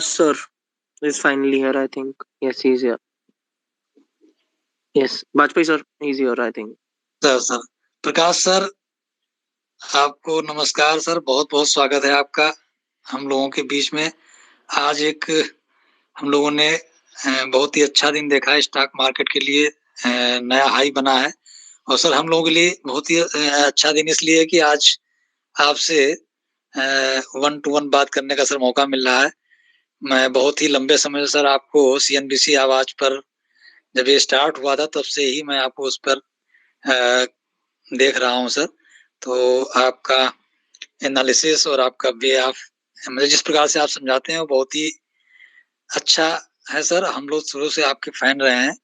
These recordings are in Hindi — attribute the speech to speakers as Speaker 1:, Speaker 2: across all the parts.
Speaker 1: Sir is finally here, I think. Yes, he's here. Yes, Bajpayee sir, he's here, I think.
Speaker 2: Sir Prakash sir, आपको नमस्कार सर, बहुत बहुत स्वागत है आपका हम लोगों के बीच में। आज एक हम लोगों ने बहुत ही अच्छा दिन देखा है स्टॉक मार्केट के लिए, नया हाई बना है। और सर हम लोगों के लिए बहुत ही अच्छा दिन इसलिए है कि आज आपसे 1 टू 1 बात करने का सर मौका मिल रहा है। मैं बहुत ही लंबे समय से सर आपको सीएनबीसी आवाज पर जब ये स्टार्ट हुआ था तब से ही मैं आपको उस पर देख रहा हूँ सर। तो आपका एनालिसिस और आपका वे ऑफ मुझे जिस प्रकार से आप समझाते हैं वो बहुत ही अच्छा है सर। हम लोग शुरू से आपके फैन रहे हैं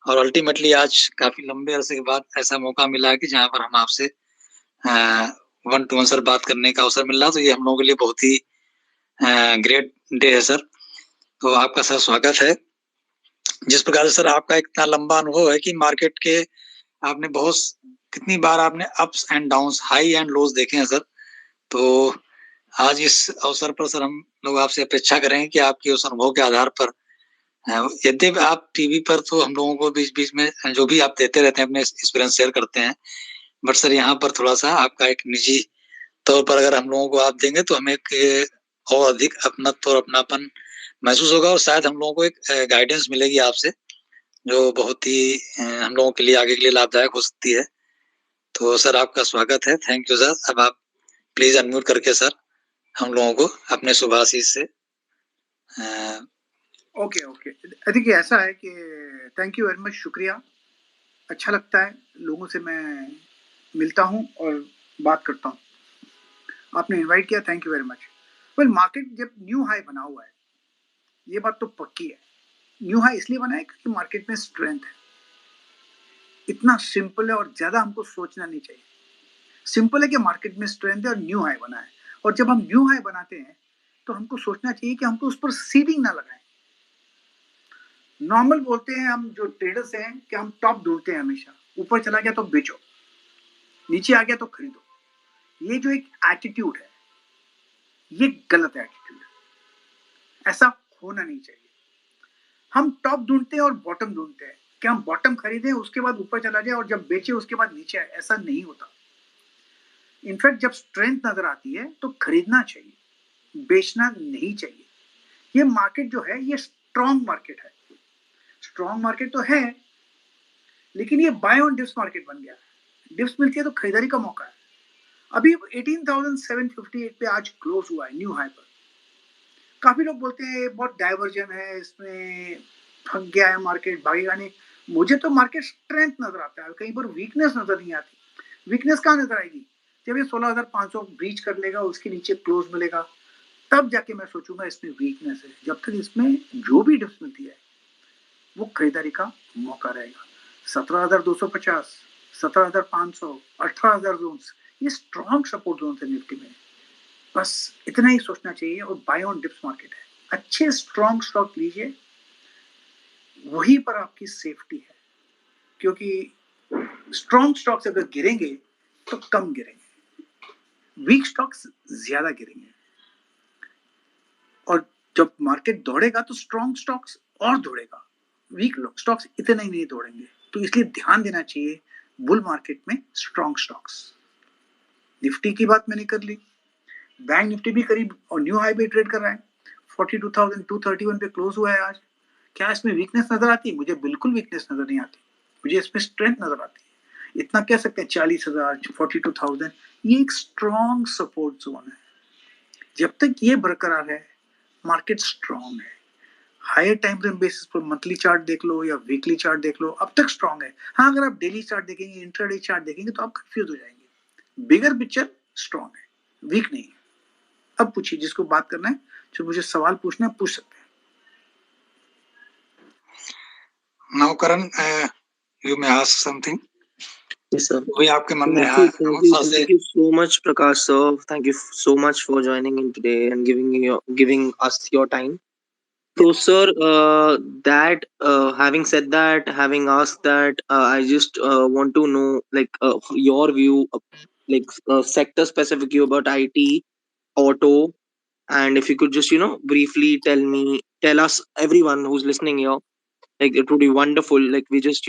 Speaker 2: और अल्टीमेटली आज काफी लंबे अरसे के बाद ऐसा मौका मिला है कि जहाँ पर हम आपसे 1 टू 1 सर बात करने का अवसर मिल रहा, तो ये हम लोगों के लिए बहुत ही ग्रेट डे है सर। तो आपका सर स्वागत है। जिस प्रकार से सर आपका इतना लंबा अनुभव है कि मार्केट के आपने बहुत कितनी बार आपने ups and downs, high and lows देखे हैं सर। तो आज इस अवसर पर सर हम लोग आपसे अपेक्षा करेंगे कि आपके उस अनुभव के आधार पर, यद्यपि आप टीवी पर तो हम लोगों को बीच-बीच में जो भी आप देते रहते हैं, अपने एक्सपीरियंस शेयर करते हैं, बट सर यहाँ पर थोड़ा-सा आपका एक निजी तौर पर अगर हम लोगों को आप देंगे तो हमें एक और अधिक अपनत्व और अपनापन महसूस होगा और शायद हम लोगों को एक गाइडेंस मिलेगी आपसे, जो बहुत ही हम लोगों के लिए आगे के लिए लाभदायक हो सकती है। तो सर आपका स्वागत है। Thank you sir. अब आप प्लीज़ अनम्यूट करके सर हम लोगों को अपने शुभाशीष से
Speaker 3: ओके आई थिंक ऐसा है कि थैंक यू वेरी मच, शुक्रिया। अच्छा लगता है लोगों से मैं मिलता हूँ और बात करता हूँ। आपने इनवाइट किया, thank you very much. Well, market जब न्यू हाई बना हुआ है, ये बात तो पक्की है। न्यू हाई इसलिए बना है क्योंकि मार्केट में स्ट्रेंथ है। इतना सिंपल है और ज्यादा हमको सोचना नहीं चाहिए। सिंपल है कि मार्केट में स्ट्रेंथ है और न्यू हाई बना है, और जब हम न्यू हाई बनाते हैं तो हमको सोचना चाहिए कि हमको उस पर सीडिंग ना लगाएं। नॉर्मल बोलते हैं हम जो ट्रेडर्स हैं कि हम टॉप ढूंढते हैं हमेशा, ऊपर चला गया तो बेचो, नीचे आ गया तो खरीदो। ये जो एक एटीट्यूड है, ये गलत एटीट्यूड है। ऐसा होना नहीं चाहिए। हम टॉप ढूंढते हैं और बॉटम ढूंढते हैं कि हम बॉटम खरीदें, उसके बाद ऊपर चला जाए, और जब बेचे उसके बाद नीचे आए। ऐसा नहीं होता। इनफैक्ट जब स्ट्रेंथ नजर आती है तो खरीदना चाहिए, बेचना नहीं चाहिए। ये मार्केट जो है ये स्ट्रॉन्ग मार्केट है। स्ट्रॉन्ग मार्केट तो है, लेकिन ये बाय ऑन डिप्स मार्केट बन गया है। डिप्स मिलती है तो खरीदारी का मौका है। अभी 18,758 पे आज क्लोज हुआ है न्यू हाई पर। काफी लोग बोलते हैं बहुत डाइवर्जन है इसमें, थक गया है मार्केट, भागेगा नहीं। मुझे तो मार्केट स्ट्रेंथ नजर आता है, कहीं पर वीकनेस नजर नहीं आती। वीकनेस कहाँ नजर आएगी? जब ये 16,500 ब्रीच कर लेगा, उसके नीचे क्लोज मिलेगा, तब जाके मैं सोचूंगा इसमें वीकनेस है। जब तक इसमें जो भी डिप्स मिलती है वो खरीदारी का मौका रहेगा। 17,250, 17,500, 18,000 जोन, ये स्ट्रॉन्ग सपोर्ट जोन है निफ्टी में। बस इतना ही सोचना चाहिए। और बाय ऑन डिप्स मार्केट है, अच्छे स्ट्रॉन्ग स्टॉक लीजिए, वहीं पर आपकी सेफ्टी है। क्योंकि स्ट्रॉन्ग स्टॉक्स अगर गिरेंगे तो कम गिरेंगे, वीक स्टॉक्स ज्यादा गिरेंगे। और जब मार्केट दौड़ेगा तो स्ट्रॉन्ग स्टॉक्स और दौड़ेगा, वीक स्टॉक्स इतने ही नहीं दौड़ेंगे। तो इसलिए ध्यान देना चाहिए बुल मार्केट में स्ट्रॉन्ग स्टॉक्स। निफ्टी की बात मैंने कर ली, बैंक निफ्टी भी करीब और न्यू हाई पे ट्रेड कर रहा है। 42,231 पे क्लोज हुआ है आज। क्या इसमें वीकनेस नजर आती है? मुझे बिल्कुल वीकनेस नजर नहीं आती, मुझे इसमें स्ट्रेंथ नजर आती है। इतना कह सकते हैं 40,000, 42,000 ये एक स्ट्रॉन्ग सपोर्ट जोन है। जब तक ये बरकरार है मार्केट स्ट्रॉन्ग है। हायर टाइम फ्रेम बेसिस पर मंथली चार्ट देख लो या वीकली चार्ट देख लो, अब तक स्ट्रॉन्ग है। हाँ, अगर आप डेली चार्ट देखेंगे, इंट्राडे चार्ट देखेंगे तो आप कंफ्यूज हो जाएंगे। बिगर पिक्चर स्ट्रॉन्ग है, वीक नहीं है। अब पूछिए, जिसको बात करना है, जो मुझे सवाल पूछना है पूछ सकते हैं।
Speaker 2: Now Karan, you may ask something.
Speaker 1: Yes, sir.
Speaker 2: कोई आपके मन में
Speaker 1: Thank you so much, Prakash sir. Thank you so much for joining in today and giving us your time. So, sir, having said that, having asked that, I just want to know, like, your view, sector specific view about IT, auto, And if you could just, briefly tell us, everyone who's listening here, like it would be wonderful. Like we just,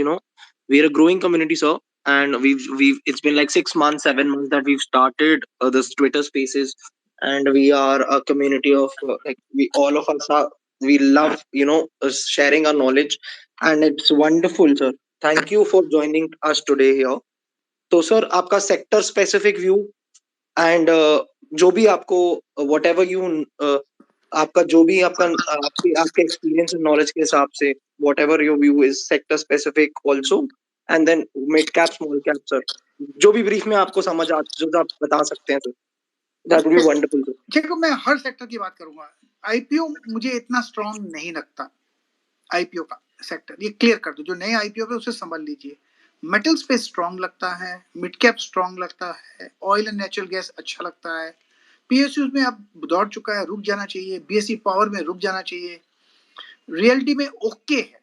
Speaker 1: we're a growing community, sir, and it's been like 6 months, 7 months that we've started this Twitter Spaces, and we are a community of like we all of us are we love sharing our knowledge, and it's wonderful, sir. Thank you for joining us today here. तो सर आपका सेक्टर स्पेसिफिक व्यू एंड जो भी आपको वट एवर यू आपका जो भी आपके आपके एक्सपीरियंस एंड नॉलेज के हिसाब से whatever your view is sector specific also, and then mid cap small cap sir, जो भी ब्रीफ में आपको समझ आ जो आप बता सकते हैं sir, that would be wonderful sir.
Speaker 3: देखो मैं हर सेक्टर की बात करूंगा। आईपीओ मुझे इतना स्ट्रांग नहीं लगता, आईपीओ का सेक्टर ये क्लियर कर दो, जो नए आईपीओ पे उसे संभाल लीजिए। मेटल्स पे स्ट्रांग लगता है, मिड कैप स्ट्रांग लगता है, ऑयल एंड नेचुरल गैस अच्छा लगता है, पीएसयू में अब दौड़ चुका है, रुक जाना चाहिए, बीएससी पावर में रुक जाना चाहिए, रियलिटी में ओके है,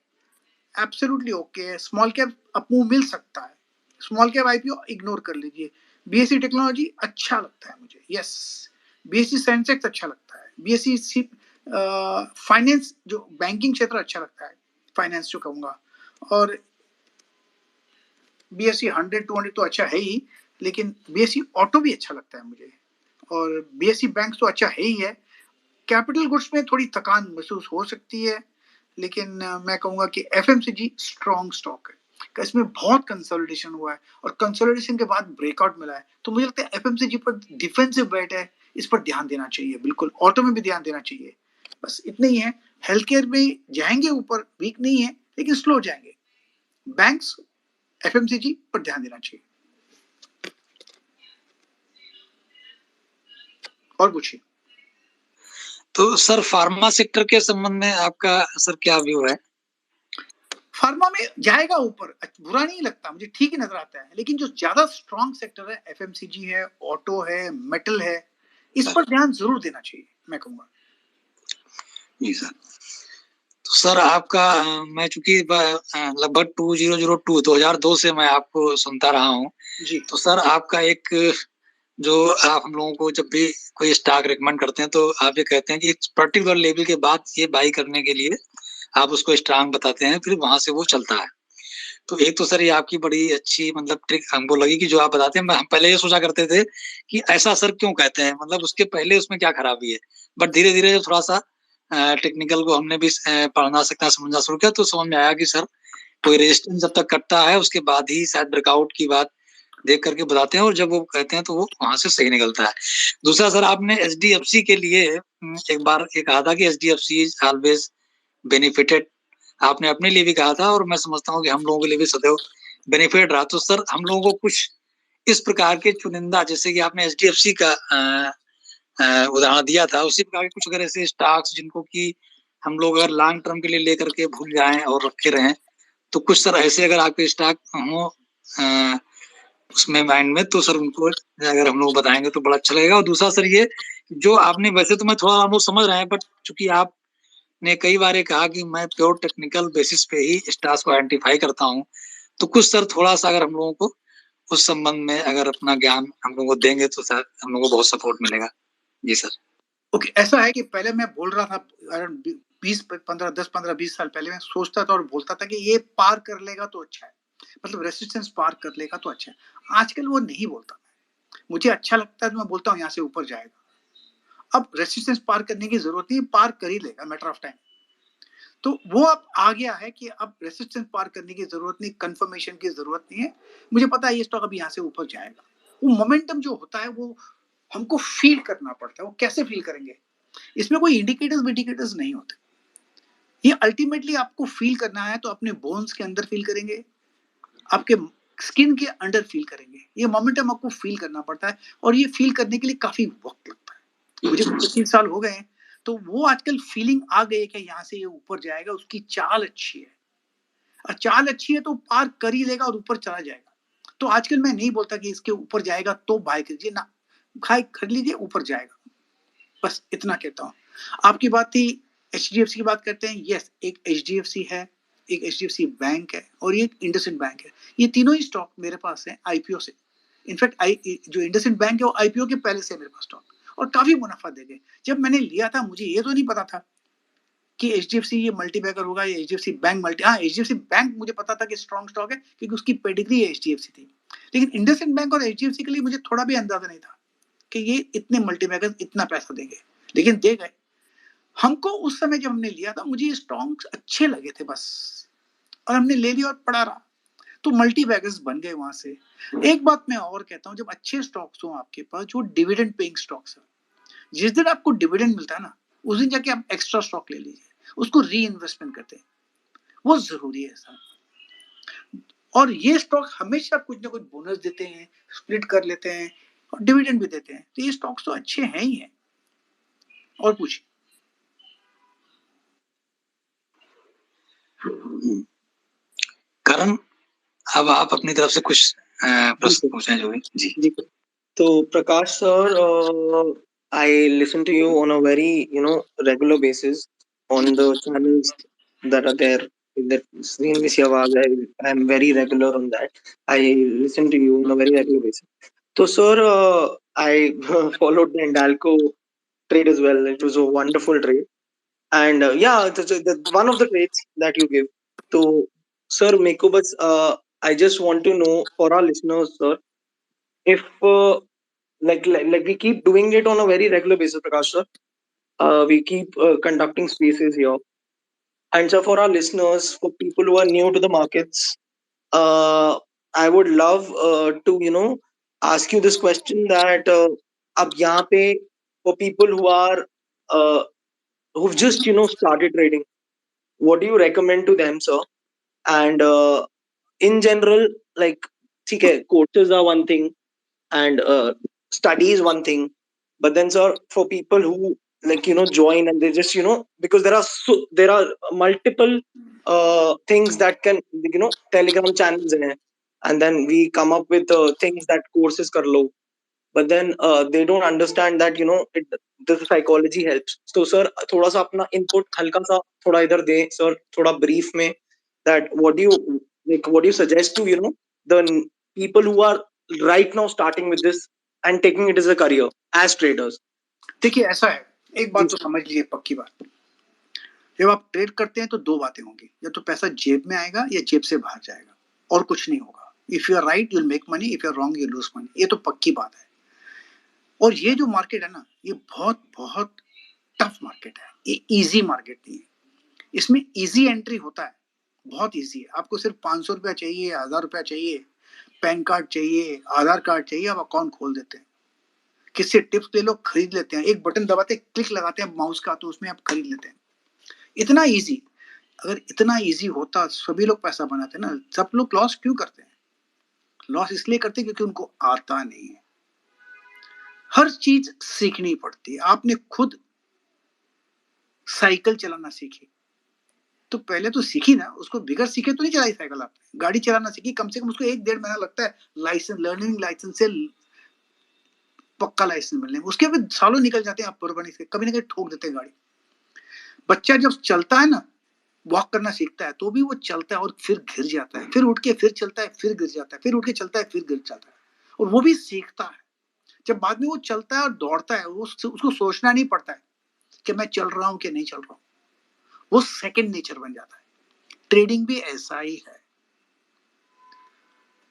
Speaker 3: एब्सोल्युटली ओके है, स्मॉल कैप अपमूव मिल सकता है, स्मॉल कैप आईपीओ इग्नोर कर लीजिए। बीएससी टेक्नोलॉजी अच्छा लगता है मुझे, यस। बीएससी सेंसेक्स अच्छा लगता है, बीएससी फाइनेंस जो बैंकिंग क्षेत्र अच्छा लगता है, फाइनेंस जो कहूंगा, और बीएससी 100-200 तो अच्छा है ही, लेकिन बीएससी ऑटो भी अच्छा लगता है मुझे, और बीएससी बैंक तो अच्छा है ही है। कैपिटल गुड्स में थोड़ी थकान महसूस हो सकती है, लेकिन मैं कहूंगा कि एफएमसीजी स्ट्रॉन्ग स्टॉक है, इसमें बहुत कंसोलिडेशन हुआ है और कंसोलिडेशन के बाद ब्रेकआउट मिला है, तो मुझे लगता है एफएमसीजी पर डिफेंसिव बेट है, इस पर ध्यान देना चाहिए, बिल्कुल। ऑटो में भी ध्यान देना चाहिए, बस इतना ही है। हेल्थ केयर में जाएंगे ऊपर, वीक नहीं है लेकिन स्लो जाएंगे। बैंक्स, एफएमसीजी पर ध्यान देना चाहिए। और पूछिए।
Speaker 2: तो सर फार्मा सेक्टर के संबंध में आपका सर क्या व्यू है?
Speaker 3: फार्मा में जाएगा ऊपर, बुरा नहीं लगता मुझे, ठीक ही नजर आता है, लेकिन जो ज्यादा स्ट्रॉन्ग सेक्टर है एफएमसीजी है, ऑटो है, मेटल है, इस पर ध्यान जरूर देना चाहिए, मैं कहूंगा।
Speaker 2: जी सर। तो सर आपका मैं चूंकि लगभग 2002 से मैं आपको सुनता रहा हूँ
Speaker 3: जी।
Speaker 2: तो सर आपका एक जो आप हम लोगों को जब भी कोई स्टॉक रिकमेंड करते हैं तो आप ये कहते हैं कि इस पर्टिकुलर लेवल के बाद ये बाई करने के लिए आप उसको स्ट्रांग बताते हैं, फिर वहां से वो चलता है। तो एक तो सर ये आपकी बड़ी अच्छी मतलब ट्रिक हमको लगी कि जो आप बताते हैं, हम पहले ये सोचा करते थे कि ऐसा सर क्यों कहते हैं, मतलब उसके पहले उसमें क्या खराबी है, बट धीरे धीरे थोड़ा सा टेक्निकल को हमने भी पढ़ना सकता समझना शुरू किया तो समझ में आया कि सर कोई रेजिस्टेंस जब तक कटता है उसके बाद ही शायद ब्रेकआउट की बात देख करके बताते हैं, और जब वो कहते हैं तो वो वहां से सही निकलता है। दूसरा सर आपने एचडीएफसी के लिए एक बार ये कहा था कि एचडीएफसी इज ऑलवेज बेनिफिटेड, आपने अपने लिए भी कहा था और मैं समझता हूँ कि हम लोगों के लिए भी सदैव बेनिफिट रहा। तो सर हम लोगों को कुछ इस प्रकार के चुनिंदा, जैसे कि आपने एचडीएफसी का उदाहरण दिया था, उसी प्रकार के कुछ अगर ऐसे स्टॉक्स जिनको कि हम लोग अगर लॉन्ग टर्म के लिए लेकर के भूल जाएं और रखे रहें, तो कुछ सर ऐसे अगर आपके स्टॉक हो उसमें माइंड में, तो सर उनको अगर हम लोग बताएंगे तो बड़ा अच्छा लगेगा। और दूसरा सर ये जो आपने, वैसे तो मैं थोड़ा हम लोग समझ रहे हैं, बट चूंकि आपने कई बार कहा कि मैं प्योर टेक्निकल बेसिस पे ही स्टॉक्स को आइडेंटिफाई करता हूँ, तो कुछ सर थोड़ा सा अगर हम लोगों को उस संबंध में अगर अपना ज्ञान हम लोगों को देंगे तो सर हम लोगों को बहुत सपोर्ट मिलेगा। जी सर।
Speaker 3: ओके, ऐसा है कि पहले मैं बोल रहा था अराउंड 10-15-20 साल पहले मैं सोचता था और बोलता था कि ये पार कर लेगा तो अच्छा है, मतलब रेसिस्टेंस पार कर लेगा तो अच्छा है। आजकल वो नहीं बोलता, मुझे अच्छा लगता है तो मैं बोलता हूँ यहाँ से ऊपर जाएगा। अब रेसिस्टेंस पार करने की जरूरत नहीं, पार कर ही लेगा, मैटर ऑफ टाइम। तो वो अब आ गया है कि अब रेसिस्टेंस पार करने की जरूरत नहीं, कंफर्मेशन की जरूरत नहीं है, मुझे पता है ये स्टॉक अब यहाँ से ऊपर जाएगा। वो मोमेंटम जो होता है वो हमको फील करना पड़ता है। वो कैसे फील करेंगे, इसमें कोई इंडिकेटर्स नहीं होते, ये अल्टीमेटली आपको फील करना है तो अपने बोन्स के अंदर फील करेंगे, आपके स्किन के अंडर फील करेंगे, ये मोमेंटम आपको फील करना पड़ता है, और ये फील करने के लिए काफी वक्त लगता है। मुझे 25 साल हो गए हैं, तो वो आजकल फीलिंग आ गई है कि यहाँ से ये ऊपर जाएगा, उसकी चाल अच्छी है, और चाल अच्छी है तो पार कर ही लेगा और ऊपर चला जाएगा। तो आजकल मैं नहीं बोलता कि इसके ऊपर जाएगा तो बाय कीजिए ना, खाई कर लीजिए, ऊपर जाएगा, बस इतना कहता हूँ। आपकी बात थी एचडीएफसी की बात करते हैं, यस, एक एचडीएफसी है, एक एचडीएफसी बैंक है और ये इंडसइंड बैंक है। ये तीनों ही स्टॉक मेरे पास है आईपीओ से। इनफैक्ट जो इंडसइंड बैंक है वो आईपीओ के पहले से है मेरे पास स्टॉक, और काफी मुनाफा दे गए। जब मैंने लिया था मुझे ये तो नहीं पता था कि एचडीएफसी ये मल्टीबैगर होगा या एचडीएफसी बैंक एचडीएफसी बैंक मुझे पता था कि स्ट्रॉन्ग स्टॉक है क्योंकि उसकी पेडिग्री एचडीएफसी थी, लेकिन इंडसइंड बैंक और एचडीएफसी के लिए मुझे थोड़ा भी अंदाजा नहीं था कि ये इतने मल्टीबैगर इतना पैसा देंगे, लेकिन दे गए। हमको उस समय जब हमने लिया था मुझे ये स्टॉक्स अच्छे लगे थे बस, और हमने ले लिया और पड़ा रहा, तो मल्टीबैगर्स बन गए वहां से। एक बात मैं और कहता हूँ, जब अच्छे स्टॉक्स हो आपके पास जो डिविडेंड पेइंग स्टॉक्स है, जिस दिन आपको डिविडेंड मिलता है ना उस दिन जाके आप एक्स्ट्रा स्टॉक ले लीजिए, उसको री इन्वेस्टमेंट करते हैं, वो जरूरी है सर। और ये स्टॉक हमेशा कुछ ना कुछ बोनस देते हैं, स्प्लिट कर लेते हैं और डिविडेंड भी देते हैं, तो ये स्टॉक्स तो अच्छे हैं ही हैं। और पूछिए।
Speaker 2: करण, अब आप अपनी तरफ से कुछ प्रश्न पूछें जो भी। जी
Speaker 1: जी तो प्रकाश sir, I listen to you on a very regular basis on the channels that are there. That Sreen Vishyawaz, I am very regular on that. I listen to you on a very regular basis. So sir, I followed the Hindalco trade as well. It was a wonderful trade, and yeah, one of the trades that you give. So sir, Meko, but I just want to know for our listeners, sir, if like we keep doing it on a very regular basis, Prakash sir. We keep conducting spaces here, and so for our listeners, for people who are new to the markets, I would love to ask you this question that अब यहाँ पे for people who are uh, who've just started trading, what do you recommend to them, sir? And in general, like, ठीक है, courses are one thing, and study is one thing, but then sir, for people who join and they just because there are multiple things that can telegram channels in it, and then we come up with things that courses kar lo, but then they don't understand that the psychology helps. So sir, thoda sa apna input halka sa thoda idhar de sir, thoda brief mein, that what do you suggest to the people who are right now starting with this and taking it as a career as traders?
Speaker 3: देखिए ऐसा है, एक बात तो समझ लीजिए, पक्की बात, जब आप ट्रेड करते हैं तो दो बातें होंगी, या तो पैसा जेब में आएगा या जेब से बाहर जाएगा, और कुछ नहीं होगा। If you are right you will make money, if you are wrong you lose money, ये तो पक्की बात है। और ये जो मार्केट है ना, ये बहुत बहुत टफ मार्केट है, ये इजी मार्केट नहीं है। इसमें इजी एंट्री होता है, बहुत इजी है। आपको सिर्फ 500 रुपया चाहिए, 1000 रुपया चाहिए, पैन कार्ड चाहिए, आधार कार्ड चाहिए, आप अकाउंट खोल देते हैं। किससे टिप्स ले लो, खरीद लेते हैं, एक बटन दबाते क्लिक लगाते हैं माउस का, तो उसमें आप खरीद लेते हैं। इतना इजी, अगर इतना इजी होता सभी लोग पैसा बनाते ना, सब लोग लॉस क्यों करते हैं? लॉस इसलिए करते हैं क्योंकि उनको आता नहीं है। हर चीज सीखनी पड़ती है। आपने खुद साइकिल चलाना सीखी तो पहले तो सीखी ना, उसको बिगड़ सीखे तो नहीं चलाई साइकिल आपने। गाड़ी चलाना सीखी, कम से कम उसको 1-1.5 महीना लगता है लाइसेंस, लर्निंग लाइसेंस से पक्का लाइसेंस मिलने में, उसके बाद सालों निकल जाते हैं, आप पुरबानी से कभी ना कभी ठोक देते हैं गाड़ी। बच्चा जब चलता है ना, वॉक करना सीखता है, तो भी वो चलता है और फिर गिर जाता है, फिर उठ के फिर चलता है, फिर गिर जाता है, फिर उठ के चलता है, फिर गिर जाता है, और वो भी सीखता है। जब बाद में वो चलता है और दौड़ता है, उसको सोचना नहीं पड़ता है कि मैं चल रहा हूं कि नहीं चल रहा हूं, वो सेकंड नेचर बन जाता है। ट्रेडिंग भी ऐसा ही है,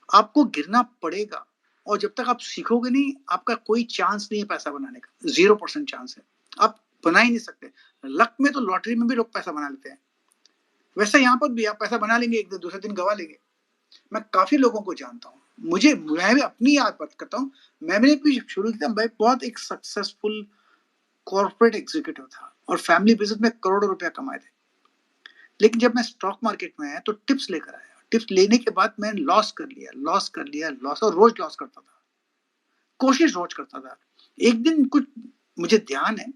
Speaker 3: आपको गिरना पड़ेगा, और जब तक आप सीखोगे नहीं, आपका कोई चांस नहीं है पैसा बनाने का, 0% चांस है, आप बना ही नहीं सकते। लक में तो लॉटरी में भी लोग पैसा बना लेते हैं, वैसे यहाँ पर भी आप पैसा बना लेंगे, एक दिन दूसरे दिन गवा लेंगे। मैं काफी लोगों को जानता हूँ, मैं भी अपनी याद बात करता हूँ, मैंने भी शुरू किया, मैं बहुत एक सक्सेसफुल कॉर्पोरेट एग्जीक्यूटिव था और फैमिली बिजनेस में करोड़ों रुपया कमाए थे, लेकिन जब मैं स्टॉक मार्केट में आया तो टिप्स लेकर आया, टिप्स लेने के बाद मैंने लॉस कर लिया, और रोज लॉस करता था, कोशिश रोज करता था। एक दिन कुछ मुझे ध्यान है,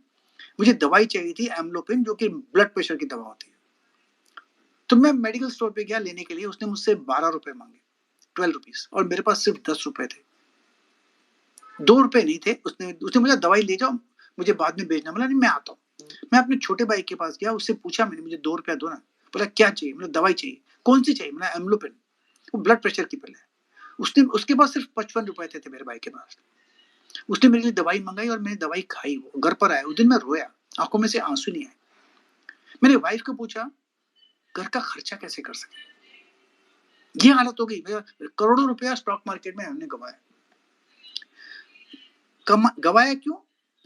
Speaker 3: मुझे दवाई चाहिए थी एम्लोपिन, जो कि ब्लड प्रेशर की दवा होती है, तो मैं मेडिकल स्टोर पे गया लेने के लिए, उसने मुझसे 12 रुपए मांगे, 12 रुपीज, और मेरे पास सिर्फ 10 रुपए थे, 2 रुपए नहीं थे। उसने मुझे दवाई ले जाओ, मुझे बाद में भेजना, बोला नहीं मैं आता हूँ। मैं अपने छोटे भाई के पास गया, उससे पूछा मैंने, मुझे 2 रुपया दो ना। बोला क्या चाहिए? मुझे दवाई चाहिए। कौन सी चाहिए? मैंने एम्लोपिन, वो ब्लड प्रेशर की पिल है। उसके पास सिर्फ 55 रुपए थे मेरे भाई के पास। उसने मेरे लिए दवाई मंगाई और मैंने दवाई खाई। वो घर पर आया, उस दिन मैं रोया, आंखों में से आंसू नहीं आए। मैंने वाइफ को पूछा, घर का खर्चा कैसे कर सके? ये हालत हो गई। करोड़ों रुपया स्टॉक मार्केट में हमने गवाया। गवाया क्यों?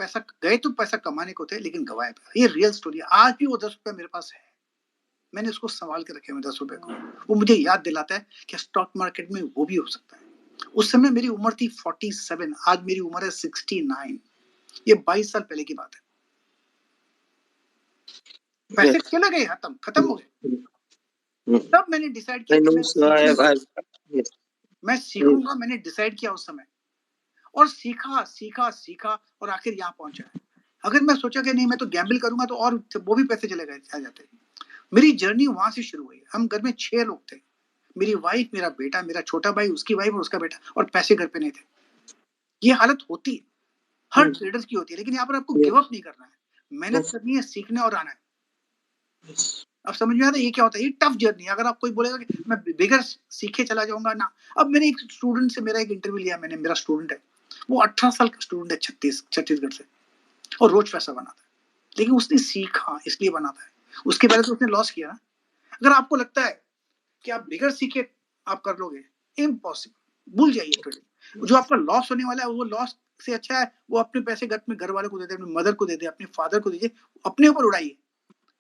Speaker 3: पैसा गए तो पैसा कमाने को थे, लेकिन गवाया पैसा। ये रियल स्टोरी है। आज भी वो 10 रुपया मेरे पास है, मैंने उसको संभाल के रखे हुए 10 रुपए को। वो मुझे याद दिलाता है कि स्टॉक मार्केट में वो भी हो सकता है। उस समय मेरी उम्र थी 47, आज मेरी उम्र है 69। ये 22 साल पहले की बात है। पैसे चले गए, खत्म हो गए। तब मैंने डिसाइड किया कि मैं सीखूंगा। मैंने डिसाइड किया उस समय, और सीखा सीखा सीखा, और आखिर यहाँ पहुंचा है। अगर मैं सोचा कि नहीं मैं तो गैम्बल करूंगा तो और वो भी पैसे चले गए आ जाते। मेरी जर्नी वहां से शुरू हुई। हम घर में 6 लोग थे, मेरी वाइफ, मेरा बेटा, मेरा छोटा भाई, उसकी वाइफ और उसका बेटा, और पैसे घर पे नहीं थे। ये हालत होती है, हर ट्रेडर्स की होती है। लेकिन यहाँ पर आपको गिव अप नहीं करना है, मेहनत करनी है, सीखना और आना है। अब समझ में आता है ये क्या होता है? ये टफ जर्नी। अगर आप कोई बोलेगा कि मैं बिगर सीखे चला जाऊंगा ना। अब मैंने एक स्टूडेंट से मेरा एक इंटरव्यू लिया, मैंने, मेरा स्टूडेंट है, वो 18 साल का स्टूडेंट है, छत्तीसगढ़ से, और रोज पैसा बनाता है। लेकिन उसने सीखा, इसलिए बनाता है। उसके पहले तो उसने लॉस किया ना। अगर आपको लगता है कि आप बिगर सीखे आप कर लोगे, इम्पॉसिबल, भूल जाइए ट्रेडिंग। जो आपका लॉस होने वाला है, वो लॉस से अच्छा है वो अपने पैसे घर वालों को दे दे, अपने मदर को दे दे, अपने फादर को दीजिए, अपने ऊपर उड़ाइए।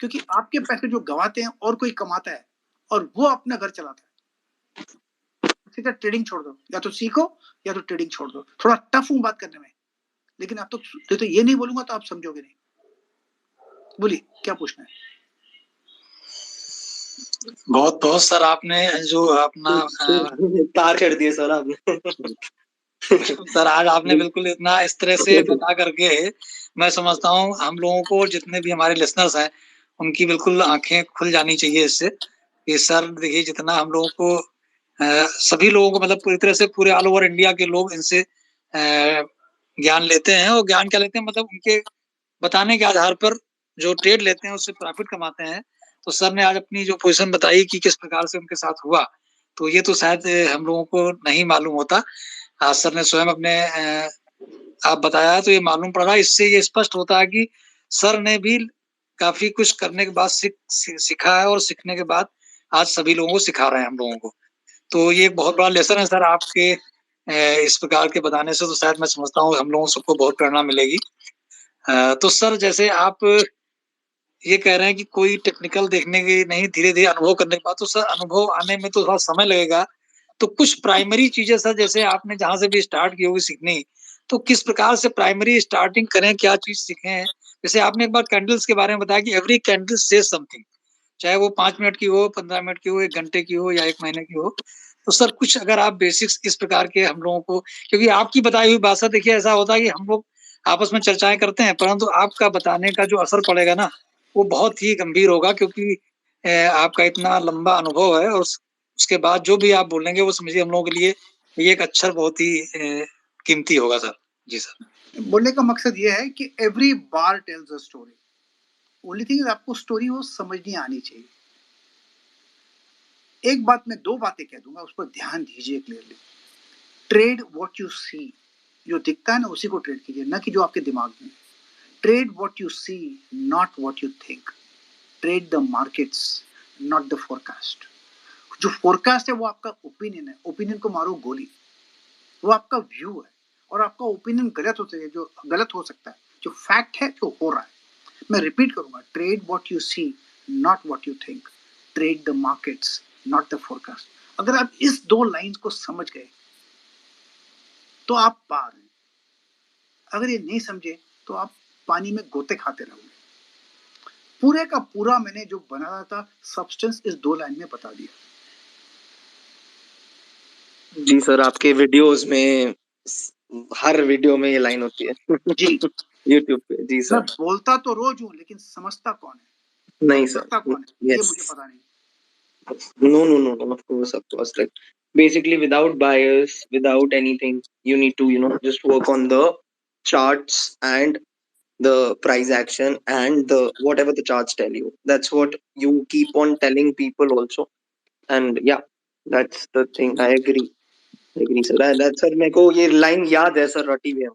Speaker 3: क्योंकि आपके पैसे जो गवाते हैं और कोई कमाता है, और वो अपना घर चलाता है। सीधा ट्रेडिंग छोड़ दो, या तो सीखो या तो ट्रेडिंग छोड़ दो। थोड़ा टफ हूं बात करने में, लेकिन आप तो ये नहीं बोलूंगा तो आप समझोगे नहीं। बोलिए क्या पूछना है?
Speaker 2: बहुत बहुत सर, आपने जो अपना
Speaker 1: तार कर दिए सर आपने।
Speaker 2: सर आज आपने बिल्कुल इतना इस तरह से बता करके, मैं समझता हूँ हम लोगों को, जितने भी हमारे लिसनर्स हैं, उनकी बिल्कुल आंखें खुल जानी चाहिए इससे। कि सर देखिए, जितना हम लोगों को सभी लोगों को, मतलब पूरी तरह से पूरे ऑल ओवर इंडिया के लोग इनसे ज्ञान लेते हैं। और ज्ञान क्या लेते हैं, मतलब उनके बताने के आधार पर जो ट्रेड लेते हैं उससे प्रॉफिट कमाते हैं। तो सर ने आज अपनी जो पोजीशन बताई कि किस प्रकार से उनके साथ हुआ, तो ये तो शायद हम लोगों को नहीं मालूम होता। आज सर ने स्वयं अपने आप बताया तो ये मालूम पड़ा। इससे ये स्पष्ट होता है कि सर ने भी काफी कुछ करने के बाद सीखा है, और सीखने के बाद आज सभी लोगों को सिखा रहे हैं हम लोगों को। तो ये एक बहुत बड़ा लेसन है सर आपके इस प्रकार के बताने से। तो शायद मैं समझता हूँ हम लोगों सबको बहुत प्रेरणा मिलेगी। तो सर जैसे आप ये कह रहे हैं कि कोई टेक्निकल देखने की नहीं, धीरे-धीरे अनुभव करने के बाद, तो सर अनुभव आने में तो थोड़ा समय लगेगा। तो कुछ प्राइमरी चीज़ें सर, जैसे आपने जहाँ से भी स्टार्ट की होगी सीखनी, तो किस प्रकार से प्राइमरी स्टार्टिंग करें, क्या चीज़ सीखें? जैसे आपने एक बार कैंडल्स के बारे में बताया कि एवरी कैंडल सेज समथिंग, चाहे वो 5 मिनट की हो, 15 मिनट की हो, 1 घंटे की हो या 1 महीने की हो। तो सर कुछ अगर आप बेसिक्स इस प्रकार के हम लोगों को, क्योंकि आपकी बताई हुई बात सर देखिए ऐसा होता है कि हम लोग आपस में चर्चाएँ करते हैं, परंतु आपका बताने का जो असर पड़ेगा ना, वो बहुत ही गंभीर होगा। क्योंकि आपका इतना लंबा अनुभव है, और उसके बाद जो भी आप बोलेंगे वो समझिए हम लोगों के लिए ये एक अक्षर बहुत ही कीमती होगा सर। जी सर।
Speaker 3: बोलने का मकसद ये है कि every bar tales a story. Only thing आपको स्टोरी वो समझनी आनी चाहिए। एक बात मैं, 2 बातें कह दूंगा, उस पर ध्यान दीजिए क्लियरली। ट्रेड व्हाट यू सी, जो दिखता है ना उसी को ट्रेड कीजिए, ना कि जो आपके दिमाग में। Trade what you see, not what you think. Trade the markets, not the forecast. जो फोरकास्ट है वो आपका ओपिनियन है, ओपिनियन को मारो गोली। वो आपका व्यू है, और आपका ओपिनियन गलत होता है, जो गलत हो सकता है। जो फैक्ट है जो हो रहा है। मैं रिपीट करूंगा, trade what you see, not what you think. Trade the markets, not the forecast. अगर आप इस 2 लाइंस को समझ गए तो आप पार हैं। अगर ये नहीं समझे तो आप पानी में गोते खाते रहोगे। पूरे का पूरा मैंने जो बनाया था सब्सटेंस इस 2 लाइन में बता दिया।
Speaker 1: जी सर, आपके वीडियोस में हर वीडियो में ये लाइन होती है।
Speaker 3: जी
Speaker 1: यूट्यूब पे। जी
Speaker 3: मैं
Speaker 1: सर।
Speaker 3: बोलता तो रोज हूँ, लेकिन समझता कौन है,
Speaker 1: नहीं सर।
Speaker 3: समझता कौन है, ये
Speaker 1: यस।
Speaker 3: मुझे पता नहीं।
Speaker 1: No. Of course. Like basically, without bias, without anything, you need to just work on the charts and the price action and the whatever the charts tell you. That's what you keep on telling people also. And yeah, that's the thing. I agree. Sir. That's sir. मेरे को ये line याद है sir, रटी हुई है।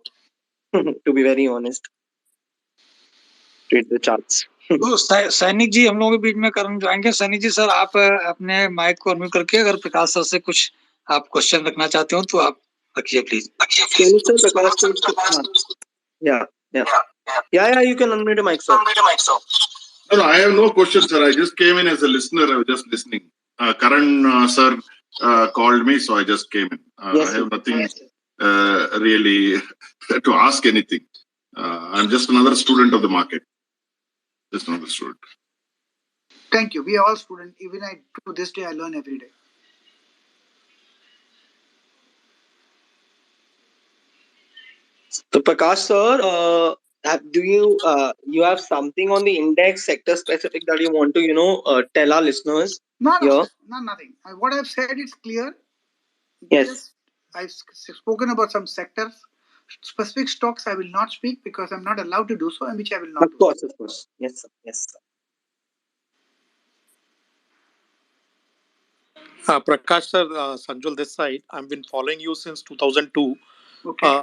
Speaker 1: to be very honest. Read the charts.
Speaker 2: तो सैनिक जी हम लोगों के बीच में करना चाहेंगे। सैनिक जी सर, आप अपने माइक को अनम्यूट करके अगर प्रकाश सर से कुछ आप क्वेश्चन रखना चाहते हो तो आप रखिए please.
Speaker 1: Can you, sir, Prakash, yeah, you can unmute your mic, sir.
Speaker 4: No, I have no question, sir. I just came in as a listener. I was just listening. Karan sir called me, so I just came in.
Speaker 1: Yes,
Speaker 4: I have nothing really to ask anything. I'm just another student of the market. Just another student.
Speaker 3: Thank you. We are all students. Even to this day, I learn every day.
Speaker 1: So Prakash sir, do you you have something on the index sector specific that you want to tell our listeners?
Speaker 3: No,
Speaker 1: here?
Speaker 3: nothing. What I've said is clear.
Speaker 1: Yes.
Speaker 3: I've spoken about some sectors. Specific stocks I will not speak because I'm not allowed to do so, and which I will not.
Speaker 1: Of course. Yes, sir.
Speaker 5: Prakash sir, Sanjul this side. I've been following you since 2002.
Speaker 3: Okay.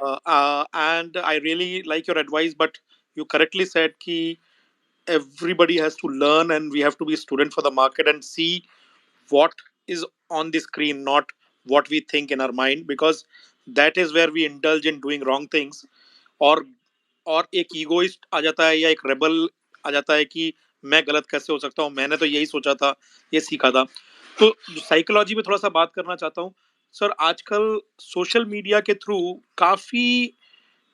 Speaker 5: And I really like your advice, but you correctly said that everybody has to learn and we have to be a student for the market and see what is on the screen, not what we think in our mind, because that is where we indulge in doing wrong things. और एक ईगोइस्ट आ जाता है या एक रेबल आ जाता है कि मैं गलत कैसे हो सकता हूँ, मैंने तो यही सोचा था, ये सीखा था। तो साइकोलॉजी में थोड़ा सा बात करना चाहता हूँ सर। आजकल सोशल मीडिया के थ्रू काफी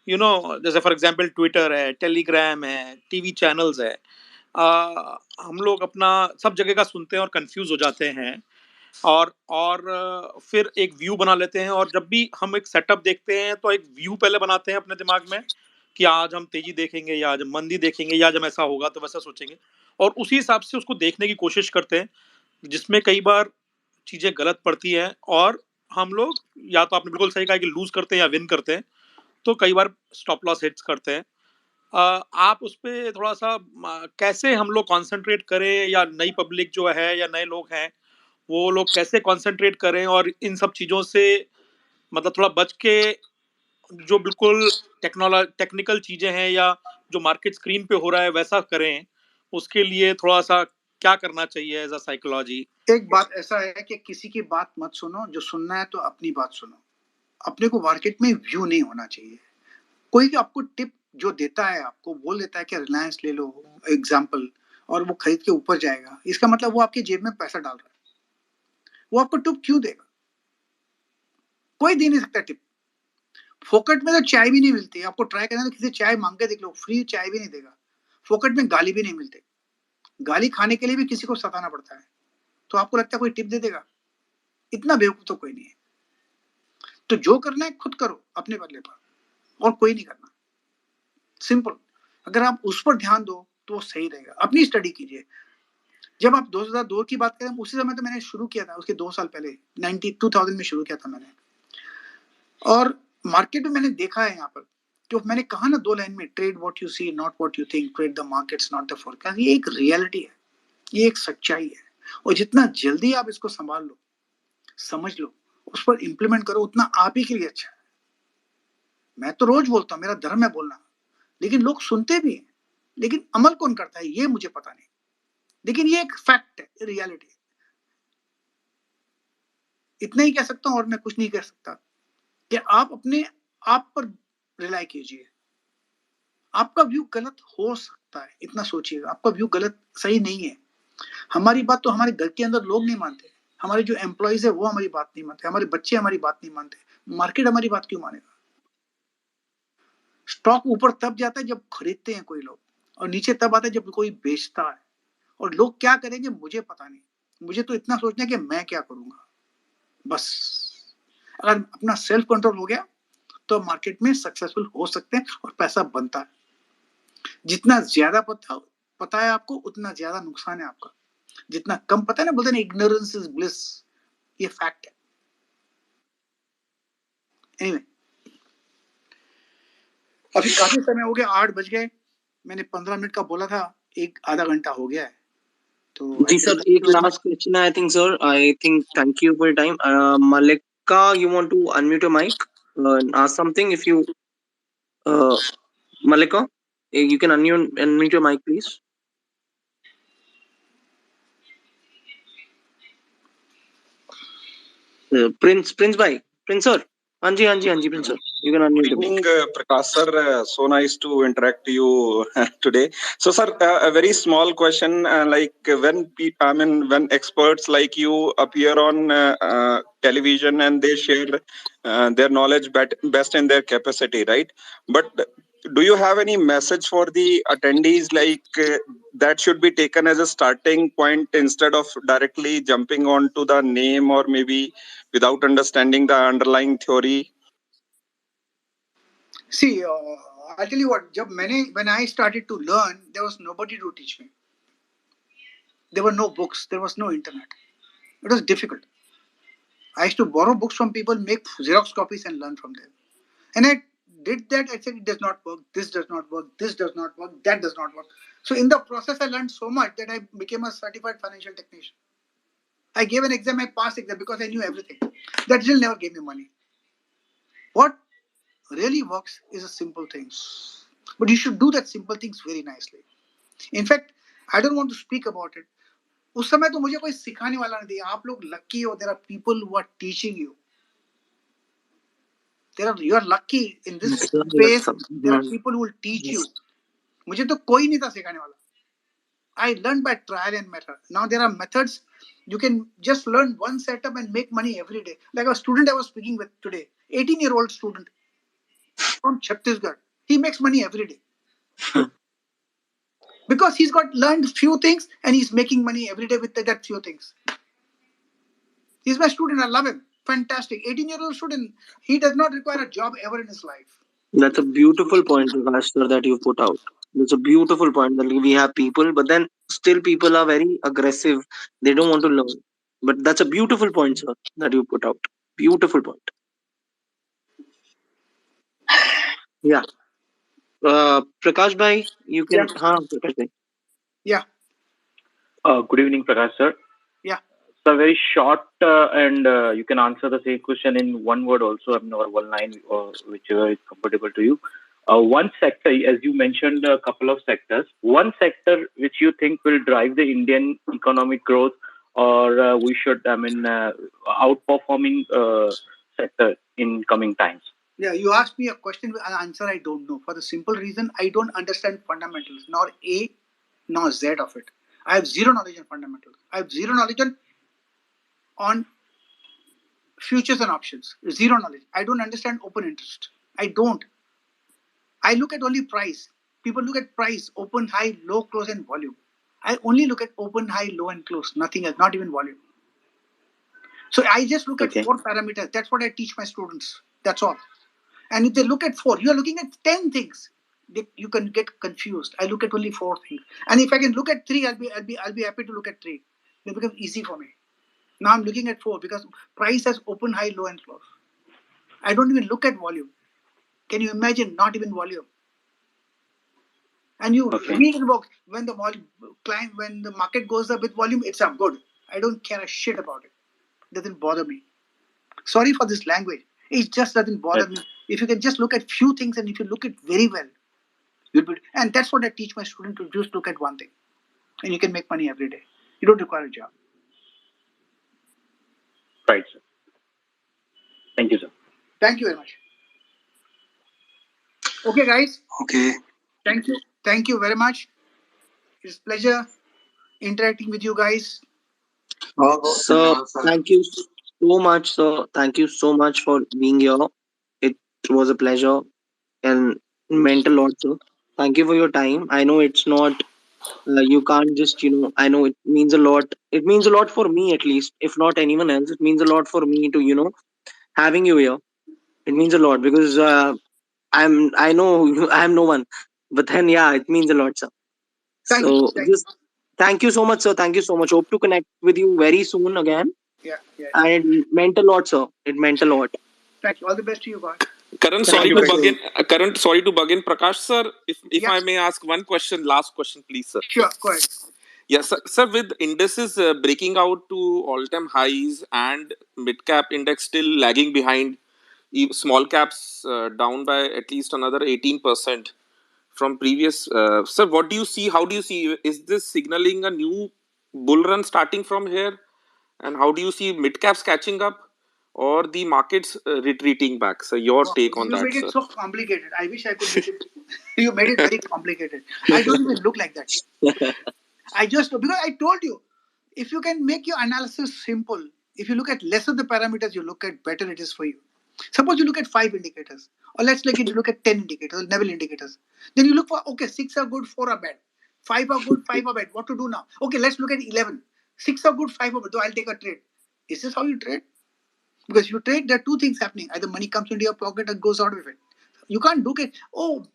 Speaker 5: जैसे फॉर एग्जांपल ट्विटर है, टेलीग्राम है, टीवी चैनल्स है, हम लोग अपना सब जगह का सुनते हैं और कंफ्यूज हो जाते हैं और फिर एक व्यू बना लेते हैं। और जब भी हम एक सेटअप देखते हैं तो एक व्यू पहले बनाते हैं अपने दिमाग में कि आज हम तेजी देखेंगे या आज हम मंदी देखेंगे या जब ऐसा होगा तो वैसा सोचेंगे, और उसी हिसाब से उसको देखने की कोशिश करते हैं, जिसमें कई बार चीजें गलत पड़ती हैं और हम लोग या तो आपने बिल्कुल सही कहा कि लूज करते हैं या विन करते हैं, तो कई बार स्टॉप लॉस हिट्स करते हैं। आप उस पे थोड़ा सा कैसे हम लोग कंसंट्रेट करें, या नई पब्लिक जो है या नए लोग हैं वो लोग कैसे कंसंट्रेट करें और इन सब चीजों से मतलब थोड़ा बच के जो बिल्कुल टेक्निकल चीजें हैं या जो मार्केट स्क्रीन पे हो रहा है वैसा करें, उसके लिए थोड़ा सा क्या करना चाहिए एज अ साइकोलॉजी?
Speaker 3: एक बात ऐसा है कि किसी की बात मत सुनो, जो सुनना है तो अपनी बात सुनो। अपने को मार्केट में व्यू नहीं होना चाहिए। कोई भी आपको टिप जो देता है, आपको बोल देता है कि रिलायंस ले लो एग्जाम्पल, और वो खरीद के ऊपर जाएगा, इसका मतलब वो आपकी जेब में पैसा डाल रहा है। वो आपको टिप क्यों देगा? कोई दे नहीं सकता टिप। फोकट में तो चाय भी नहीं मिलती। आपको ट्राई करना है तो किसी चाय मांग के देख लो, फ्री चाय भी नहीं देगा। फोकट में गाली भी नहीं मिलती। गाली खाने के लिए भी किसी को सताना पड़ता है। तो आपको लगता है कोई टिप दे देगा? इतना बेवकूफ तो कोई नहीं है। तो जो करना है खुद करो अपने बदले पर, और कोई नहीं करना। सिंपल। अगर आप उस पर ध्यान दो तो सही रहेगा। अपनी स्टडी कीजिए। जब आप 2002 की बात करें, उसी समय तो मैंने शुरू किया था, उसके 2 साल पहले 2000 में शुरू किया था मैंने। और मार्केट में मैंने देखा है यहाँ पर, जो मैंने कहा ना 2 लाइन में, trade what you see not what you think, trade the markets not the forecast. ये एक रियलिटी है, ये एक सच्चाई है, और जितना जल्दी आप इसको संभाल लो, समझ लो, उस पर इंप्लीमेंट करो, उतना आप ही के लिए अच्छा है। मैं तो रोज बोलता हूँ, मेरा धर्म है बोलना, लेकिन लोग सुनते भी हैं, लेकिन अमल कौन करता है ये मुझे पता नहीं। लेकिन ये एक फैक्ट है, रियलिटी है। इतना ही कह सकता हूँ और मैं कुछ नहीं कह सकता कि आप अपने आप पर रिलाई कीजिए। आपका व्यू गलत हो सकता है, इतना सोचिएगा। आपका व्यू गलत सही नहीं है। हमारी बात तो हमारे घर के अंदर लोग नहीं मानते, हमारे जो एम्प्लॉइज है वो हमारी बात नहीं मानते, हमारे बच्चे हमारी बात नहीं मानते, मार्केट हमारी बात क्यों मानेगा? स्टॉक ऊपर तब जाता है जब खरीदते हैं कोई लोग, और नीचे तब आता है जब कोई बेचता है। और लोग क्या करेंगे मुझे पता नहीं, मुझे तो इतना सोचना है कि मैं क्या करूंगा बस। अगर अपना सेल्फ कंट्रोल हो गया तो मार्केट में सक्सेसफुल हो सकते हैं और पैसा बनता है। जितना ज्यादा पता है आपको, उतना ज्यादा नुकसान है आपका। जितना कम पता है ना, बोलते हैं इग्नोरेंस इज ब्लिस, ये फैक्ट है। एनीवे, अभी काफी समय हो गया, 8 बज गए। मैंने 15 मिनट का बोला था, एक आधा घंटा हो गया है। तो
Speaker 1: जी सर, एक लास्ट क्वेश्चन है I think sir. I think thank you for your time. Malika, you want to unmute your mic and ask something if you Malika, you can unmute your mic, please. Prince bhai, Prince sir. Anji, Prince sir. You can unmute
Speaker 6: Good
Speaker 1: your mic.
Speaker 6: evening, Prakash sir. So nice to interact to you today. So, sir, a very small question. When experts like you appear on television and they share their knowledge best in their capacity, right? But do you have any message for the attendees that should be taken as a starting point instead of directly jumping onto the name or maybe without understanding the underlying theory?
Speaker 3: See, I'll tell you what. When I started to learn, there was nobody to teach me. There were no books. There was no internet. It was difficult. I used to borrow books from people, make Xerox copies, and learn from them. And I did that. I said, it does not work. This does not work. This does not work. That does not work. So in the process, I learned so much that I became a certified financial technician. I gave an exam. I passed exam because I knew everything. That still never gave me money. What really works is a simple thing. But you should do that simple things very nicely. In fact, I don't want to speak about it. उस समय तो मुझे कोई सिखाने वाला नहीं था. आप लोग lucky हो. There are people who are teaching you. You are lucky in this space. There are people who will teach you. मुझे तो कोई नहीं था सिखाने वाला. I learned by trial and error. Now there are methods. You can just learn one setup and make money every day. Like a student I was speaking with today, 18-year-old student from Chhattisgarh. He makes money every day. Because he's got learned few things and he's making money every day with that few things. He's my student. I love him. Fantastic. 18-year-old student. He does not require a job ever in his life.
Speaker 1: That's a beautiful point, Prakash sir, that you put out. It's a beautiful point that we have people, but then still people are very aggressive. They don't want to learn. But that's a beautiful point, sir, that you put out. Beautiful point. Yeah. Prakash bhai, you can.
Speaker 3: Yeah.
Speaker 1: Prakash bhai.
Speaker 3: Yeah.
Speaker 7: Good evening, Prakash sir.
Speaker 3: Yeah.
Speaker 7: So very short, and you can answer the same question in one word also, or one line, or whichever is comfortable to you. One sector, as you mentioned, a couple of sectors. One sector which you think will drive the Indian economic growth, or we should, outperforming sector in coming times.
Speaker 3: Yeah, you asked me a question, an answer I don't know. For the simple reason, I don't understand fundamentals, nor A, nor Z of it. I have zero knowledge on fundamentals. I have zero knowledge on futures and options. Zero knowledge. I don't understand open interest. I don't. I look at only price. People look at price, open, high, low, close, and volume. I only look at open, high, low, and close. Nothing else, not even volume. So I just look at 4 parameters. That's what I teach my students. That's all. And if they look at 4, you are looking at 10 things. You can get confused. I look at only 4 things. And if I can look at 3, I'll be happy to look at 3. It becomes easy for me. Now I'm looking at 4 because price has open, high, low, and close. I don't even look at volume. Can you imagine? Not even volume. And you read in the book when the when the market goes up with volume, it's up good. I don't care a shit about it. It doesn't bother me. Sorry for this language. It just doesn't bother me. If you can just look at few things and if you look at very well, you'll be. And that's what I teach my students to just look at one thing, and you can make money every day. You don't require a job.
Speaker 7: Right, sir. Thank you, sir.
Speaker 3: Thank you very much. Okay, guys.
Speaker 2: Okay.
Speaker 3: Thank you. Thank you very much. It's a pleasure interacting with you guys.
Speaker 1: Sir, thank you so much, sir. Thank you so much for being here. It was a pleasure and meant a lot, sir. Thank you for your time. I know it's not, you can't just, I know it means a lot. It means a lot for me, at least, if not anyone else. It means a lot for me to, having you here. It means a lot because I know I'm no one, but then, yeah, it means a lot, sir.
Speaker 3: Thank you.
Speaker 1: Thank you so much, sir. Thank you so much. Hope to connect with you very soon again.
Speaker 3: Yeah.
Speaker 1: And it meant a lot, sir. It meant a lot.
Speaker 3: Thank you. All the best to you, guys.
Speaker 8: Karan, sorry to bug in. Prakash, sir, if I may ask one question, last question, please, sir.
Speaker 3: Sure, go ahead.
Speaker 8: Yes, sir, with indices breaking out to all-time highs and mid-cap index still lagging behind, small caps down by at least another 18% from previous. Sir, what do you see? How do you see? Is this signaling a new bull run starting from here? And how do you see mid caps catching up or the markets retreating back? So your
Speaker 3: Wow,
Speaker 8: take on
Speaker 3: you
Speaker 8: that,
Speaker 3: made it
Speaker 8: sir.
Speaker 3: so complicated. I wish I could make it. You made it very complicated. I don't even look like that. I just, because I told you, if you can make your analysis simple, if you look at less of the parameters you look at, better it is for you. Suppose you look at 5 indicators, or let's like you look at 10 indicators, Neville indicators. Then you look for, okay, 6 are good, 4 are bad. 5 are good, 5 are bad. What to do now? Okay, let's look at 11. 6 are good, 5 are bad. So I'll take a trade. Is this how you trade? Because if you trade, there are two things happening. Either money comes into your pocket or goes out of it. You can't do it. Oh,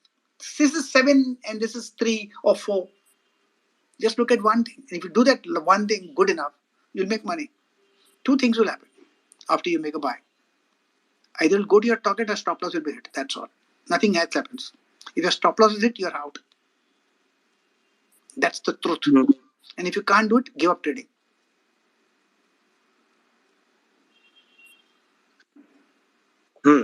Speaker 3: this is 7 and this is 3 or 4. Just look at one thing. If you do that one thing good enough, you'll make money. Two things will happen after you make a buy. Either it'll go to your target or stop loss will be hit. That's all. Nothing else happens. If your stop loss is hit, you're out. That's the truth.
Speaker 1: Hmm.
Speaker 3: And if you can't do it, give up trading.
Speaker 1: Hmm.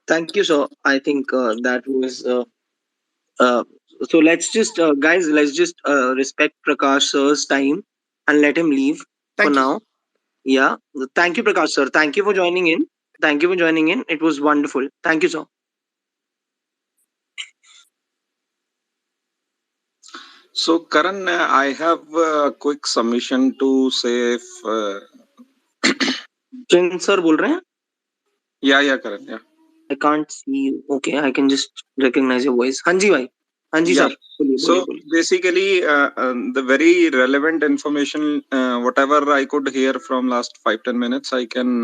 Speaker 1: Thank you, sir. I think that was. Uh, so let's just respect Prakash sir's time and let him leave for
Speaker 3: Thank you.
Speaker 1: now. Yeah. Thank you, Prakash sir. Thank you for joining in. Thank you for joining in. It was wonderful. Thank you, sir.
Speaker 6: So, Karan, I have a quick submission to say if.
Speaker 1: Prince sir बोल रहे हैं?
Speaker 6: Yeah, Karan, yeah.
Speaker 1: I can't see you. Okay, I can just recognize your voice. हाँ जी भाई. हाँ जी
Speaker 6: Yeah.
Speaker 1: sir. बोलिए,
Speaker 6: So
Speaker 1: बोलिए.
Speaker 6: basically, the very relevant information, whatever I could hear from last 5-10 minutes, I can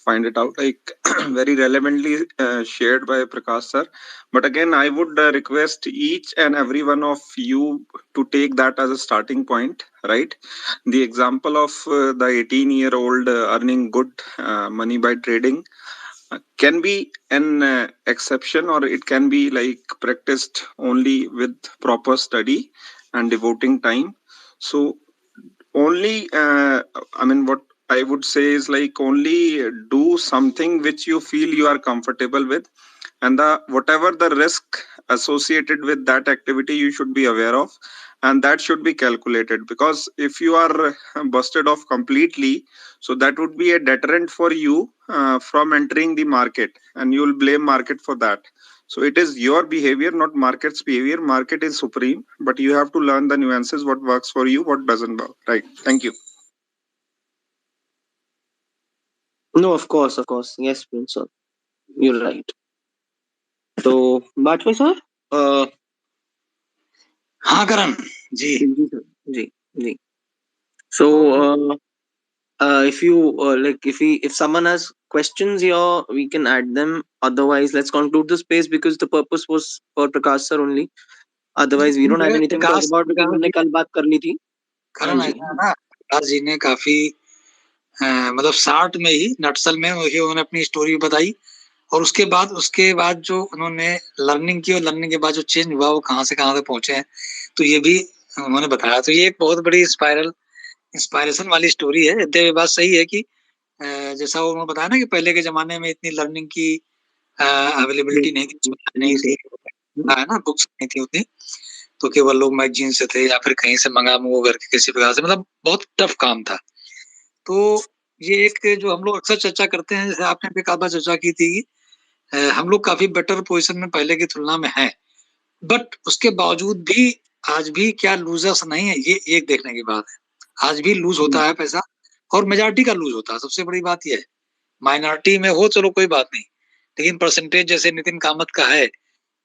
Speaker 6: find it out, like very relevantly shared by Prakash sir. But again, I would request each and every one of you to take that as a starting point, right? The example of the 18-year-old earning good money by trading can be an exception, or it can be like practiced only with proper study and devoting time. So only what I would say is like only do something which you feel you are comfortable with, and the whatever the risk associated with that activity you should be aware of, and that should be calculated, because if you are busted off completely, so that would be a deterrent for you from entering the market, and you will blame market for that. So it is your behavior, not market's behavior. Market is supreme, but you have to learn the nuances, what works for you, what doesn't work. Right. Thank you.
Speaker 1: No, of course. Yes, Prince sir. You're right. So, Bajpai sir?
Speaker 2: हाँ करण जी.
Speaker 1: जी sir. Ji. So, if you if someone has questions here, we can add them. Otherwise, let's conclude the space because the purpose was for Prakash sir only. Otherwise, we don't have anything to talk about because हमने कल बात कर ली थी.
Speaker 2: करण ऐसा है ना, प्रकाश जी ने काफी मतलब 60 में ही नटसल में उन्होंने अपनी स्टोरी बताई, और उसके बाद जो उन्होंने लर्निंग की और लर्निंग के बाद जो चेंज हुआ वो कहाँ से पहुंचे हैं, तो ये भी उन्होंने बताया. तो ये एक बहुत बड़ी इंस्पायरेशन वाली स्टोरी है. ये बात सही है कि जैसा उन्होंने बताया ना कि पहले के जमाने में इतनी लर्निंग की अवेलेबिलिटी नहीं थी, है ना, बुक्स नहीं थी उतनी, तो केवल लोग मैगजीन से थे या फिर कहीं से मंगा करके किसी प्रकार से, मतलब बहुत टफ काम था. तो ये एक जो हम लोग अक्सर चर्चा करते हैं, जैसे आपने भी काफी चर्चा की थी, हम लोग काफी बेटर पोजीशन में पहले की तुलना में हैं, बट उसके बावजूद भी आज भी क्या लूजर्स नहीं है, ये एक देखने की बात है. आज भी लूज होता है पैसा, और मेजॉरिटी का लूज होता है. सबसे बड़ी बात यह है, माइनॉरिटी में हो चलो कोई बात नहीं, लेकिन परसेंटेज जैसे नितिन कामत का है,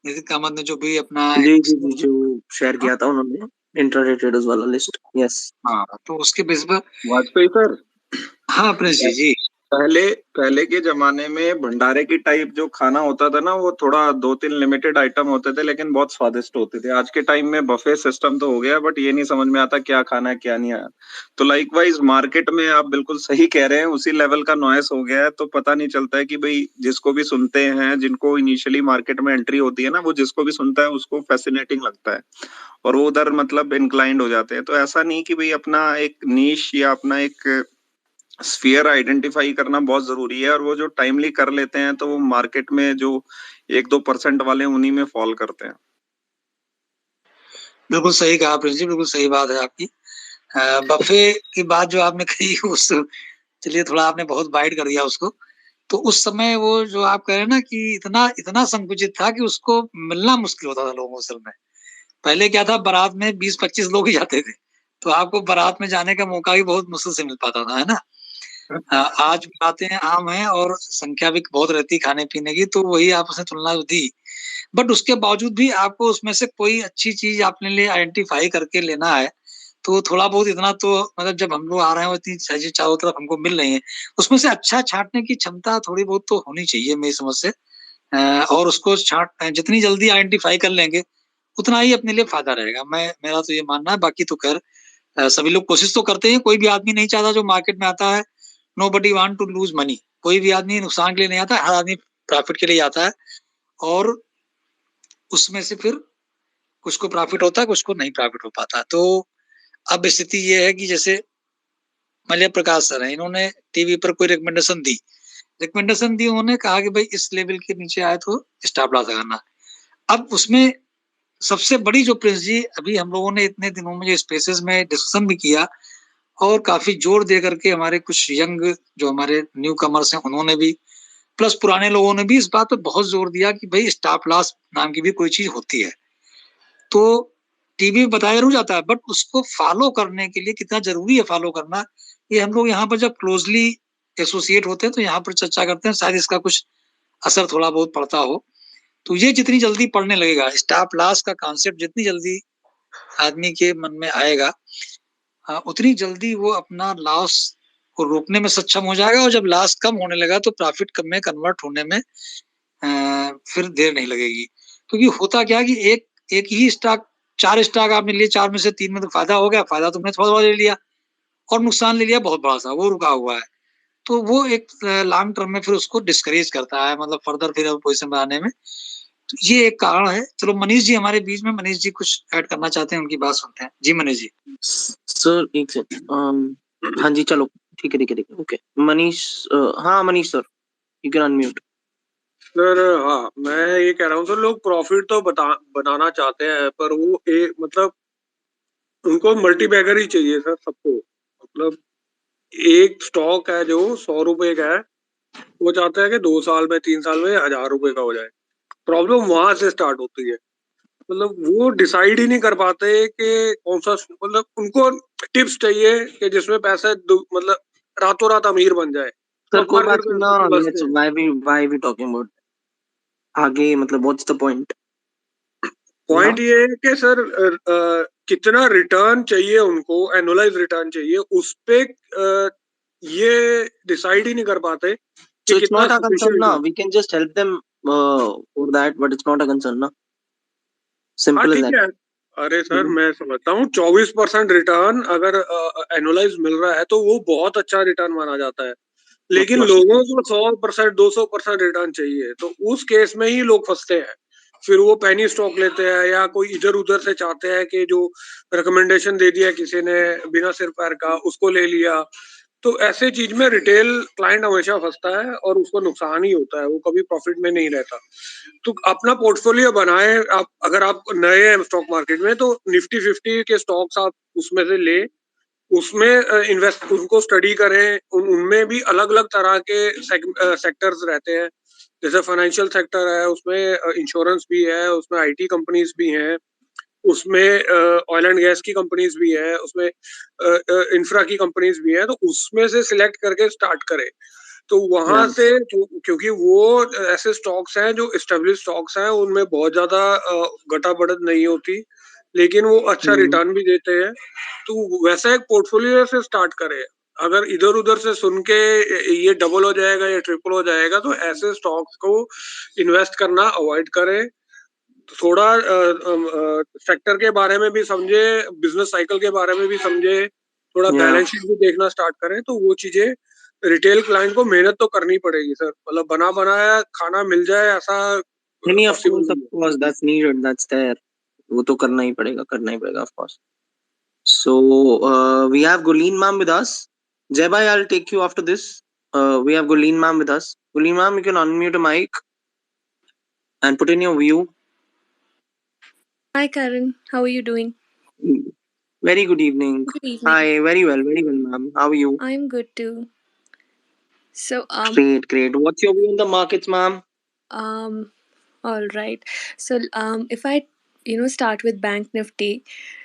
Speaker 2: नितिन कामत ने जो भी अपना
Speaker 1: जी जो शेयर किया था उन्होंने इंट्राडे ट्रेडर्स वाला लिस्ट. यस.
Speaker 2: हाँ, तो उसके बेस पर
Speaker 6: वाजपेयी सर.
Speaker 2: हाँ प्रिंस जी.
Speaker 6: पहले के जमाने में भंडारे की टाइप जो खाना होता था ना, वो थोड़ा 2-3 लिमिटेड आइटम होते थे, लेकिन बहुत स्वादिष्ट होते थे. आज के टाइम में बफे सिस्टम तो हो गया, बट ये नहीं समझ में आता क्या खाना है क्या नहीं आया. तो लाइकवाइज मार्केट में आप बिल्कुल सही कह रहे हैं, उसी लेवल का नॉइस हो गया है. तो पता नहीं चलता है कि भाई जिसको भी सुनते हैं, जिनको इनिशियली मार्केट में एंट्री होती है ना, वो जिसको भी सुनता है उसको फैसिनेटिंग लगता है, और वो उधर मतलब इंक्लाइंड हो जाते हैं. तो ऐसा नहीं कि भाई अपना एक नीश या अपना एक स्फीयर आइडेंटिफाई करना बहुत जरूरी है, और वो जो टाइमली कर लेते हैं तो वो मार्केट में जो 1-2% वाले उन्हीं में फॉल करते हैं।
Speaker 2: बिल्कुल सही कहा प्रिंस जी, बिल्कुल सही बात है आपकी। बफे की बात जो आपने कही उस चलिए थोड़ा आपने बहुत वाइड कर दिया उसको। तो उस समय वो जो आप कह रहे हैं ना कि इतना इतना संकुचित था कि उसको मिलना मुश्किल होता था लोगों को असल में। पहले क्या था, बारात में 20-25 लोग ही जाते थे, तो आपको बारात में जाने का मौका भी बहुत मुश्किल से मिल पाता था, है ना? आज बातें आम हैं और संख्या भी बहुत रहती खाने पीने की, तो वही आपने तुलना दी। बट उसके बावजूद भी आपको उसमें से कोई अच्छी चीज अपने लिए आइडेंटिफाई करके लेना है, तो थोड़ा बहुत इतना तो मतलब जब हम लोग आ रहे हैं इतनी चीजें चारों तरफ हमको मिल रही हैं, उसमें से अच्छा छांटने की क्षमता थोड़ी बहुत तो होनी चाहिए मेरी समझ से। और उसको जितनी जल्दी आइडेंटिफाई कर लेंगे उतना ही अपने लिए फायदा रहेगा। मेरा तो ये मानना है। बाकी तो खैर सभी लोग कोशिश तो करते हैं, कोई भी आदमी नहीं चाहता जो मार्केट में आता है, nobody want to lose money. कोई भी आदमी नुकसान के लिए नहीं आता, हर आदमी प्रॉफिट के लिए आता है, और उसमें से फिर कुछ को प्रॉफिट होता है, कुछ को नहीं प्रॉफिट हो पाता। तो अब स्थिति ये है कि जैसे मल्य प्रकाश सर हैं, इन्होंने टीवी पर कोई रिकमेंडेशन दी, उन्होंने कहा कि भाई इस लेवल के नीचे आए तो स्टॉप लॉस लगाना। अब उसमें सबसे बड़ी जो प्रिंस जी अभी हम लोगों ने इतने दिनों में जो स्पेसेस में डिस्कशन भी किया, और काफी जोर दे करके हमारे कुछ यंग जो हमारे न्यू कमर्स हैं उन्होंने भी, प्लस पुराने लोगों ने भी इस बात पर बहुत जोर दिया कि भाई स्टॉप लॉस नाम की भी कोई चीज होती है। तो टीवी में बताया जरूर जाता है, बट उसको फॉलो करने के लिए कितना जरूरी है फॉलो करना, ये हम लोग यहाँ पर जब क्लोजली एसोसिएट होते हैं तो यहाँ पर चर्चा करते हैं, शायद इसका कुछ असर थोड़ा बहुत पड़ता हो। तो ये जितनी जल्दी पढ़ने लगेगा, स्टॉप लॉस का कॉन्सेप्ट जितनी जल्दी आदमी के मन में आएगा, उतनी जल्दी वो अपना लॉस को रोकने में सक्षम हो जाएगा, और जब लॉस कम होने लगा तो प्रॉफिट कम में कन्वर्ट होने में फिर देर नहीं लगेगी। क्योंकि होता क्या कि एक ही स्टॉक, 4 स्टॉक आपने लिए, 4 में से 3 में तो फायदा हो गया, फायदा तुमने थोड़ा ले लिया, और नुकसान ले लिया बहुत बड़ा सा, वो रुका हुआ है। तो वो एक लॉन्ग टर्म में फिर उसको डिस्करेज करता है, मतलब फर्दर फिर पोजिशन में आने में। तो ये एक कारण है। चलो मनीष जी हमारे बीच में, मनीष जी कुछ ऐड करना चाहते हैं, उनकी बात सुनते हैं। जी मनीष जी।
Speaker 1: सर एक सेकंड। हाँ जी, चलो ठीक है ओके। मनीष, हाँ Manish sir, you can unmute.
Speaker 9: Sir हाँ, मैं ये कह रहा हूँ सर, लोग प्रॉफिट तो बनाना चाहते हैं, पर वो मतलब उनको मल्टी बैगर ही चाहिए सर सबको। मतलब एक स्टॉक है जो 100 रुपए का है, वो चाहता है कि 2 साल में 3 साल में 1000 रुपए का हो जाए। प्रॉब्लम वहां से स्टार्ट होती है। मतलब वो डिसाइड ही नहीं कर पाते कि कौन सा, मतलब उनको टिप्स चाहिए कि जिसमें पैसे मतलब रातों रात अमीर बन जाए।
Speaker 1: सर
Speaker 9: स्टॉक
Speaker 1: को
Speaker 9: मार्केट
Speaker 1: बैक
Speaker 9: में
Speaker 1: ना,
Speaker 9: ऐसे
Speaker 1: लेट्स
Speaker 9: हैं।
Speaker 1: व्हाई वी टॉकिंग अबाउट आगे, मतलब व्हाट्स द पॉइंट?
Speaker 9: पॉइंट ये है कि सर कितना रिटर्न चाहिए उनको, एनुअलाइज रिटर्न चाहिए, उस पे ये डिसाइड ही नहीं कर पाते कि
Speaker 1: So it's
Speaker 9: कितना
Speaker 1: not a concern
Speaker 9: सफिशिएंट
Speaker 1: ना,
Speaker 9: है।
Speaker 1: we can just help them for that, but it's not a concern ना,
Speaker 9: हाँ
Speaker 1: simple as
Speaker 9: ठीक
Speaker 1: that.
Speaker 9: है। अरे सर मैं समझता हूँ 24% रिटर्न अगर एनुअलाइज मिल रहा है तो वो बहुत अच्छा रिटर्न माना जाता है,
Speaker 1: Of
Speaker 9: लेकिन
Speaker 1: course.
Speaker 9: लोगों को 100% 200% रिटर्न चाहिए, तो उस केस में ही लोग फंसते हैं। फिर वो पेनी स्टॉक लेते हैं, या कोई इधर उधर से चाहते हैं कि जो रिकमेंडेशन दे दिया किसी ने बिना सिर पैर का, उसको ले लिया। तो ऐसे चीज में रिटेल क्लाइंट हमेशा फंसता है और उसको नुकसान ही होता है, वो कभी प्रॉफिट में नहीं रहता। तो अपना पोर्टफोलियो बनाए आप, अगर आप नए हैं स्टॉक मार्केट में तो निफ्टी 50 के स्टॉक्स आप उसमें से ले, उसमें इन्वेस्ट, उनको स्टडी करें। उनमें भी अलग अलग तरह के सेक्टर्स रहते हैं, जैसे फाइनेंशियल सेक्टर है, उसमें इंश्योरेंस भी है, उसमें आईटी कंपनीज भी हैं, उसमें ऑयल एंड गैस की कंपनीज भी है, उसमें इंफ्रा की कंपनीज भी है। तो उसमें से सिलेक्ट करके स्टार्ट करें। तो वहां
Speaker 1: Yeah.
Speaker 9: से क्योंकि वो ऐसे स्टॉक्स हैं जो एस्टेब्लिश स्टॉक्स हैं, उनमें बहुत ज्यादा घटा बढ़त नहीं होती, लेकिन वो अच्छा रिटर्न भी देते हैं। तो वैसा एक पोर्टफोलियो से स्टार्ट करें। अगर इधर उधर से सुन के ये डबल हो जाएगा या ट्रिपल हो जाएगा, तो ऐसे स्टॉक्स को इन्वेस्ट करना अवॉइड करें। थोड़ा सेक्टर के बारे में भी समझे, बिजनेस साइकिल के बारे में भी समझे, थोड़ा
Speaker 1: Yeah.
Speaker 9: बैलेंस शीट भी देखना स्टार्ट करें। तो वो चीजें रिटेल क्लाइंट को मेहनत तो करनी पड़ेगी सर, मतलब बना बनाया खाना मिल जाए ऐसा
Speaker 1: नहीं, of
Speaker 9: पॉसिबल नहीं है।
Speaker 1: course, that's needed, that's there. वो तो करना ही पड़ेगा, of course. So we have Gurleen ma'am with us. Jai bhai, I'll take you after this. We have Gulleen ma'am with us. Gulleen ma'am, you can unmute a mic and put in your view.
Speaker 10: Hi, Karan. How are you doing?
Speaker 1: Very good evening.
Speaker 10: Good evening.
Speaker 1: Hi, very well, ma'am. How are you?
Speaker 10: I'm good too. So,
Speaker 1: Great. What's your view on the markets, ma'am?
Speaker 10: all right. So, if I, start with Bank Nifty,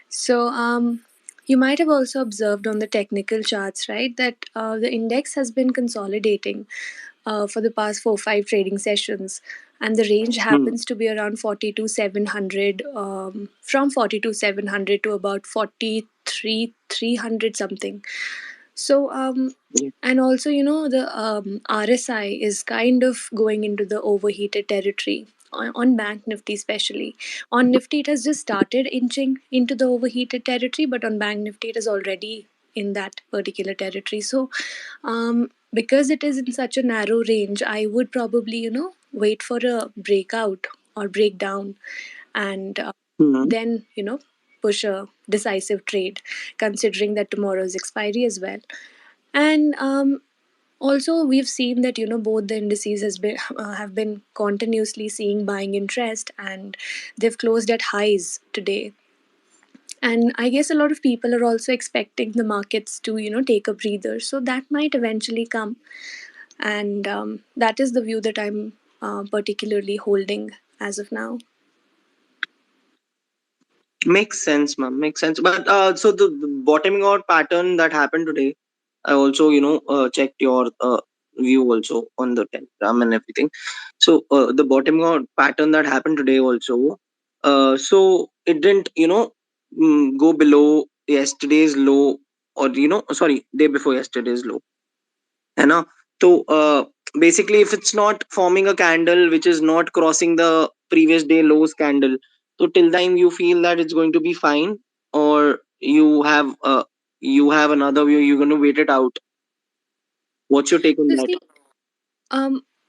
Speaker 10: so you might have also observed on the technical charts, right, that the index has been consolidating for the past 4 5 trading sessions, and the range happens to be around 42,700, from 42,700 to about 43,300 something. So, and also, the RSI is kind of going into the overheated territory on Bank Nifty, especially. On Nifty, it has just started inching into the overheated territory, but on Bank Nifty, it is already in that particular territory. So, because it is in such a narrow range, I would probably, wait for a breakout or breakdown, and then, push a decisive trade, considering that tomorrow is expiry as well. And also, we've seen that both the indices have been continuously seeing buying interest, and they've closed at highs today. And I guess a lot of people are also expecting the markets to take a breather, so that might eventually come. And that is the view that I'm particularly holding as of now.
Speaker 1: Makes sense, ma'am. Makes sense. But so the bottoming out pattern that happened today, I also checked your view also on the Telegram and everything. So the bottoming out pattern that happened today also, so it didn't go below yesterday's low, or sorry, day before yesterday's low. है ना? So basically, if it's not forming a candle which is not crossing the previous day lows candle, so till time you feel that it's going to be fine, or you have another view, you're going to wait it out. What's your take on
Speaker 10: So
Speaker 1: that?
Speaker 10: see,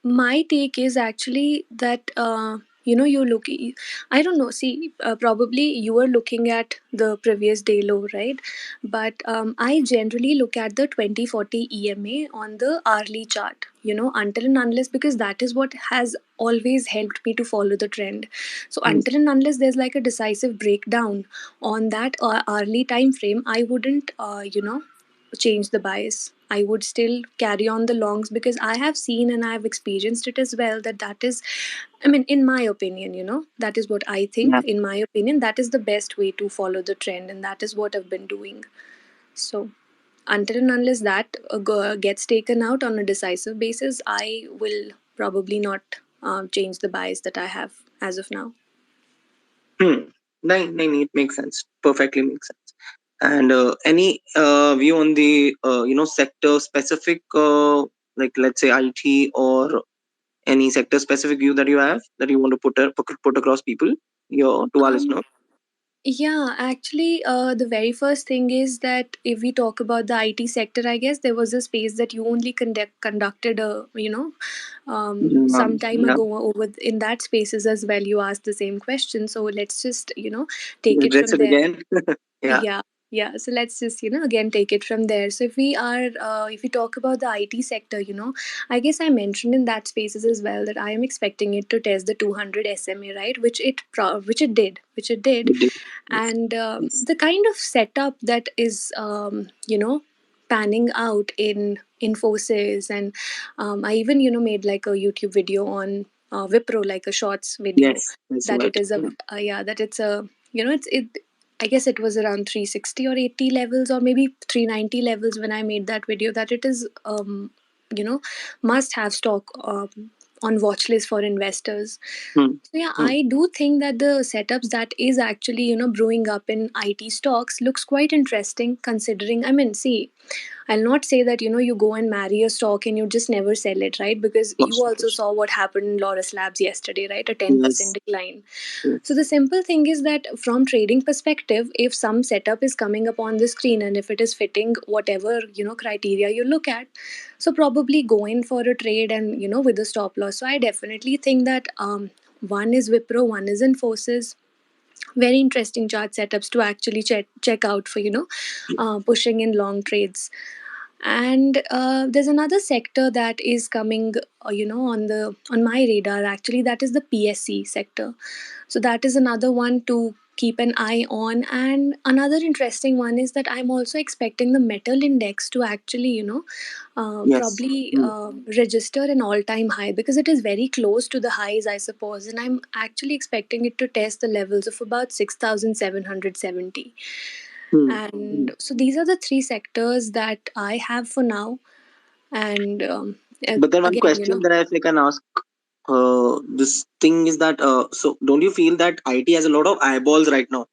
Speaker 10: my take is actually that you're looking. I don't know. See, probably you are looking at the previous day low, right? But I generally look at the 2040 EMA on the hourly chart. Until and unless, because that is what has always helped me to follow the trend. So until and unless there's like a decisive breakdown on that hourly time frame, I wouldn't change the bias. I would still carry on the longs, because I have seen and I have experienced it as well, that is, I mean, in my opinion, that is what I think.
Speaker 1: Yeah.
Speaker 10: In my opinion, that is the best way to follow the trend, and that is what I've been doing. So until and unless that gets taken out on a decisive basis, I will probably not change the bias that I have as of now.
Speaker 1: No, it makes sense. Perfectly makes sense. And any view on the sector specific, like let's say IT, or any sector specific view that you have that you want to put across people, to our listeners?
Speaker 10: Yeah, actually, the very first thing is that if we talk about the IT sector, I guess there was a space that you only conducted some time
Speaker 1: Yeah.
Speaker 10: ago over in that spaces as well. You asked the same question, so let's just take it
Speaker 1: Address
Speaker 10: from
Speaker 1: it
Speaker 10: there.
Speaker 1: again. Yeah.
Speaker 10: Yeah. So let's just again take it from there. So if we talk about the IT sector, I guess I mentioned in that spaces as well that I am expecting it to test the 200 SMA, right? Which it did. And the kind of setup that is panning out in Infosys, and I even made like a YouTube video on Wipro, like a shorts video,
Speaker 1: Yes. That's
Speaker 10: that
Speaker 1: right.
Speaker 10: it is that it's a it I guess it was around 360 or 80 levels, or maybe 390 levels when I made that video, that it is must have stock on watch list for investors. So yeah, I do think that the setups that is actually brewing up in IT stocks looks quite interesting, considering, I mean, see, I'll not say that you go and marry a stock and you just never sell it, right? Because you also saw what happened in Lotus Labs yesterday, right? A 10%
Speaker 1: Yes.
Speaker 10: decline. So the simple thing is that from trading perspective, if some setup is coming up on the screen and if it is fitting whatever criteria you look at, so probably go in for a trade and with a stop loss. So I definitely think that one is Wipro, one is Infosys. Very interesting chart setups to actually check out for pushing in long trades. And there's another sector that is coming, on my radar actually, that is the PSC sector. So that is another one to keep an eye on. And another interesting one is that I'm also expecting the metal index to actually,
Speaker 1: Yes.
Speaker 10: probably register an all-time high, because it is very close to the highs, I suppose, and I'm actually expecting it to test the levels of about 6,770.
Speaker 1: Hmm.
Speaker 10: And so these are the three sectors that I have for now. And
Speaker 1: But then one
Speaker 10: again,
Speaker 1: question that if I can ask, this thing is that, so don't you feel that IT has a lot of eyeballs right now?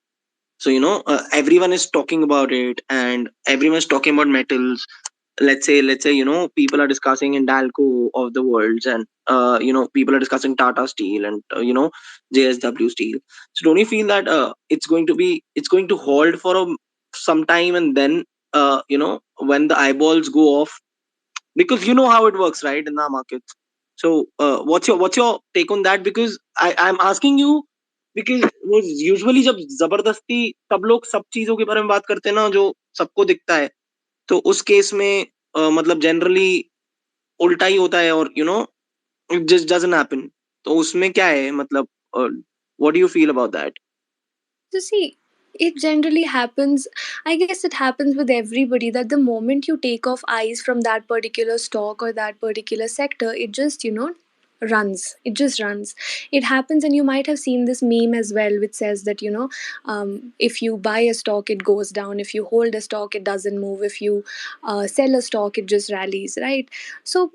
Speaker 1: So everyone is talking about it, and everyone is talking about metals. Let's say people are discussing Hindalco of the worlds, and people are discussing Tata Steel and JSW Steel. So don't you feel that it's going to hold for some time, and then when the eyeballs go off, because you know how it works, right, in the markets. So what's your take on that? Because I'm asking you, because वो usually जब जबरदस्ती सब लोग सब चीजों के बारे में बात करते हैं ना, जो सबको दिखता है, तो उस केस में मतलब जनरली उल्टा ही होता है, और इट जस्ट डजंट हैपन. तो उसमें क्या है, मतलब what do you feel about that?
Speaker 10: so see, it generally happens. I guess it happens with everybody that the moment you take off eyes from that particular stock or that particular sector, it just, runs. It just runs. It happens, and you might have seen this meme as well, which says that, if you buy a stock, it goes down. If you hold a stock, it doesn't move. If you sell a stock, it just rallies, right? So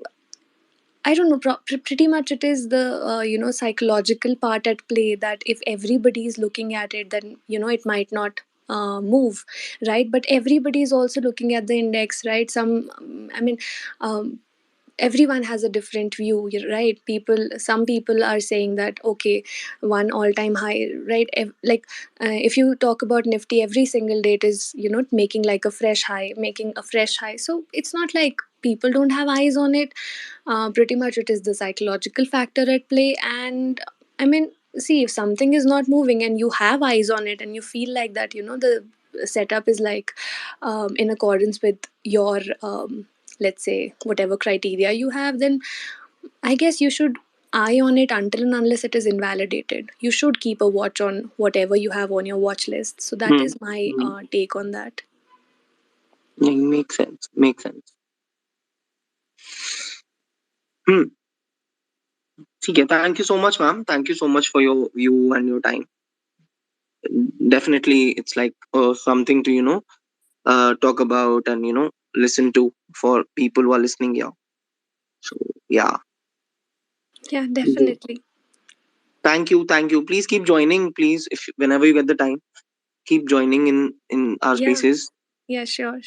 Speaker 10: I don't know. Pretty much, it is the psychological part at play, that if everybody is looking at it, then it might not move, right? But everybody is also looking at the index, right? I mean, um, everyone has a different view, right? Some people are saying that, okay, one all-time high, right? If you talk about Nifty, every single day it is making like a fresh high, making a fresh high. So it's not like people don't have eyes on it. Pretty much it is the psychological factor at play. And I mean, see, if something is not moving and you have eyes on it, and you feel like that, the setup is like in accordance with your let's say whatever criteria you have, then I guess you should eye on it until and unless it is invalidated. You should keep a watch on whatever you have on your watch list. So that
Speaker 1: Hmm.
Speaker 10: is my
Speaker 1: Hmm.
Speaker 10: take on that.
Speaker 1: Makes sense. Makes sense. Hmm. ठीक है. Thank you so much, ma'am. Thank you so much for your view and your time. Definitely, it's like something to talk about and listen to for people who are listening here. So yeah.
Speaker 10: Yeah, definitely.
Speaker 1: Thank you. Please keep joining. Please, if whenever you get the time, keep joining in our
Speaker 10: Yeah,
Speaker 1: spaces.
Speaker 10: yeah, sure.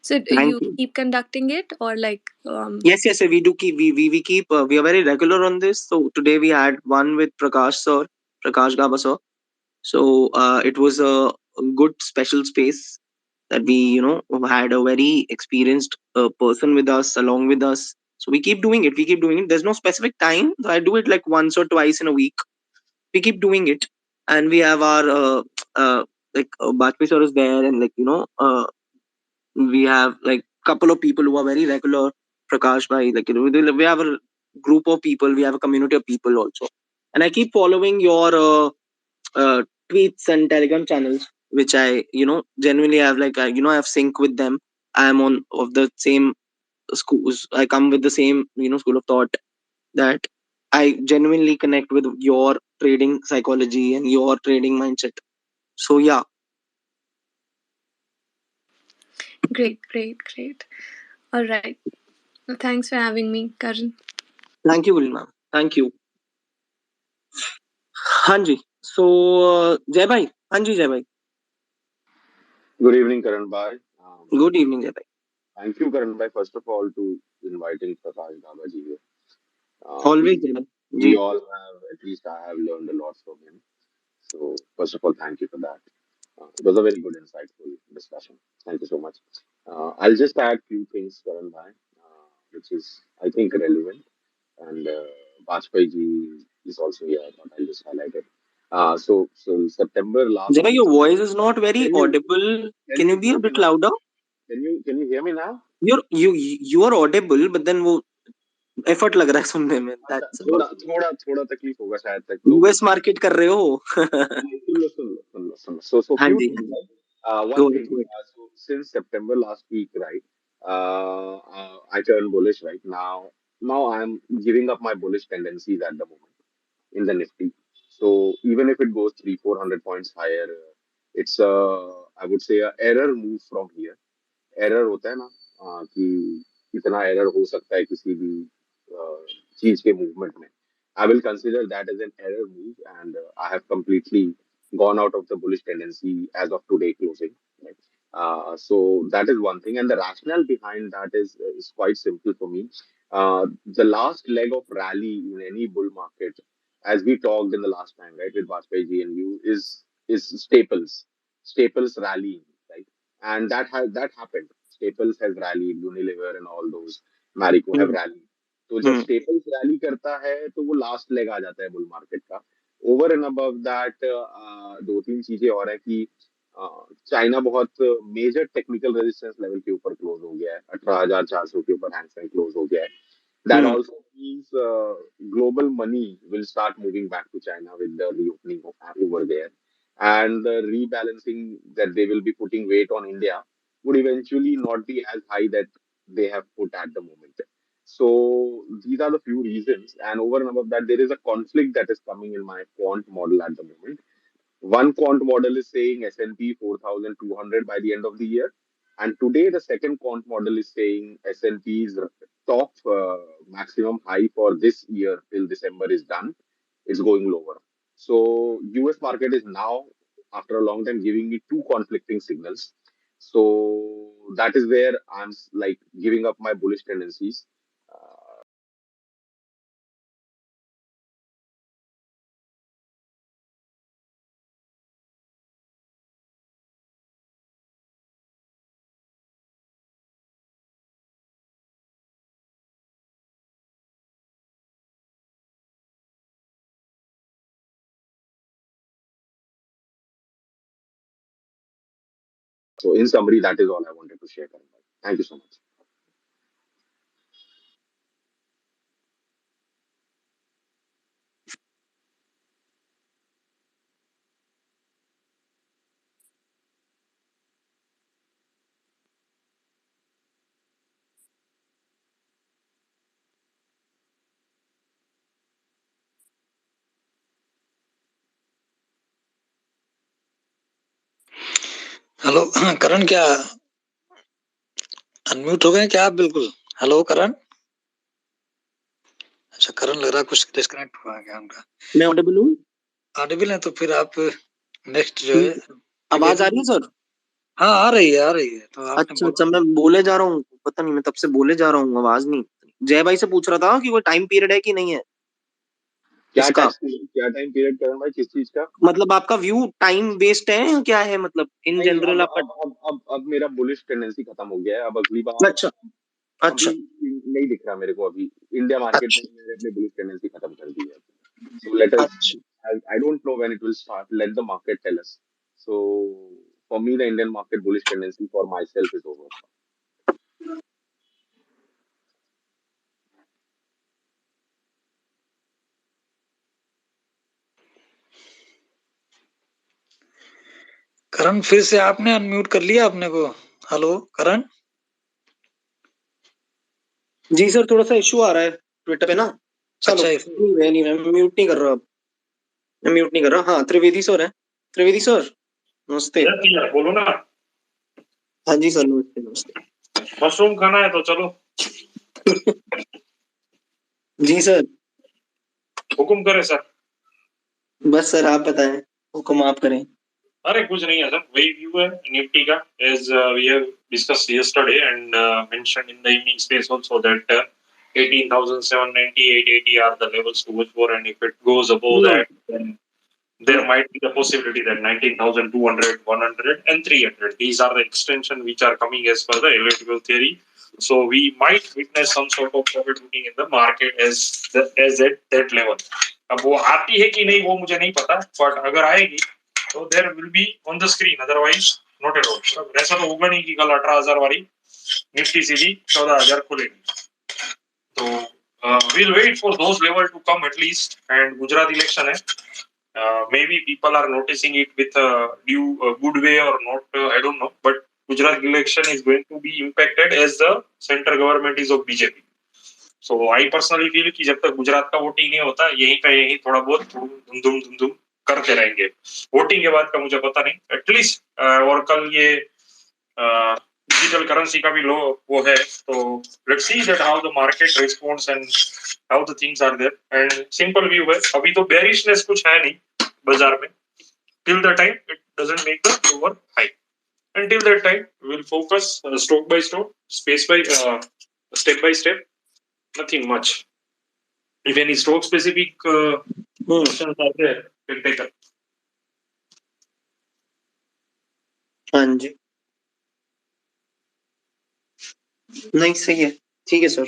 Speaker 10: So
Speaker 1: Thank
Speaker 10: you
Speaker 1: you.
Speaker 10: keep conducting it, or like
Speaker 1: Yes. We do keep we keep we are very regular on this. So today we had one with Prakash sir, Prakash Gaba sir. So it was a good special space that we had a very experienced person with us, along with us. So we keep doing it. We keep doing it. There's no specific time. So I do it like once or twice in a week. We keep doing it, and we have our Bajpayee sir is there, and we have like couple of people who are very regular. Prakash bhai, we have a group of people. We have a community of people also, and I keep following your tweets and Telegram channels, which I genuinely have, like I have sync with them. I am on of the same schools. I come with the same school of thought, that I genuinely connect with your trading psychology and your trading mindset. So yeah,
Speaker 10: great. All right. Thanks for having me, Karan.
Speaker 1: thank you, Gulin ma'am. Thank you. हाँ जी. So जय भाई. हाँ जी, जय भाई.
Speaker 11: Good evening, Karan Bhai.
Speaker 1: Good evening, जय भाई.
Speaker 11: Thank you, Karan Bhai, first of all, to inviting Prakash Babaji here.
Speaker 1: Always जय भाई.
Speaker 11: We
Speaker 1: ji.
Speaker 11: all have, at least I have learned a lot from him. So, first of all, thank you for that. It was a very good, insightful discussion. Thank you so much. I'll just add few things, Karan Bhai, which is, I think, relevant. And Bajpayee ji is also here. I thought I'll just highlight it. So September last
Speaker 1: जय भाई,
Speaker 11: month.
Speaker 1: your voice is not very
Speaker 11: Can you
Speaker 1: audible.
Speaker 11: can
Speaker 1: Can
Speaker 11: you
Speaker 1: you be
Speaker 11: hear
Speaker 1: a
Speaker 11: me
Speaker 1: bit
Speaker 11: now?
Speaker 1: louder?
Speaker 11: Can you hear me now?
Speaker 1: You are audible, but then वो effort लग रहा है सुनने में. That's
Speaker 11: थोड़ा तकलीफ होगा शायद तक.
Speaker 1: US market कर रहे हो?
Speaker 11: सुन लो. So
Speaker 1: हाँ
Speaker 11: few
Speaker 1: ji.
Speaker 11: things, right?
Speaker 1: Go
Speaker 11: One
Speaker 1: ahead.
Speaker 11: thing. So since September last week, right? I turned bullish right now. Now I'm giving up my bullish tendencies at the moment in the Nifty. So even if it goes 300-400 points higher, it's I would say a error move from here. Error होता है ना, कि इतना एरर हो सकता है किसी भी चीज के मूवमेंट में. I will consider that as an error move and I have completely gone out of the bullish tendency as of today closing, right? So that is one thing, and the rationale behind that is quite simple for me. The last leg of rally in any bull market, as we talked in the last time, right, with Vajpayee ji and you, is staples rallying, right? And that happened. Staples has rallied, Unilever and all those, Marico have rallied. तो जब स्टेपल्स रैली करता है तो वो लास्ट लेग आ जाता है बुल मार्केट का. ओवर एंड अबव दैट दो तीन चीजें और है कि चाइना बहुत मेजर टेक्निकल रेजिस्टेंस लेवल के ऊपर क्लोज हो गया है. 18,400 के ऊपर हैंगसेंग क्लोज हो गया है. That also means global money will start moving back to China with the reopening over there. And the rebalancing that they will be putting weight on India would eventually not be as high that they have put at the moment. So these are the few reasons. And over and above that, there is a conflict that is coming in my quant model at the moment. One quant model is saying S&P 4,200 by the end of the year. And today, the second quant model is saying S&P's top maximum high for this year till December is done. It's going lower. So US market is now, after a long time, giving me two conflicting signals. So that is where I'm like giving up my bullish tendencies. So in summary, that is all I wanted to share. Thank you so much.
Speaker 2: Hello Karan, क्या अनम्यूट हो गए क्या आप? बिल्कुल. हेलो करण. अच्छा, करण लग रहा है कुछ डिस्कनेक्ट हुआ है क्या उनका.
Speaker 1: मैं ऑडिबल हूँ?
Speaker 2: ऑडिबल है तो फिर आप नेक्स्ट जो है.
Speaker 1: आवाज आ रही है सर?
Speaker 2: हाँ आ रही है तो आपने
Speaker 1: अच्छा, मैं बोले जा रहा हूँ, पता नहीं, मैं तब से बोले जा रहा हूँ, आवाज नहीं. जय भाई से पूछ रहा था कि कोई टाइम पीरियड है कि नहीं है.
Speaker 11: क्या टाइम पीरियड करण भाई, किस चीज का?
Speaker 1: मतलब आपका व्यू टाइम वेस्ट है क्या है, मतलब इन जनरल
Speaker 11: आपका? अब मेरा बुलिश टेंडेंसी खत्म हो गया है. अब अगली बार
Speaker 1: अच्छा
Speaker 11: नहीं दिख रहा मेरे को. अभी इंडिया मार्केट में मैंने अपनी बुलिश टेंडेंसी खत्म कर दी है. So let us. I don't know when it will start. Let the market tell us. So for me, the Indian market bullish tendency for myself is over.
Speaker 2: करण फिर से आपने अनम्यूट कर लिया अपने को. हेलो करण.
Speaker 1: जी सर, थोड़ा सा इशू आ रहा है ट्विटर पे ना. चलो नहीं, मैं म्यूट नहीं कर रहा. अब मैं म्यूट नहीं कर रहा. हाँ, त्रिवेदी सर है. त्रिवेदी सर नमस्ते.
Speaker 12: बोलो ना.
Speaker 1: हाँ जी सर, नमस्ते.
Speaker 12: मशरूम खाना है तो चलो.
Speaker 1: जी सर.
Speaker 12: हुकुम करें सर.
Speaker 1: बस सर आप बताएं, हुकुम आप करें.
Speaker 12: अरे कुछ नहीं है सर, वही व्यू है निफ्टी का as we have discussed yesterday and mentioned in the evening space also that 18,790, 880 are the levels to watch for, and if it goes above that then there might be the possibility that 19,200, 100 and 300, these are the extension which are coming as per the electrical theory. So we might witness some sort of profit booking in the market as at that level. अब वो आती है कि नहीं वो मुझे नहीं पता, but अगर आएगी so there will be on the screen. Otherwise not at all. ऐसा तो होगा नहीं कि कल 18,000 वाली निफ्टी सीधी 14,000 खुलेगी। तो we'll wait for those level to come at least, and Gujarat election है, maybe people are noticing it with a good way or not, I don't know, but Gujarat election is going to be impacted as the central government is of BJP. So I personally feel कि जब तक गुजरात का वोटिंग नहीं होता यहीं थोड़ा बहुत धुम करते रहेंगे। वोटिंग के बाद का मुझे पता नहीं, एटलीस्ट और कल ये डिजिटल करेंसी का भी लो वो है, तो let's see that how the market responds and how the things are there. And simple view है, अभी तो बेरिशनेस कुछ है नहीं बाजार में, till the time it doesn't make the over high, and till that time we will focus stock by stock, space by step by step, nothing much. If any stock specific questions are there will take up.
Speaker 1: हाँ जी, नहीं सही है, ठीक है सर।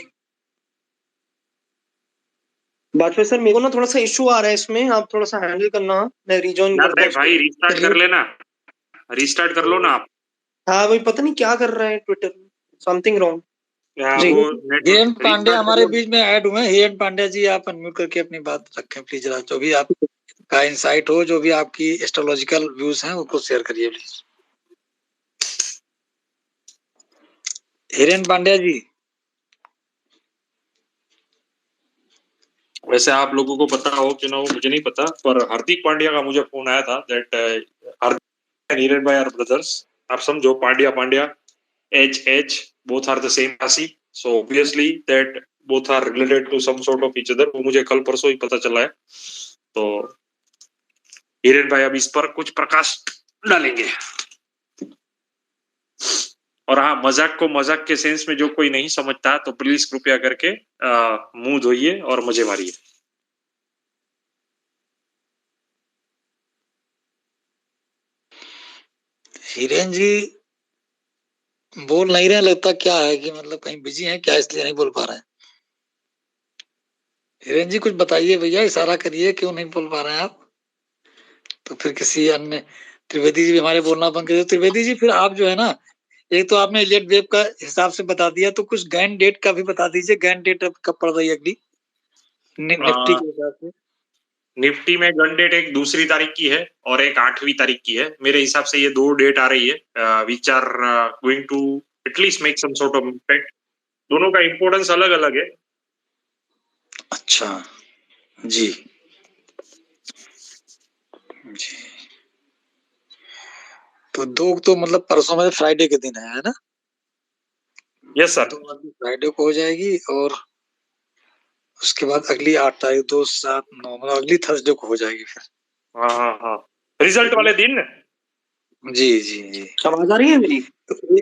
Speaker 1: बाजपेयी सर मेरे को ना थोड़ा सा इशू आ रहा है इसमें, आप थोड़ा सा हैंडल करना, मैं रिजॉइन करता हूँ
Speaker 12: भाई रीस्टार्ट कर लेना, रीस्टार्ट कर लो ना आप।
Speaker 1: हाँ भाई पता नहीं क्या कर रहा है Twitter, something wrong.
Speaker 9: Hiren Pandya हमारे बीच में ऐड हुए। हिरेन पांड्या जी आप अनम्यूट करके अपनी बात रखें प्लीज, जरा जो भी आपका इंसाइट हो, जो भी आपकी एस्ट्रोलॉजिकल व्यूज हैं उनको शेयर करिए प्लीज। हिरेन पांड्या जी।
Speaker 12: वैसे आप लोगों को पता हो कि ना हो मुझे नहीं पता, पर हार्दिक पांड्या का मुझे फोन आया था दैट हार्दिक एंड हिरेन भाई आर ब्रदर्स। आप समझो Pandya H both are the same rashi, so obviously that both are related to some sort of each other. वो मुझे कल परसों ही पता चला है, तो हिरेन भाई अब इस पर कुछ प्रकाश डालेंगे। और हाँ, मजाक को मजाक के सेंस में जो कोई नहीं समझता तो प्लीज कृपया करके मुंह धोइए और मजे मारिए।
Speaker 9: हिरेन जी बोल नहीं रहे, लगता क्या है कि मतलब कहीं बिजी हैं क्या, इसलिए नहीं बोल पा रहे हैं। हिरेन जी कुछ बताइए भैया, इशारा करिए, क्यों नहीं बोल पा रहे हैं आप? तो फिर किसी अन्य त्रिवेदी जी भी हमारे बोलना बंद कर दो। त्रिवेदी जी फिर आप जो है ना, एक तो आपने इलियट वेव का हिसाब से बता दिया, तो कुछ गैन डेट का भी बता दीजिए। गैन डेट अब कब पड़ रही है अगली निफ्टी के हिसाब से?
Speaker 12: निफ्टी में गन डेट एक 2 तारीख की है और एक 8वीं तारीख की है। मेरे हिसाब से ये 2 डेट आ रही है which are going to at least make some sort of impact. दोनों का इम्पोर्टेंस अलग अलग है।
Speaker 9: अच्छा जी जी, तो 2 तो मतलब परसों में फ्राइडे के दिन है ना?
Speaker 12: यस सर,
Speaker 9: तो फ्राइडे को हो जाएगी, और उसके बाद अगली 8 तारीख 2, 7, 9 मतलब अगली थर्सडे को हो जाएगी फिर।
Speaker 12: हाँ रिजल्ट वाले दिन।
Speaker 9: जी जी जी,
Speaker 1: आवाज आ रही है मेरी?
Speaker 9: तो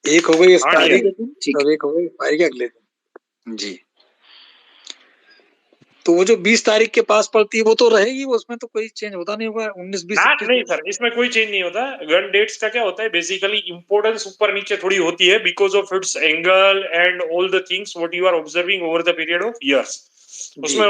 Speaker 9: एक हो गई एक्सपायरी के दिन,
Speaker 1: ठीक
Speaker 9: और एक हो गई एक्सपायरी के अगले दिन जी। तो वो जो 20 तारीख के पास पड़ती है वो तो रहेगी, वो उसमें तो कोई चेंज होता नहीं होगा। 19, 20, 21
Speaker 12: नहीं सर, इसमें कोई चेंज नहीं होता। गन डेट्स का क्या होता है, बेसिकली इंपोर्टेंस ऊपर नीचे थोड़ी होती है because of its angle and all the things what you are observing over the period of years. उसमें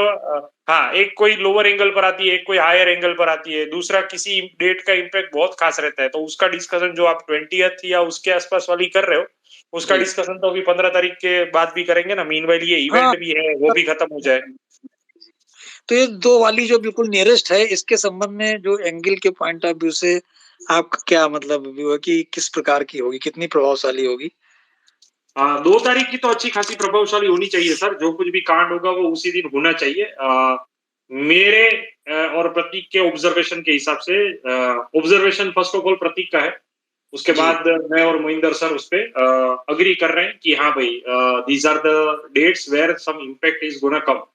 Speaker 12: हाँ, एक कोई लोअर एंगल पर आती है, एक कोई हायर एंगल पर आती है, दूसरा किसी डेट का इम्पैक्ट बहुत खास रहता है, तो उसका डिस्कशन जो आप 20th या उसके आसपास वाली कर रहे हो, उसका डिस्कशन तो अभी 15 तारीख के बाद भी करेंगे ना। मीनवाइल ये इवेंट भी है, वो भी खत्म हो जाए।
Speaker 9: तो ये 2 वाली जो बिल्कुल नियरेस्ट है, इसके संबंध में जो एंगल के पॉइंट ऑफ व्यू से आपका क्या मतलब व्यू है कि किस प्रकार की होगी, कितनी प्रभावशाली होगी?
Speaker 12: 2 तारीख की तो अच्छी खासी प्रभावशाली होनी चाहिए सर। जो कुछ भी कांड होगा वो उसी दिन होना चाहिए। मेरे और प्रतीक के ऑब्जर्वेशन के हिसाब से, ऑब्जर्वेशन फर्स्ट ऑफ ऑल प्रतीक का है, उसके बाद मैं और मोहिंदर सर उस पे अग्री कर रहे हैं कि हाँ भाई these are the dates where some impact is gonna come.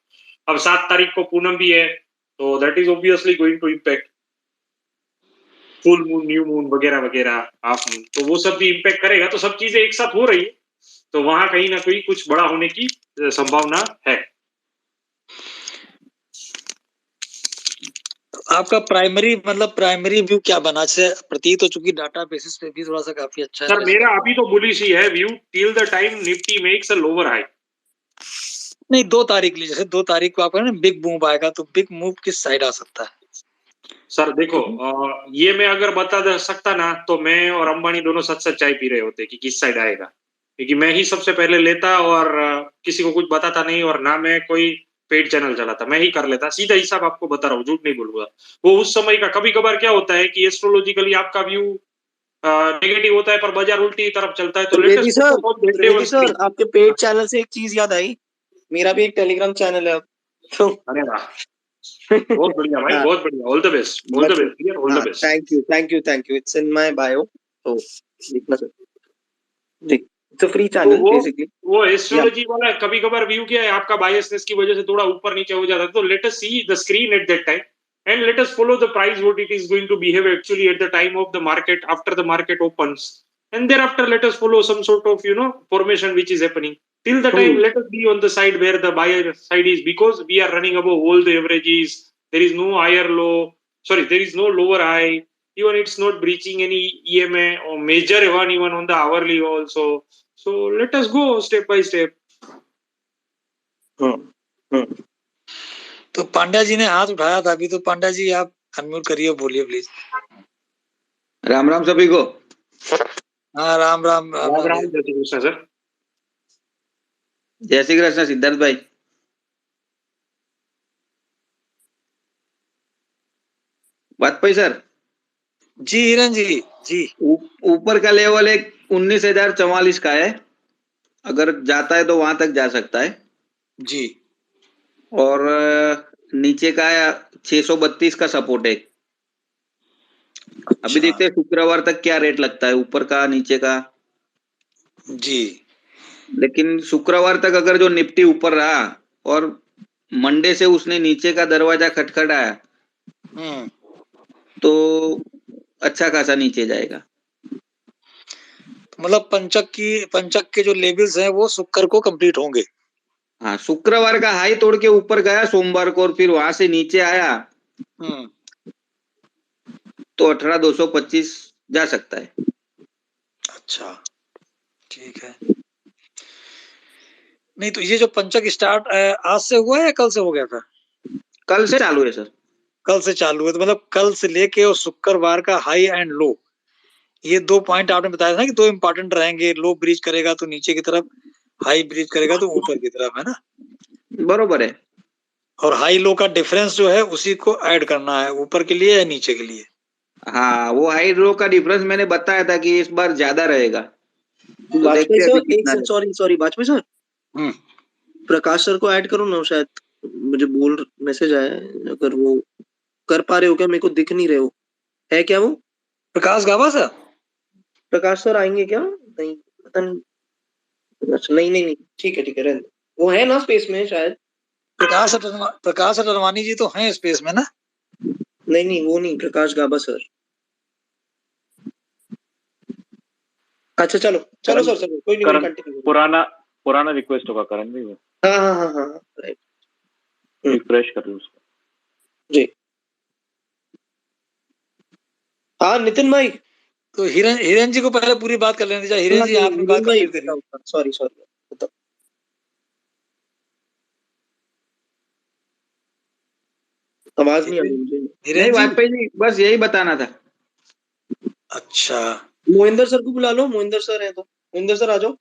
Speaker 12: अब 7 तारीख को पूनम भी है, तो that is obviously going to impact full moon, new moon वगैरह वगैरह, हाफ मून, तो वो सब भी इम्पैक्ट करेगा। तो सब चीजें एक साथ हो रही है, तो वहां कहीं ना कहीं कुछ बड़ा होने की संभावना है।
Speaker 9: आपका प्राइमरी व्यू क्या बना? प्रतीत हो चुकी डाटा बेसिस पे भी थोड़ा सा काफी अच्छा है
Speaker 12: सर। मेरा अभी तो बुलिश ही है view till the time Nifty makes a lower high.
Speaker 9: नहीं, 2 तारीख लीजिए, जैसे 2 तारीख को आपका ना बिग मूव आएगा, तो बिग मूव किस साइड आ सकता है?
Speaker 12: सर देखो, ये मैं अगर बता सकता ना तो मैं और अंबानी दोनों सच सच चाय पी रहे होते कि किस साइड आएगा, क्योंकि मैं ही सबसे पहले लेता और किसी को कुछ बताता नहीं, और ना मैं कोई पेड चैनल चलाता, मैं ही कर लेता। सीधा हिसाब आपको बता रहा हूँ, झूठ नहीं बोलूंगा। वो उस समय का, कभी कभार क्या होता है कि एस्ट्रोलॉजिकली आपका व्यू नेगेटिव होता है पर बाजार उल्टी तरफ चलता है, तो
Speaker 1: Trivedi sir, Trivedi
Speaker 12: latest.
Speaker 1: Sir, आपके पेड चैनल से एक चीज याद आई, मेरा भी एक टेलीग्राम चैनल है अब तो।
Speaker 12: अरे वाह, बहुत बढ़िया भाई,
Speaker 1: हाँ,
Speaker 12: बहुत बढ़िया। All the best, all the best यार, ऑल द
Speaker 1: हाँ,
Speaker 12: best.
Speaker 1: Thank you, thank you, thank you. It's in my bio, तो देखना sir ji. It's a free
Speaker 12: तो
Speaker 1: चैनल बेसिकली।
Speaker 12: वो एस्ट्रोलॉजी वाला कभी कभार व्यू क्या है आपका बायसनेस की वजह से थोड़ा ऊपर नीचे हो जाता है, तो let us see the screen at that time and let us follow the price what it is going to behave actually at the time of the market, after the market opens, and thereafter let us follow some sort of formation which is happening. Till the time let us be on the side where the buyer side is, because we are running above all the averages. There is no higher low, sorry, there is no lower high, even it's not breaching any EMA or major one even on the hourly also. So let us go step by step.
Speaker 2: तो पांड्या जी ने हाथ उठाया था अभी, तो पांड्या जी आप अनम्यूट करिए, बोलिए प्लीज।
Speaker 13: राम राम सभी को।
Speaker 2: हाँ, राम राम राम
Speaker 12: राम
Speaker 2: राम।
Speaker 12: जय श्री कृष्ण सर।
Speaker 13: जय श्री कृष्ण सिद्धार्थ भाई। वाजपेयी सर
Speaker 2: जी हिरन जी जी।
Speaker 13: ऊपर का लेवल एक 19,044 का है, अगर जाता है तो वहां तक जा सकता है
Speaker 2: जी।
Speaker 13: और नीचे का 632 का सपोर्ट है। अभी देखते हैं शुक्रवार तक क्या रेट लगता है, ऊपर का नीचे का
Speaker 2: जी।
Speaker 13: लेकिन शुक्रवार तक अगर जो निफ्टी ऊपर रहा और मंडे से उसने नीचे का दरवाजा खटखटाया तो अच्छा खासा नीचे जाएगा।
Speaker 2: मतलब पंचक के जो लेवल्स हैं वो शुक्र को कंप्लीट होंगे।
Speaker 13: हाँ, शुक्रवार का हाई तोड़ के ऊपर गया सोमवार को और फिर वहां से नीचे आया तो 18,225 जा सकता है।
Speaker 2: अच्छा, ठीक है। नहीं तो ये जो पंचक स्टार्ट आज से हुआ है या कल से हो गया था?
Speaker 13: कल से चालू है सर।
Speaker 2: कल से चालू है, तो मतलब कल से लेके और शुक्रवार का हाई एंड लो, ये 2 पॉइंट आपने बताया था ना कि 2 इंपॉर्टेंट रहेंगे। लो ब्रीच करेगा तो नीचे की तरफ, हाई ब्रीच करेगा तो ऊपर की तरफ, है ना?
Speaker 13: बरोबर है।
Speaker 2: और हाई लो का डिफरेंस जो है उसी को ऐड करना है, ऊपर के लिए या नीचे के लिए।
Speaker 13: हाँ, वो हाई लो का डिफरेंस मैंने बताया था कि इस बार ज्यादा रहेगा। तो
Speaker 1: वाजपेयी
Speaker 13: देखते हैं
Speaker 1: सर, एक
Speaker 13: कितना
Speaker 1: सेकंड, सॉरी वाजपेयी सर, प्रकाश सर को ऐड करो ना, शायद मुझे बोल मैसेज आया है, अगर वो कर पा रहे हो क्या, मेरे को दिख नहीं रहे हो, है क्या वो?
Speaker 2: प्रकाश गाबा सर?
Speaker 1: प्रकाश सर आएंगे क्या? नहीं पता नहीं। अच्छा, नहीं नहीं नहीं, ठीक है ठीक है, रहने दो। वो है ना स्पेस में शायद?
Speaker 2: प्रकाश अटलवानी जी तो हैं स्पेस में ना?
Speaker 1: नहीं नहीं, वो नहीं, प्रकाश गाबा सर। अच्छा चलो चलो सर, चलो कोई नहीं, कंटिन्यू।
Speaker 7: पुराना रिक्वेस्ट होगा करण भाई, वो
Speaker 1: हाँ हाँ हाँ हाँ, राइट,
Speaker 7: रिफ्रेश कर लो उसको
Speaker 1: जी। हाँ नितिन भाई,
Speaker 2: तो हिरन जी को पहले पूरी बात कर लेने दीजिए। हिरन जी आपने बात कंप्लीट करी।
Speaker 1: सॉरी सॉरी, बताओ। आवाज नहीं आ रही मुझे।
Speaker 13: नहीं वाजपेयी जी, बस यही बताना था।
Speaker 2: अच्छा,
Speaker 1: मोहिंदर सर को बुला लो, मोहिंदर सर है तो, मोहिंदर सर आ जाओ।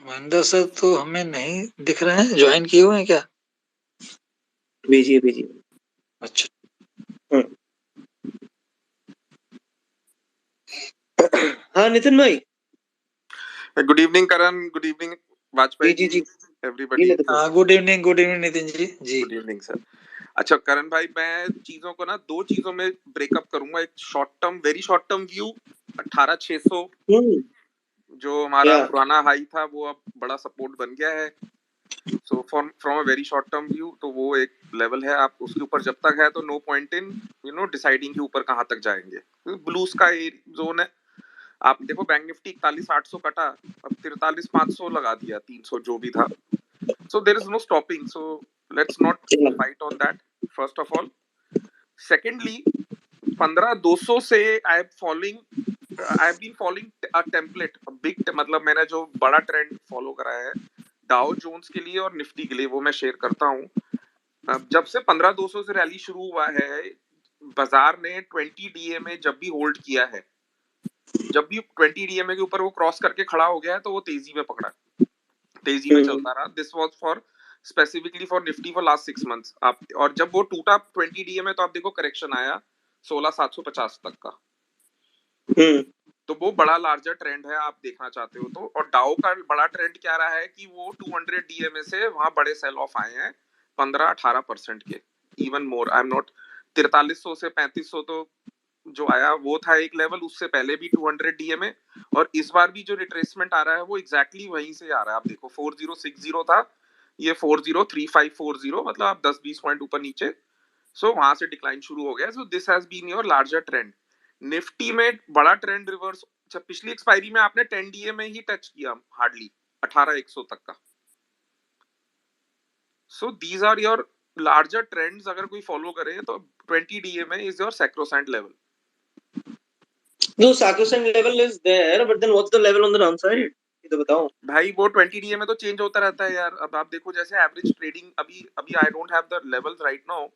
Speaker 2: मोहिंदर सर तो हमें नहीं दिख रहे हैं, ज्वाइन किए हुए हैं क्या?
Speaker 1: भेजिए भेजिए।
Speaker 2: अच्छा,
Speaker 1: हाँ नितिन भाई।
Speaker 8: गुड इवनिंग करण, good evening Vajpayee ji, everybody.
Speaker 2: Good evening Nitin ji. जी
Speaker 8: गुड इवनिंग सर। अच्छा करण भाई, मैं चीजों को ना 2 चीजों में ब्रेकअप करूंगा। एक short term, very short term view 18,600 जो हमारा पुराना हाई था वो अब बड़ा सपोर्ट बन गया है। So from a very short term view तो वो एक लेवल है, आप उसके ऊपर जब तक है तो नो पॉइंट इन डिसाइडिंग कि ऊपर कहाँ तक जाएंगे। ब्लू स्काई जोन है। आप देखो बैंक निफ्टी 41,800 कटा, अब 43,500 लगा दिया, 300 जो भी था। So there is no stopping, so let's not fight on that first of all. Secondly 15,200 से I have been following a template, a big, मतलब मैंने जो बड़ा ट्रेंड फॉलो करा है डाउ जोन्स के लिए और निफ्टी के लिए, वो मैं शेयर करता हूँ। जब से 15,200 से रैली शुरू हुआ है, बाजार ने 20 DMA जब भी होल्ड किया है, जब भी 20 DMA के ऊपर वो क्रॉस करके खड़ा हो गया है तो वो तेजी में पकड़ा, तेजी में चलता रहा। This was for specifically for Nifty for last 6 months. आप और जब वो टूटा 20 DMA तो आप देखो करेक्शन आया 16,750 तक का। तो वो बड़ा लार्जर ट्रेंड है, आप देखना चाहते हो तो। और डाउ का बड़ा ट्रेंड क्या रहा है कि वो 200 DMA से वहां बड़े सेल ऑफ आए हैं 15-18% के, even more. I am not 4300 से 3500 तो जो आया वो था एक लेवल, उससे पहले भी 200 DMA। और इस बार भी जो रिट्रेसमेंट आ रहा है वो एग्जैक्टली वहीं से आ रहा है। आप देखो 4060 था, ये 403540, मतलब आप 10-20 पॉइंट ऊपर नीचे। सो वहां से डिक्लाइन शुरू हो गया। So this has been your larger trend. Nifty में बड़ा ट्रेंड रिवर्स, पिछली एक्सपायरी में आपने 10 DMA ही टच किया हार्डली 18100 तक का। So these are your larger trends. अगर कोई फॉलो करे तो 20 DMA is your sacrosanct level.
Speaker 1: No, sacrosanct level is there, but then what's the level on the downside? ये तो बताओ
Speaker 8: भाई। वो 20 DMA तो चेंज होता रहता है यार। अब आप देखो जैसे एवरेज ट्रेडिंग अभी I don't have the levels right now.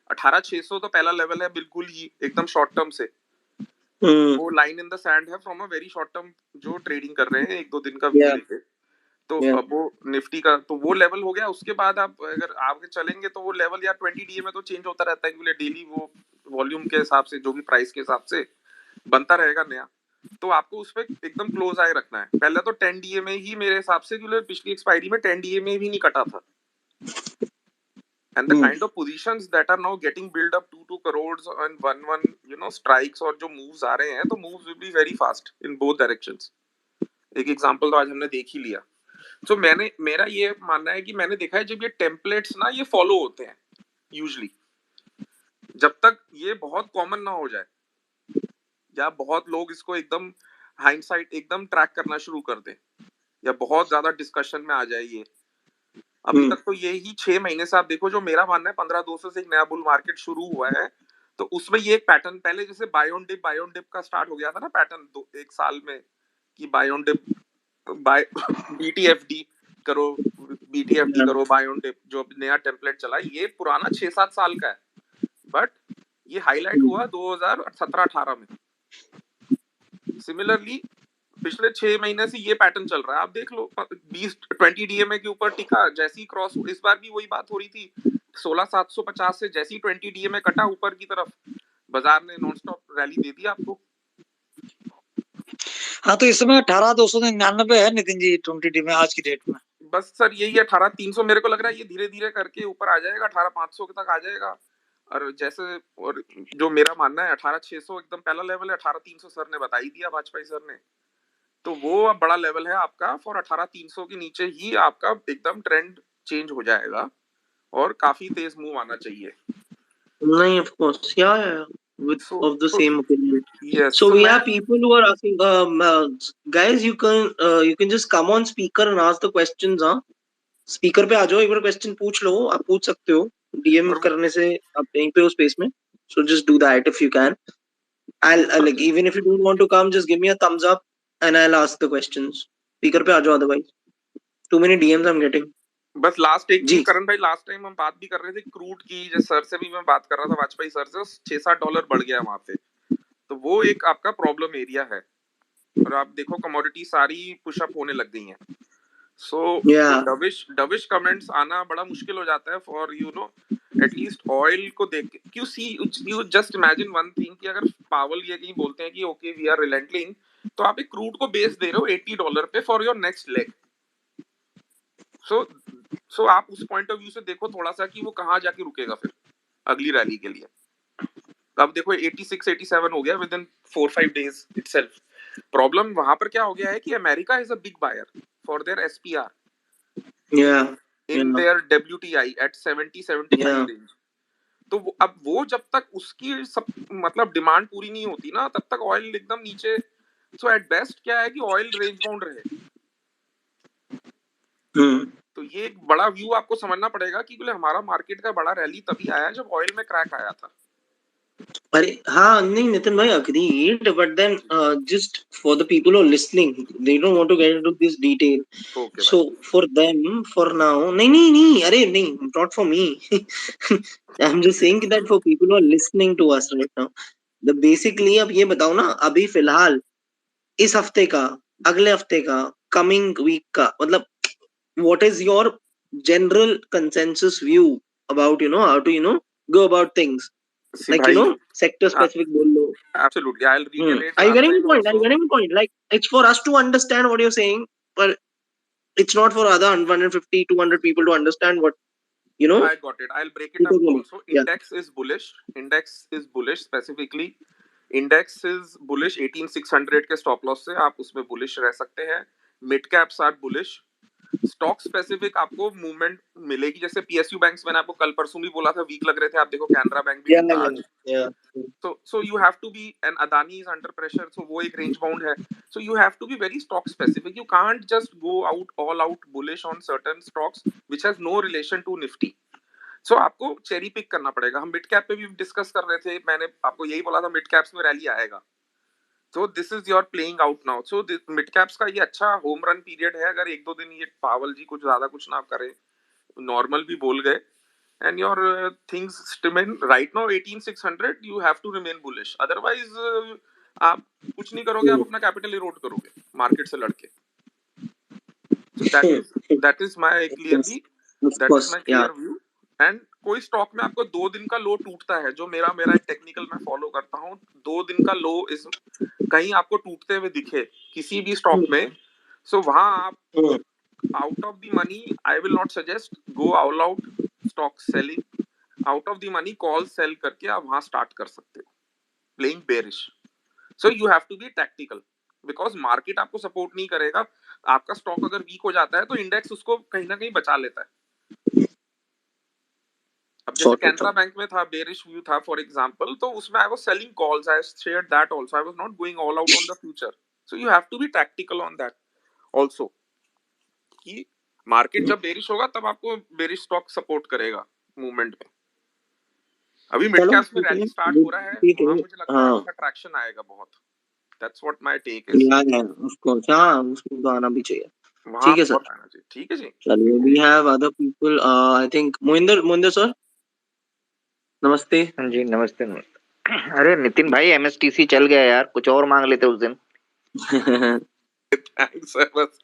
Speaker 8: 18600 तो पहला लेवल है बिल्कुल ही एकदम शॉर्ट टर्म से। वो लाइन इन द सैंड है from a very short term जो ट्रेडिंग कर रहे हैं 1-2 दिन का व्यू लेके। तो अब वो निफ्टी का तो वो लेवल हो गया। उसके बाद आप अगर आगे चलेंगे तो वो लेवल यार 20 DMA तो चेंज होता रहता है, क्योंकि डेली वो वॉल्यूम के हिसाब से जो भी प्राइस के हिसाब से बनता रहेगा नया। तो आपको उस पे एकदम क्लोज आए रखना है। पहले तो 10 DMA ही मेरे हिसाब से, क्योंकि पिछली एक्सपायरी में 10 DMA भी नहीं कटा था। And the kind of positions that are now getting build up 2 crores and 1 strikes, और जो मूव्स आ रहे हैं तो moves will be very fast in both directions. एक एग्जांपल तो आज हमने देख ही लिया। तो मेरा ये मानना है कि मैंने देखा है जब ये टेम्पलेट्स ना ये फॉलो होते हैं यूजुअली, जब तक ये बहुत कॉमन ना हो जाए या बहुत लोग इसको एकदम हाइंडसाइट एकदम ट्रैक करना शुरू कर दें या बहुत ज्यादा डिस्कशन में आ जाए ये। अभी तक तो ये ही 6 महीने से आप देखो, जो मेरा मानना है 15-200 से एक नया बुल मार्केट शुरू हुआ है। तो उसमें ये एक पैटर्न पहले जैसे बाय ऑन डिप का स्टार्ट हो गया था ना पैटर्न 1 साल में, कि buy on dip buy BTFD करो, BTFD करो, बाय ऑन डिप, जो नया टेम्पलेट चला ये पुराना 6-7 साल का है। बट ये हाईलाइट हुआ 2017-18 में। सिमिलरली पिछले 6 महीने से ये पैटर्न चल रहा है। आप देख लो 20 DMA के ऊपर टिका, जैसी क्रॉस, इस बार भी वही बात हो रही थी 16,750 से जैसी 20 DMA कटा ऊपर की तरफ, बाजार ने नॉन स्टॉप रैली दे दी आपको।
Speaker 2: हाँ, तो इस समय 18,299 है नितिन जी 20 DMA आज की डेट में।
Speaker 8: बस सर यही है 18,300। मेरे को लग रहा है ये धीरे धीरे करके ऊपर आ जाएगा, 18,500 तक आ जाएगा। और जैसे और जो मेरा मानना है 18,600 एकदम पहला लेवल है, 18,300 सर ने बता ही दिया, वाजपेयी सर ने। तो वो अब बड़ा लेवल है आपका। फॉर 18,300 के नीचे ही आपका एकदम ट्रेंड चेंज हो जाएगा और काफी तेज मूव आना चाहिए।
Speaker 1: नहीं, of course, yeah, with of the same opinion.
Speaker 8: Yes.
Speaker 1: So we have people who are asking, guys, you can just come on speaker and ask the questions, हाँ? स्पीकर पे आ जाओ, एक बार क्वेश्चन पूछ लो, आप पूछ सकते हो डीएम करने से, आप यहीं पे हो स्पेस में। So just do that if you can. I'll like, even if you don't want to come, just give me a thumbs up and I'll ask the questions. Speaker पे आ जाओ, otherwise too many DMs I'm getting.
Speaker 8: बस लास्ट एक चीज करण भाई, लास्ट टाइम हम बात भी कर रहे थे क्रूड की, जैसे सर से भी मैं बात कर रहा था, वाजपेयी सर से, $6-7 बढ़ गया वहां पे। तो वो एक आपका प्रॉब्लम एरिया है। और आप देखो कमोडिटी सारी पुश अप होने लग गई हैं। सो डविश कमेंट्स आना बड़ा मुश्किल हो जाता है फॉर एटलीस्ट ऑयल को देख के। You just imagine one thing कि अगर पावल ये कहीं बोलते हैं कि ओके वी आर रिलेंटलिंग, तो आप एक क्रूड को बेच दे रहे हो $80 पे फॉर योर नेक्स्ट लेग। सो आप उस पॉइंट ऑफ व्यू से देखो थोड़ा सा कि वो कहाँ जाके रुकेगा फिर अगली रैली के लिए। अब देखो 86-87 हो गया within 4-5 days itself. Problem वहां पर क्या हो गया है कि America is a big buyer for their SPR in their WTI at 70-75 range. तो अब वो जब तक उसकी सब मतलब डिमांड पूरी नहीं होती ना, तब तक ऑयल एकदम नीचे। सो एट बेस्ट क्या है कि ऑयल रेंज बाउंड रहे। तो ये एक बड़ा व्यू आपको समझना पड़ेगा कि हमारा मार्केट का बड़ा रैली तभी आया जब ऑयल में क्रैक आया था।
Speaker 1: अरे हाँ, नहीं नितिन भाई, agreed, but then just for the people who are listening, they don't want to get into this detail.
Speaker 8: Okay
Speaker 1: So for them, for now, नहीं, अरे नहीं, not for me. I'm just saying that for people who are listening to us right now, the basically अब ये बताओ ना, अभी फिलहाल इस हफ्ते का, अगले हफ्ते का, coming week का, मतलब what is your general consensus view about how to go about things,
Speaker 8: C
Speaker 1: like
Speaker 8: भाई
Speaker 1: sector specific बोल लो.
Speaker 8: Absolutely I will recollect
Speaker 1: Are you
Speaker 8: last
Speaker 1: getting my
Speaker 8: time
Speaker 1: point? Are you
Speaker 8: also
Speaker 1: getting my point? Like, it's for us to understand what you're saying, but it's not for other 150, 200 people to understand what,
Speaker 8: I got it. I'll break it
Speaker 1: you're
Speaker 8: up
Speaker 1: talking about.
Speaker 8: also.
Speaker 1: Yeah.
Speaker 8: Index is bullish. Index is bullish specifically. Index is bullish 18600 के stop loss से आप उसमें bullish रह सकते हैं. Mid caps are bullish. Stock specific आपको मूवमेंट मिलेगी. जैसे पीएसयू बैंक्स मैंने आपको कल परसों भी बोला था वीक लग रहे थे. आप देखो कैनरा बैंक भी वीक था आज. So you have to be, and Adani is under pressure, so वो एक range bound है. So you have to be very stock specific. You can't just go out all out bullish on certain stocks which has no relation to Nifty. So आपको चेरी पिक करना पड़ेगा. हम मिड कैप पे भी डिस्कस कर रहे थे. मैंने आपको यही बोला था मिड कैप्स में रैली आएगा. So this is your playing out now. So mid caps का ये अच्छा होम रन पीरियड है. अगर एक दो दिन ये पावल जी कुछ ज्यादा कुछ ना करे, नॉर्मल भी बोल गए, and your things remain right now 18600, you have to remain bullish. Otherwise आप कुछ नहीं करोगे, आप अपना कैपिटल इरोड करोगे मार्केट से लड़के. So that is my clearly, that is my clear view. And कोई स्टॉक में आपको 2 दिन का लो टूटता है, जो मेरा एक टेक्निकल मैं फॉलो करता हूँ. 2 दिन का लो इस कहीं आपको टूटते हुए दिखे किसी भी स्टॉक में, सो वहां आप out of the money, I will not suggest go all out stock selling. Out of the money call sell करके आप वहां स्टार्ट कर सकते हो playing bearish. So you have to be tactical because market आपको सपोर्ट नहीं करेगा. आपका स्टॉक अगर वीक हो जाता है तो इंडेक्स उसको कहीं ना कहीं बचा लेता है. अब जैसे कैनरा बैंक में था, बेरिश व्यू था फॉर एग्जांपल, तो उसमें I was selling calls. I shared that also. I was not going all out on the future. So you have to be tactical on that also, कि मार्केट जब बेरिश होगा तब आपको बेरिश स्टॉक सपोर्ट करेगा मूवमेंट में. अभी मिड कैप्स में रैली स्टार्ट हो रहा है, वहां मुझे लगता है अच्छा ट्रैक्शन आएगा बहुत. That's what my take is.
Speaker 1: Of course, हाँ, उसको तो आना भी चाहिए.
Speaker 8: ठीक है सर. ठीक है जी.
Speaker 1: चलिए, we have other people. I think Mohinder sir, नमस्ते.
Speaker 14: हाँ जी, नमस्ते. अरे नितिन भाई, एमएसटीसी चल गया यार, कुछ और मांग लेते उस दिन.
Speaker 8: Thanks sir. बस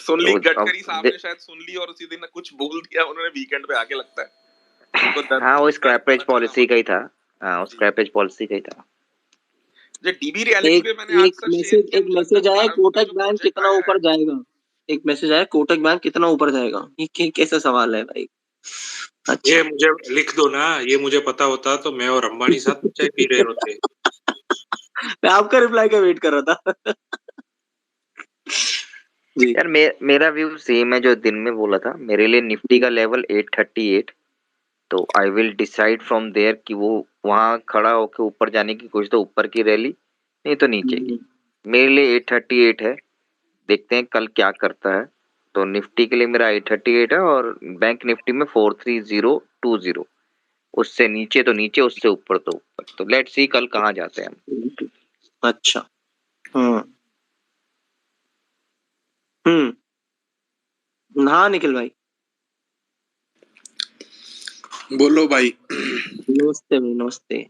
Speaker 8: सुन ली, गडकरी साहब ने शायद सुन ली और उसी दिन कुछ बोल दिया उन्होंने वीकेंड पे आके, लगता है.
Speaker 14: हाँ, वो स्क्रैपेज पॉलिसी का ही था. हाँ, वो स्क्रैपेज पॉलिसी का ही था.
Speaker 8: जो डीबी रियलिटी पे मैंने आज सर शेयर किया,
Speaker 1: एक मैसेज आया, कोटक बैंक कितना ऊपर जाएगा. एक मैसेज आया, कोटक बैंक कितना ऊपर जाएगा. ये कैसा सवाल है भाई.
Speaker 15: अच्छा, ये मुझे लिख दो ना. ये मुझे पता होता तो मैं और अंबानी साथ चाय पी रहे होते.
Speaker 1: मैं आपका रिप्लाई का वेट कर रहा था.
Speaker 14: जी यार, मेरा व्यू सेम है जो दिन में बोला था. मेरे लिए निफ्टी का लेवल 838, तो I will decide from there कि वो वहां खड़ा होकर ऊपर जाने की कोशिश, तो ऊपर की रैली, नहीं तो नीचे की. मेरे लिए 838 है. देखते हैं कल क्या करता है. तो निफ्टी के लिए मेरा 838 है और बैंक निफ्टी में 43020. उससे नीचे तो नीचे, उससे ऊपर तो ऊपर. तो लेट्स सी कल कहाँ जाते हैं हम.
Speaker 1: अच्छा. हाँ निखिल भाई,
Speaker 16: बोलो भाई.
Speaker 1: नमस्ते भाई. नमस्ते.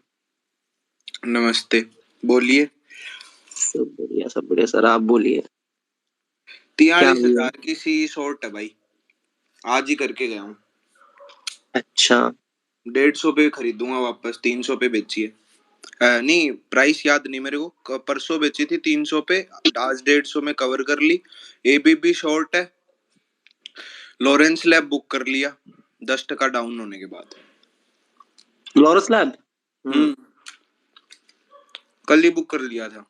Speaker 16: नमस्ते, बोलिए.
Speaker 1: सब बढ़िया सर, आप बोलिए.
Speaker 16: 43,000 की सी शॉर्ट है भाई, आज ही करके गया हूँ.
Speaker 1: अच्छा.
Speaker 16: 150 पे खरीदूंगा वापस. 300 पे बेची है. नहीं, प्राइस याद नहीं मेरे को. परसों बेची थी 300 पे, आज 150 में कवर कर ली. एबीबी शॉर्ट है. लॉरेंस लैब बुक कर लिया 10% डाउन होने के बाद.
Speaker 1: लॉरेंस लैब
Speaker 16: कल ही बुक कर लिया था.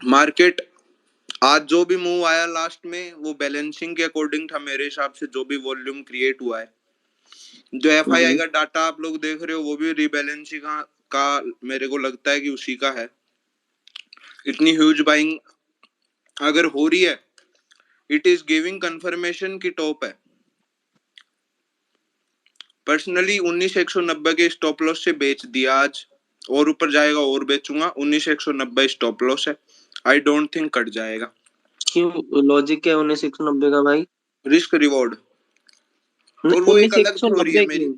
Speaker 16: मार्केट आज जो भी मूव आया लास्ट में वो बैलेंसिंग के अकॉर्डिंग था मेरे हिसाब से. जो भी वॉल्यूम क्रिएट हुआ है, जो एफआईआई का डाटा आप लोग देख रहे हो, वो भी रीबैलेंसिंग का मेरे को लगता है कि उसी का है. इतनी ह्यूज बाइंग अगर हो रही है, इट इज गिविंग कंफर्मेशन की टॉप है. पर्सनली 19,190 के स्टॉप लॉस से बेच दिया आज, और ऊपर जाएगा और बेचूंगा। 19,190 स्टॉप लॉस है, आई डोंट थिंक कट जाएगा।
Speaker 1: क्यों, लॉजिक क्या है 19,190 का भाई?
Speaker 16: रिस्क रिवॉर्ड, और वो एक अलग थ्योरी है
Speaker 1: 19,190
Speaker 16: मेरी,
Speaker 1: क्यों?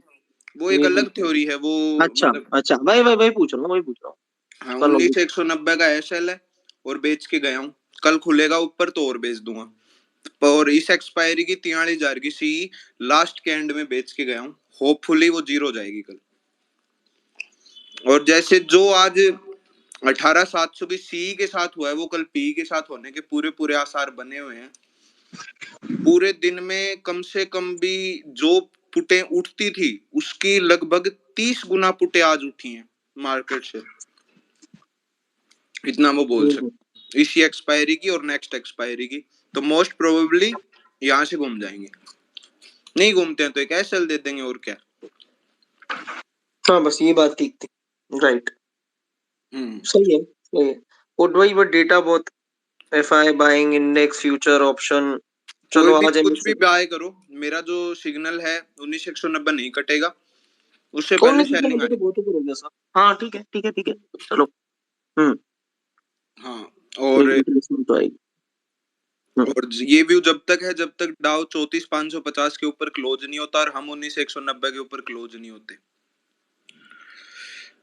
Speaker 16: वो एक
Speaker 1: ये
Speaker 16: अलग
Speaker 1: पूछ
Speaker 16: थ्योरी है वो,
Speaker 1: अच्छा
Speaker 16: मतलब
Speaker 1: अच्छा, भाई पूछ रहा हूँ, वही पूछ रहा हूँ।
Speaker 16: हाँ,
Speaker 1: उसका लॉजिक
Speaker 16: 19,190 का एसएल है और बेच के गया हूँ, कल खुलेगा ऊपर तो और बेच दूंगा। और इस एक्सपायरी की 43,000 की सी लास्ट के एंड में बेच के गया हूँ, होपफुली वो जीरो जाएगी कल। और जैसे जो आज 18,700 की सी के साथ हुआ है, वो कल पी के साथ होने के पूरे पूरे आसार बने हुए हैं। पूरे दिन में कम से कम भी जो पुटें उठती थी उसकी लगभग 30 गुना पुटें आज उठी हैं मार्केट से, इतना वो बोल सकते इसी एक्सपायरी की और नेक्स्ट एक्सपायरी की। तो मोस्ट प्रोबेबली यहाँ से घूम जाएंगे, नहीं घूमते हैं तो एक एसएल दे देंगे, और क्या।
Speaker 1: हाँ बस ये बात ठीक थी, राइट। सही है, सही है। और भाई वो डेटा बहुत, FI buying index future option,
Speaker 16: कोई
Speaker 1: चलो
Speaker 16: भी
Speaker 1: आज
Speaker 16: कुछ भी बाय करो, मेरा जो सिग्नल है 19,190 नहीं कटेगा, उससे पहले सेलिंग
Speaker 1: 19,190 तो
Speaker 16: आएगी।
Speaker 1: बहुत ऊपर हो गया सर। हाँ ठीक है ठीक है ठीक है, चलो।
Speaker 16: हाँ, और
Speaker 1: तो आएगी।
Speaker 16: और ये व्यू जब तक है, जब तक डाउ 34,550 के ऊपर क्लोज नहीं होता और हम 19,190 के ऊपर क्लोज नहीं होते,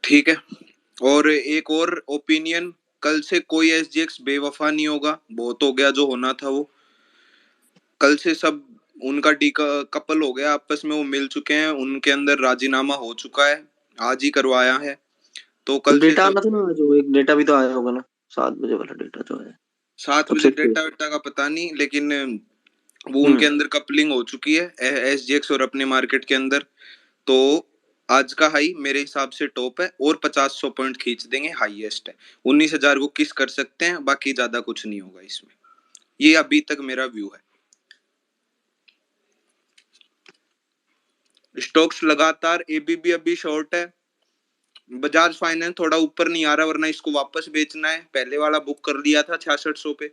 Speaker 16: ठीक है। और एक और ओपिनियन, कल से कोई एसजीएक्स बेवफा नहीं होगा, बहुत हो गया जो होना था वो। कल से सब उनका डी कपल हो गया आपस में, वो मिल चुके हैं, उनके अंदर राजीनामा हो चुका है, आज ही करवाया है। तो कल से
Speaker 1: डेटा
Speaker 16: सब
Speaker 1: आना था ना, जो एक डेटा भी तो आया होगा ना, 7 बजे वाला डेटा जो है।
Speaker 16: 7 बजे डेटा वेटा का पता नहीं, लेकिन वो उनके अंदर कपलिंग हो चुकी है एसजीएक्स और अपने मार्केट के अंदर। तो आज का हाई मेरे हिसाब से टॉप है, और 50-100 पॉइंट खींच देंगे, हाईएस्ट है। 19,000 को किस कर सकते हैं, बाकी ज्यादा कुछ नहीं होगा इसमें, ये अभी तक मेरा व्यू है। स्टॉक्स लगातार, एबीबी अभी शॉर्ट है, बजाज फाइनेंस थोड़ा ऊपर नहीं आ रहा, वरना इसको वापस बेचना है, पहले वाला बुक कर लिया था 6600 पे,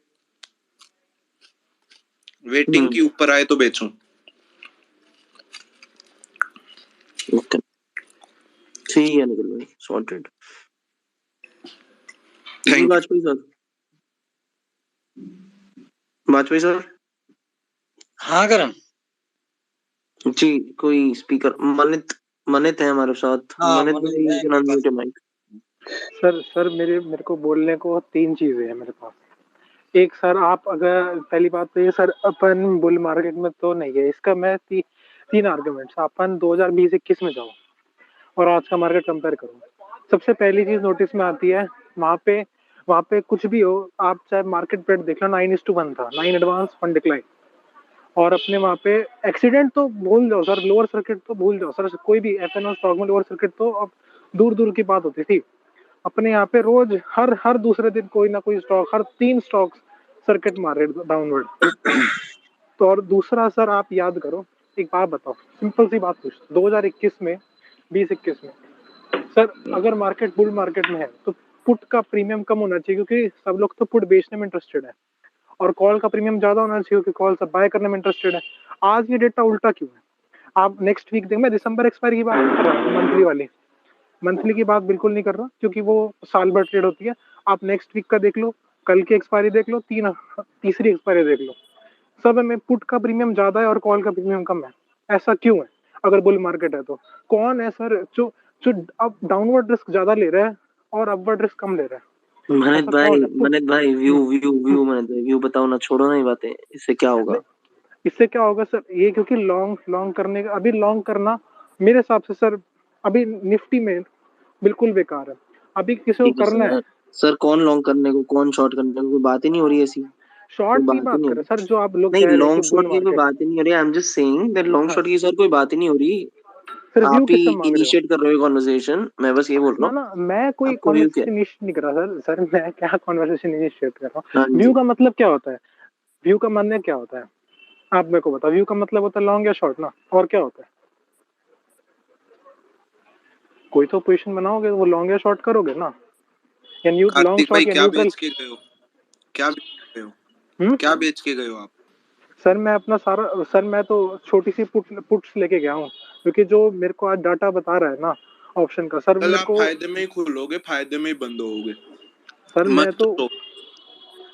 Speaker 16: वेटिंग की ऊपर आए तो बेचूं।
Speaker 1: ओके ठीक है निकल भाई, सॉर्टेड। जी वाजपेयी सर, वाजपेयी सर।
Speaker 2: हाँ करण
Speaker 1: जी, कोई स्पीकर मनित है हमारे साथ।
Speaker 2: हाँ,
Speaker 1: मनित
Speaker 2: मनित
Speaker 1: भाई,
Speaker 2: है
Speaker 1: you can unmute your mic।
Speaker 17: Sir मेरे को बोलने को 3 चीजें हैं मेरे पास। एक सर, आप अगर पहली बात तो ये सर, अपन बुल मार्केट में तो नहीं है, इसका मैं 3 आर्गुमेंट्स। अपन 2020-21 में जाओ और आज का मार्केट कंपेयर करो। सबसे पहली चीज नोटिस में आती है, वहाँ पे कुछ भी हो, आप चाहे मार्केट प्रेड देख लो, 9:1 था, 9 एडवांस 1 डिक्लाइन। और अपने वहाँ पे एक्सीडेंट तो भूल जाओ सर, लोअर सर्किट तो भूल जाओ सर, कोई भी एफएनओ स्टॉक में लोअर सर्किट तो अब दूर की बात होती थी। अपने यहाँ पे रोज हर दूसरे दिन कोई ना कोई स्टॉक, हर 3 स्टॉक सर्किट मार रहे डाउनवर्ड। तो और दूसरा सर, आप याद करो, एक बात बताओ, सिंपल सी बात पूछ, 2021 में 20-21 में सर, अगर मार्केट बुल मार्केट में है तो पुट का प्रीमियम कम होना चाहिए, क्योंकि सब लोग तो पुट बेचने में इंटरेस्टेड है, और कॉल का प्रीमियम ज्यादा होना चाहिए क्योंकि कॉल सब बाय करने में इंटरेस्टेड है। आज ये डेटा उल्टा क्यों है? आप नेक्स्ट वीक देख, मैं दिसंबर एक्सपायरी की बात नहीं कर रहा, मंथली की बात बिल्कुल नहीं कर रहा, क्योंकि वो साल भर ट्रेड होती है। आप नेक्स्ट वीक का देख लो, कल की एक्सपायरी देख लो, तीसरी एक्सपायरी देख लो, सब में पुट का प्रीमियम ज्यादा है और कॉल का प्रीमियम कम है। ऐसा क्यों है? अगर बुल मार्केट है तो कौन है सर जो अब डाउनवर्ड रिस्क ज्यादा ले रहा है और अपवर्ड रिस्क कम ले रहा है?
Speaker 1: मनित भाई व्यू मनित भाई, व्यू बताओ ना, छोड़ो ना ये बातें, इससे क्या होगा?
Speaker 17: इससे क्या होगा सर, ये क्योंकि लॉन्ग करने का, अभी लॉन्ग करना मेरे हिसाब से सर अभी निफ्टी में बिल्कुल बेकार है। अभी किसी को करना है
Speaker 1: सर, कौन लॉन्ग करने को, कौन शॉर्ट करने को, कोई बात ही नहीं हो रही ऐसी।
Speaker 17: शॉर्ट की बात कर रहे सर, जो आप लोग
Speaker 1: नहीं,
Speaker 17: कह रहे
Speaker 1: लॉन्ग
Speaker 17: हैं
Speaker 1: शॉर्ट की कोई बात ही नहीं हो रही। I am just saying that long short की सर कोई बात ही नहीं हो रही। आप ही इनिशिएट कर रहे हो कन्वर्सेशन, मैं बस ये बोल रहा हूँ
Speaker 17: ना, मैं कोई कन्वर्सेशन इनिशिएट नहीं कर रहा सर, मैं क्या कन्वर्सेशन इनिशिएट कर रहा हूँ? व्यू का मतलब क्या होता है? व्यू का मानने क्या होता है? आप मेरे को बताओ। व्यू का मतलब होता है लॉन्ग या शॉर्ट ना, और क्या होता है? कोई तो पोजीशन बनाओगे, वो लॉन्ग या शॉर्ट करोगे ना, या लॉन्ग शॉर्ट या न्यूट्रल।
Speaker 16: क्या बेच के गए हो आप?
Speaker 17: सर मैं अपना सारा, सर मैं तो छोटी सी पुट्स लेके गया हूँ, क्योंकि जो मेरे को आज डाटा बता रहा है ना ऑप्शन का सर,
Speaker 16: कल
Speaker 17: मेरे
Speaker 16: आप
Speaker 17: को
Speaker 16: फायदे में ही खुलोगे, फायदे में ही बंद होगे।
Speaker 17: सर मैं
Speaker 16: मत
Speaker 17: तो
Speaker 16: तो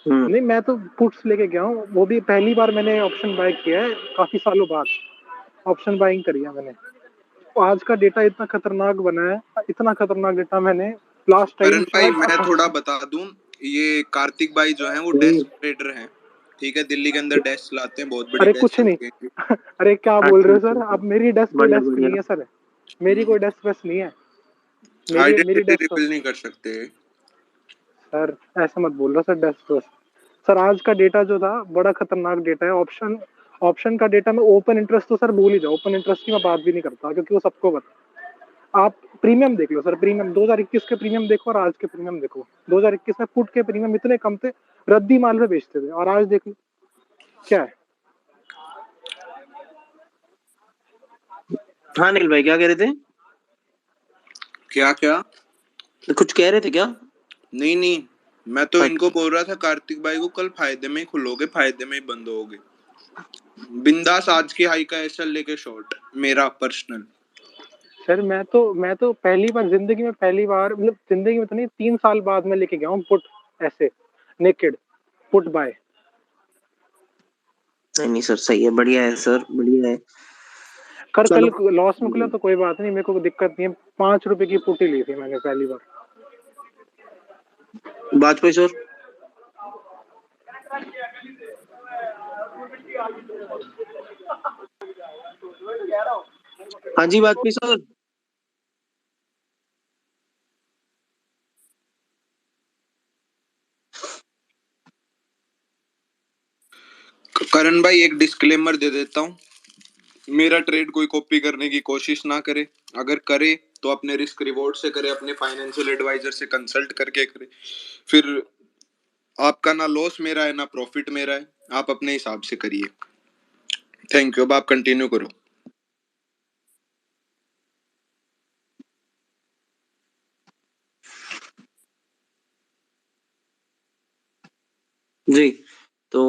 Speaker 17: नहीं, मैं तो पुट्स लेके गया हूँ, वो भी पहली बार मैंने ऑप्शन बाय किया है काफी सालों बाद, ऑप्शन बाइंग करी है मैंने। आज का डेटा इतना खतरनाक बना है, इतना खतरनाक डेटा मैंने लास्ट टाइम
Speaker 16: करण भाई
Speaker 17: शायद
Speaker 16: मैं थोड़ा बता दूं, ये कार्तिक भाई जो हैं वो डेस्क ट्रेडर हैं, ठीक है, दिल्ली के अंदर डेस्क लाते हैं, बहुत बड़ी
Speaker 17: अरे
Speaker 16: डेस्क
Speaker 17: कुछ नहीं,
Speaker 16: चलती है।
Speaker 17: अरे क्या बोल रहे हो सर आप, मेरी डेस्क कोई
Speaker 1: बढ़िया
Speaker 17: डेस्क
Speaker 1: बढ़िया।
Speaker 17: नहीं है सर, मेरी कोई डेस्क वेस्क नहीं है, मेरी
Speaker 16: आइडेंटिटी
Speaker 17: डेस्क
Speaker 16: रिवील नहीं कर सकते।
Speaker 17: सर ऐसा मत बोल रहा सर, डेस्क वेस्क सर। आज का डेटा जो था बड़ा खतरनाक डेटा है, ऑप्शन ऑप्शन का डेटा में ओपन इंटरेस्ट तो सर भूल ही जाओ, ओपन इंटरेस्ट की मैं बात भी नहीं करता क्योंकि वो सबको पता। आप प्रीमियम देख लो सर, प्रीमियम 2021 के प्रीमियम देखो और आज के प्रीमियम देखो। 2021 में पुट के प्रीमियम इतने कम थे, रद्दी माल में बेचते थे, और आज देख लो क्या है।
Speaker 1: हाँ निखिल भाई क्या कह रहे थे?
Speaker 16: क्या क्या
Speaker 1: कुछ कह रहे थे क्या?
Speaker 16: नहीं नहीं, मैं तो इनको बोल रहा था कार्तिक भाई को, कल फायदे में ही खुलोगे, फायदे में ही बंद होगे। बिंदास आज की हाई का एसएल लेके शॉर्ट, मेरा पर्सनल।
Speaker 17: सर मैं तो पहली बार जिंदगी में, पहली बार मतलब जिंदगी में तो नहीं, 3 साल बाद में लेके गया हूँ पुट, ऐसे नेकेड पुट बाय।
Speaker 1: नहीं सर सही है, बढ़िया है सर, बढ़िया है।
Speaker 17: कल
Speaker 1: चलो
Speaker 17: लॉस में खुला तो कोई बात नहीं, मेरे को दिक्कत नहीं है। 5 रुपए की पुट ही ली थी मैंने पहली बार।
Speaker 1: वाजपेयी सर। हाँ जी वाजपेयी सर।
Speaker 16: करण भाई एक डिस्क्लेमर दे देता हूँ, मेरा ट्रेड कोई कॉपी करने की कोशिश ना करे, अगर करे तो अपने रिस्क रिवॉर्ड से करे, अपने फाइनेंशियल एडवाइजर से कंसल्ट करके करे, फिर आपका ना लॉस मेरा है ना प्रॉफिट मेरा है, आप अपने हिसाब से करिए। थैंक यू, अब आप कंटिन्यू करो।
Speaker 1: जी तो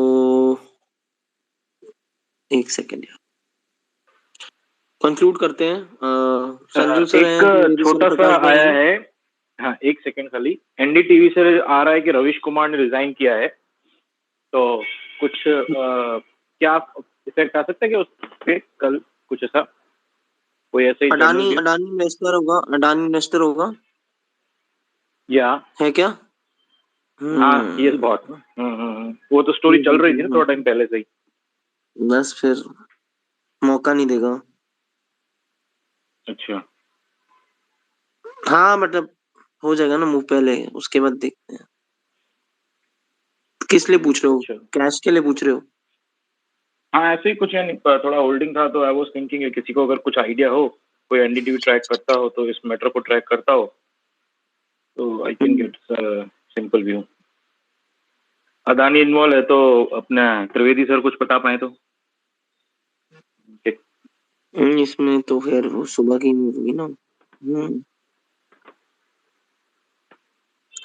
Speaker 1: एक सेकेंड कंक्लूड करते हैं। संजू सर हैं,
Speaker 7: एक छोटा सा
Speaker 1: प्रकाश भाई
Speaker 7: आया
Speaker 1: हैं।
Speaker 7: है, हाँ एक सेकंड खाली, एनडीटीवी से आ रहा है कि रविश कुमार ने रिजाइन किया है, तो कुछ क्या इफेक्ट आ सकता है क्या उस पे कल, कुछ ऐसा कोई ऐसे ही
Speaker 1: अडानी
Speaker 7: जनरल
Speaker 1: अडानी इन्वेस्टर होगा, अडानी इन्वेस्टर होगा
Speaker 7: या
Speaker 1: है क्या?
Speaker 7: हाँ ये बहुत वो तो स्टोरी चल रही थी ना थोड़ा टाइम पहले से ही।
Speaker 1: बस फिर मौका नहीं देगा।
Speaker 7: अच्छा
Speaker 1: हाँ मतलब हो जाएगा ना मुंह पहले, उसके बाद देखते हैं। किस लिए पूछ रहे हो? कैश के लिए पूछ रहे हो?
Speaker 7: हाँ ऐसे ही कुछ, यानी थोड़ा होल्डिंग था तो आई वाज थिंकिंग किसी को अगर कुछ आइडिया हो, कोई एनडीटीवी ट्रैक करता हो तो इस मैटर को ट्रैक करता हो तो I think it's simple view. Adani involve है तो अपना त्रिवेदी सर कुछ बता पाए तो।
Speaker 1: इसमें तो फिर वो सुबह की होगी ना।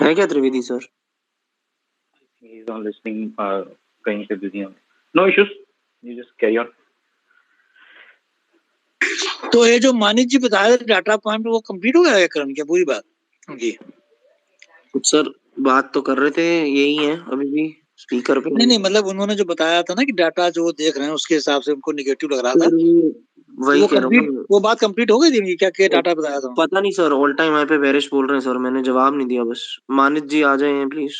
Speaker 1: है क्या Trivedi sir?
Speaker 7: He is on listening, कहीं से बिजी हैं। No issues, you just carry on.
Speaker 18: तो ये जो मानिक जी बताया डाटा पॉइंट वो कंप्लीट हो गया है करण क्या पूरी बात उनकी?
Speaker 1: सर बात तो कर रहे थे, यही है अभी भी स्पीकर पे।
Speaker 18: नहीं मतलब उन्होंने जो बताया था ना कि डाटा जो देख रहे हैं उसके हिसाब से उनको नेगेटिव लग रहा था,
Speaker 1: वही
Speaker 18: वो
Speaker 1: कह रहा हूँ।
Speaker 18: वो बात कंप्लीट हो गई थी उनकी? क्या क्या डाटा बताया था?
Speaker 1: पता नहीं सर, ऑल टाइम हाई पे बेरिश बोल रहे हैं सर, मैंने जवाब नहीं दिया। बस मानिक जी आ जाए प्लीज।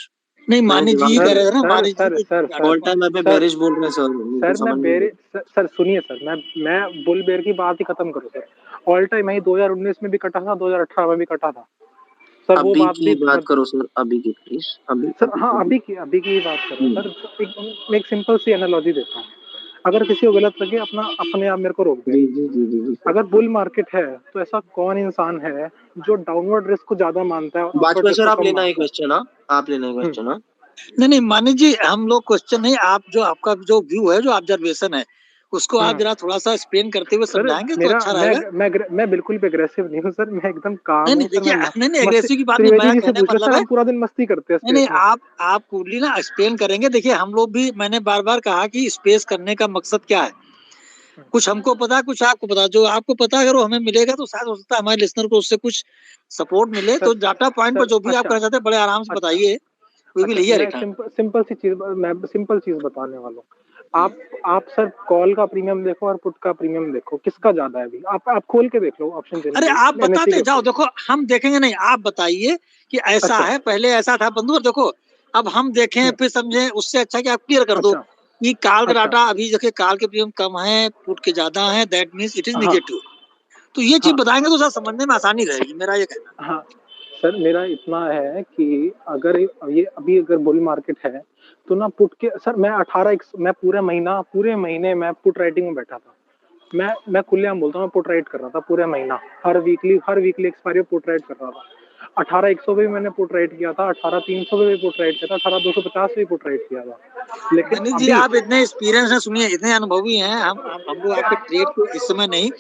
Speaker 18: नहीं मानिक जी ही कह रहे थे ना, मानिक जी
Speaker 1: ऑल टाइम हाई पे बेरिश बोल रहे हैं सर,
Speaker 17: सर मैं बेरिश सर सुनिए सर, मैं बुल बेयर की बात ही खत्म करूँ सर। ऑल टाइम हाई 2019 में भी कटा था, 2018 में भी कटा था सर। वो बात भी
Speaker 1: बात करो सर, अभी की प्लीज। अभी
Speaker 17: सर हाँ अभी की ही बात कर रहा हूँ सर। एक सिंपल सी एनालॉजी देता हूँ, अगर किसी को गलत लगे अपने आप मेरे को रोक दे। अगर बुल मार्केट है तो ऐसा कौन इंसान है जो डाउनवर्ड रिस्क को ज्यादा मानता है और
Speaker 1: वाजपेयी सर आप लेना है क्वेश्चन? आप लेना है क्वेश्चन?
Speaker 18: नहीं मानिक जी हम लोग क्वेश्चन नहीं, आप जो आपका जो व्यू है, जो ऑब्जर्वेशन है उसको आप जरा थोड़ा सा एक्सप्लेन करते हुए समझाएंगे तो अच्छा रहेगा।
Speaker 17: मैं बिल्कुल भी एग्रेसिव नहीं हूँ सर, मैं एकदम काम
Speaker 18: नहीं देखिए, नहीं एग्रेसिव की बात नहीं, मैं कहने मतलब है
Speaker 17: हम पूरा दिन मस्ती करते हैं।
Speaker 18: नहीं आप कूडली ना एक्सप्लेन करेंगे। देखिए हम लोग भी, मैंने बार बार कहा कि स्पेस करने का मकसद क्या है, कुछ हमको पता, कुछ आपको पता। जो आपको पता अगर वो हमें मिलेगा तो शायद हो सकता है हमारे लिसनर को उससे कुछ सपोर्ट मिले। तो डाटा पॉइंट पर जो भी आप करना चाहते हैं बड़े आराम से बताइए। We will hear it.
Speaker 17: Simple चीज बताने वाला हूँ। आप सर कॉल का प्रीमियम देखो और पुट का प्रीमियम देखो, किसका ज्यादा है अभी। आप खोल के देख लो ऑप्शन चेन।
Speaker 18: अरे आप बताते जाओ, देखो हम देखेंगे नहीं, आप बताइए कि ऐसा है, पहले ऐसा था बंधु। और देखो अब हम देखें फिर समझे, उससे अच्छा कि आप क्लियर कर दो कि काल का डाटा अभी देखिए काल के प्रीमियम कम है, पुट के ज्यादा है, that means it is negative. तो ये चीज बताएंगे तो सर समझने में आसानी रहेगी, मेरा ये कहना।
Speaker 17: हाँ सर, मेरा इतना है कि अगर ये अभी अगर बुल मार्केट है तो ना पुट के सर मैं पूरे महीने मैं पुट राइटिंग में बैठा था। मैं खुलेआम बोलता हूँ, मैं पुट राइट कर रहा था पूरे महीना। हर वीकली एक्सपायरी पुट राइट कर रहा था। 18,100 पे भी मैंने पुट राइट किया था, 18,300 पे भी पुट राइट किया था, 18,250 पे भी पुट राइट किया था। लेकिन
Speaker 18: मनीष जी आप इतने एक्सपीरियंस हैं, सुनिए इतने अनुभवी हैं, हम लोग आपके ट्रेड को इस समय नहीं,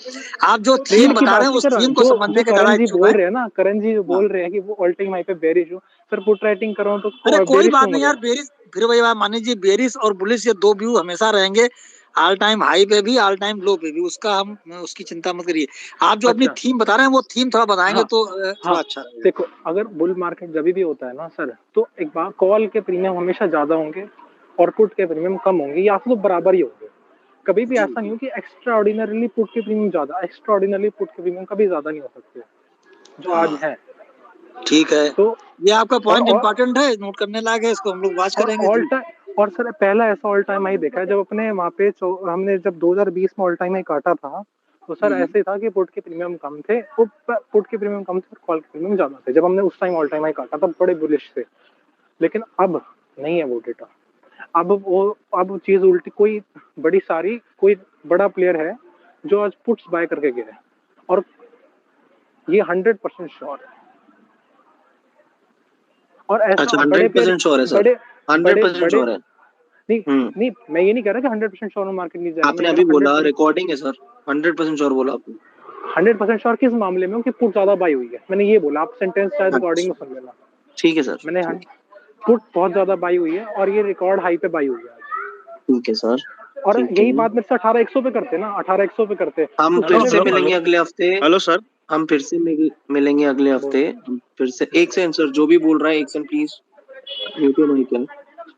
Speaker 18: आप जो थीम बता रहे हैं उस थीम को समझने के ज्यादा इच्छुक
Speaker 17: बोल रहे हैं ना, करण जी जो बोल रहे हैं कि वो ऑल टाइम हाई पे बेरिश हो, सर पुट राइटिंग कर रहा हूं तो
Speaker 18: अरे कोई बात नहीं यार, बेरिश फिर वही बात, मानिए जी बेरिश और बुलिश ये दो व्यू हमेशा रहेंगे, ऑल टाइम हाई पे भी ऑल टाइम लो पे भी, उसका हम उसकी चिंता मत करिए। आप जो अपनी थीम बता रहे हैं वो थीम थोड़ा बताएंगे तो थोड़ा अच्छा रहेगा।
Speaker 17: देखो अगर बुल मार्केट जब भी होता है ना सर, तो एक बार कॉल के प्रीमियम हमेशा ज्यादा होंगे और पुट के प्रीमियम कम होंगे, या फिर तो बराबर ही होंगे। कभी भी ऐसा नहीं हो कि एक्स्ट्रा ऑर्डिनरीली पुट के प्रीमियम ज्यादा, एक्स्ट्रा ऑर्डिनरली पुट के प्रीमियम कभी ज्यादा नहीं हो सकते जो आज है।
Speaker 18: ठीक है,
Speaker 17: तो
Speaker 18: ये आपका पॉइंट इंपॉर्टेंट है, नोट करने लायक है, इसको हम लोग वाच करेंगे।
Speaker 17: और सर पहला ऐसा ऑल टाइम हाई देखा है जब अपने वहाँ पे हमने जब 2020 में ऑल टाइम हाई काटा था, तो सर ऐसे था कि पुट के प्रीमियम कम थे, पुट के प्रीमियम कम थे और कॉल के प्रीमियम ज्यादा थे जब हमने उस टाइम ऑल टाइम हाई काटा था, बड़े बुलिश थे। लेकिन अब नहीं है वो डेटा। अब चीज उल्टी, कोई बड़ा प्लेयर है जो आज पुट्स बाय करके गया है और ये 100% श्योर है। और ऐसा
Speaker 1: 100% श्योर है सर, 100% श्योर है।
Speaker 17: नहीं मैं ये नहीं कह रहा कि 100% श्योर मार्केट नहीं जाएगा।
Speaker 1: आपने अभी बोला, रिकॉर्डिंग है सर, 100% श्योर बोला आपने।
Speaker 17: 100% श्योर किस मामले में कि पुट ज्यादा बाई हुई है, मैंने ये बोला। आप सेंटेंस शायद रिकॉर्डिंग में सुन लेना।
Speaker 1: ठीक है सर,
Speaker 17: मैंने पुट बहुत ज्यादा बाई हुई है और ये रिकॉर्ड हाई पे बाई हुई है।
Speaker 1: ठीक है सर।
Speaker 17: और यही बात मेरे से 18,100 पे करते ना, 18,100 पे करते।
Speaker 1: हम फिर से मिलेंगे अगले हफ्ते।
Speaker 16: हेलो सर,
Speaker 1: हम फिर से मिलेंगे अगले हफ्ते। फिर से एक सेकंड सर, जो भी बोल रहा है एक second please mute your mike.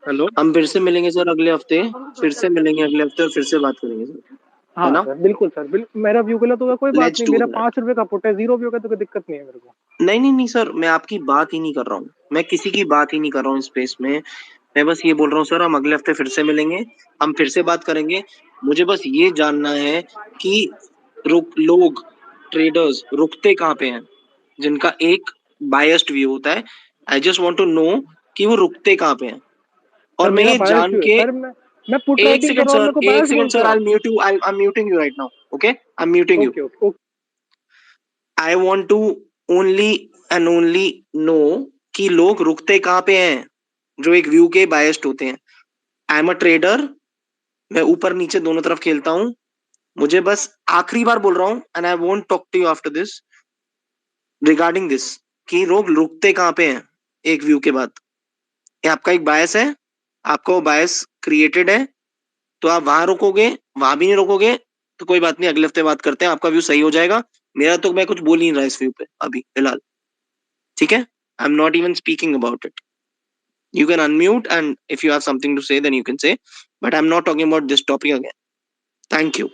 Speaker 16: Hello,
Speaker 1: हम फिर से मिलेंगे सर अगले हफ्ते, फिर से मिलेंगे अगले हफ्ते और फिर से बात करेंगे सर।
Speaker 17: हाँ
Speaker 1: है ना
Speaker 17: सर, बिल्कुल सर, मेरा व्यू गलत होगा कोई बात नहीं, मेरा 5 रुपए का पुट है, 0 व्यू का तो कोई दिक्कत नहीं है मेरे को।
Speaker 1: नहीं सर, मैं आपकी बात ही नहीं कर रहा हूँ, मैं किसी की बात ही नहीं कर रहा हूँ स्पेस में। मैं बस ये बोल रहा हूँ सर, हम अगले हफ्ते फिर से मिलेंगे, हम फिर से बात करेंगे। मुझे बस ये जानना है कि लोग ट्रेडर्स रुकते कहाँ पे हैं, जिनका एक बायस्ड व्यू होता है। I just want to know कि वो रुकते कहाँ पे हैं। और मैं ये जान के
Speaker 17: मैं पुट राइटिंग कर रहा हूं, मेरे को बायस बोलते हो।
Speaker 1: I'll mute you. I'm muting you right now. Okay? I'm muting you.
Speaker 17: Okay.
Speaker 1: I want to only know कि लोग रुकते कहाँ पे हैं जो एक व्यू के बायस्ड होते हैं। आई एम अ ट्रेडर, मैं ऊपर नीचे दोनों तरफ खेलता हूँ। मुझे बस आखिरी बार बोल रहा हूँ, and I won't talk to you after this regarding this, कि लोग रुकते कहाँ पे हैं एक व्यू के बाद। ये आपका एक बायस है, आपका वो बायस क्रिएटेड है, तो आप वहां रुकोगे, वहां भी नहीं रुकोगे तो कोई बात नहीं, अगले हफ्ते बात करते हैं, आपका व्यू सही हो जाएगा। मेरा तो मैं कुछ बोल ही नहीं रहा इस व्यू पे अभी फिलहाल, ठीक है। I am not even speaking about it. You can unmute and if you have something to say then you can say, but I am not talking about this topic again. Thank you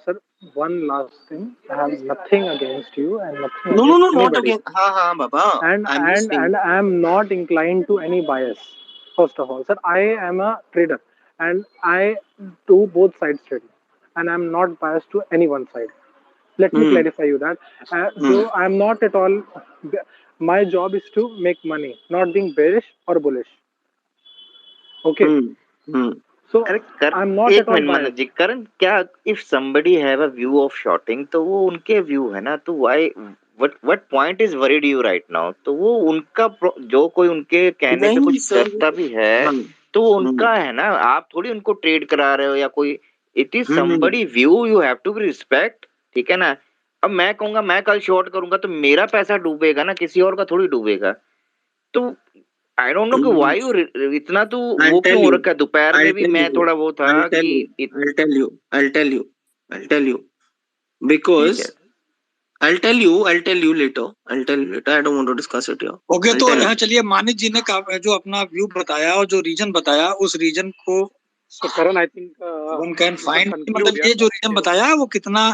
Speaker 17: sir. One last thing, I have nothing against you and nothing
Speaker 1: no not
Speaker 17: anybody.
Speaker 1: again हाँ baba,
Speaker 17: and I am not inclined to any bias. First of all sir, I am a trader and I do both sides trading and I am not biased to any one side. Let me clarify you that so I am not at all, my job is to make money, not being bearish or bullish. Okay. So I'm not at all biased.
Speaker 14: जी करण, क्या if somebody have a view of shorting तो वो उनके व्यू है ना, तो why what point is worried you right now? तो वो उनका जो कोई उनके कहने पे कुछ करता भी है तो वो उनका है ना, आप थोड़ी उनको ट्रेड करा रहे हो या कोई, it is somebody view, you have to be respect, ठीक है ना। अब मैं कहूंगा मैं कल शॉर्ट करूंगा तो मेरा पैसा डूबेगा ना, किसी और का थोड़ी डूबेगा। तो आई डोंट नो कि व्हाई यू इतना तो वो क्यों हो रखा है। दोपहर में भी मैं थोड़ा वो था कि
Speaker 1: I'll tell you I'll tell you because I'll tell you later. I don't want to discuss it here.
Speaker 18: Okay,
Speaker 1: I'll
Speaker 18: तो
Speaker 1: tell you.
Speaker 18: यहाँ चलिए मानिक जी ने जो अपना व्यू बताया और जो रीजन बताया, उस रीजन को
Speaker 17: So Karan, I think
Speaker 18: one can
Speaker 17: we should
Speaker 18: find,
Speaker 17: conclude
Speaker 18: मतलब
Speaker 17: here.
Speaker 18: ये जो रीजन बताया है वो कितना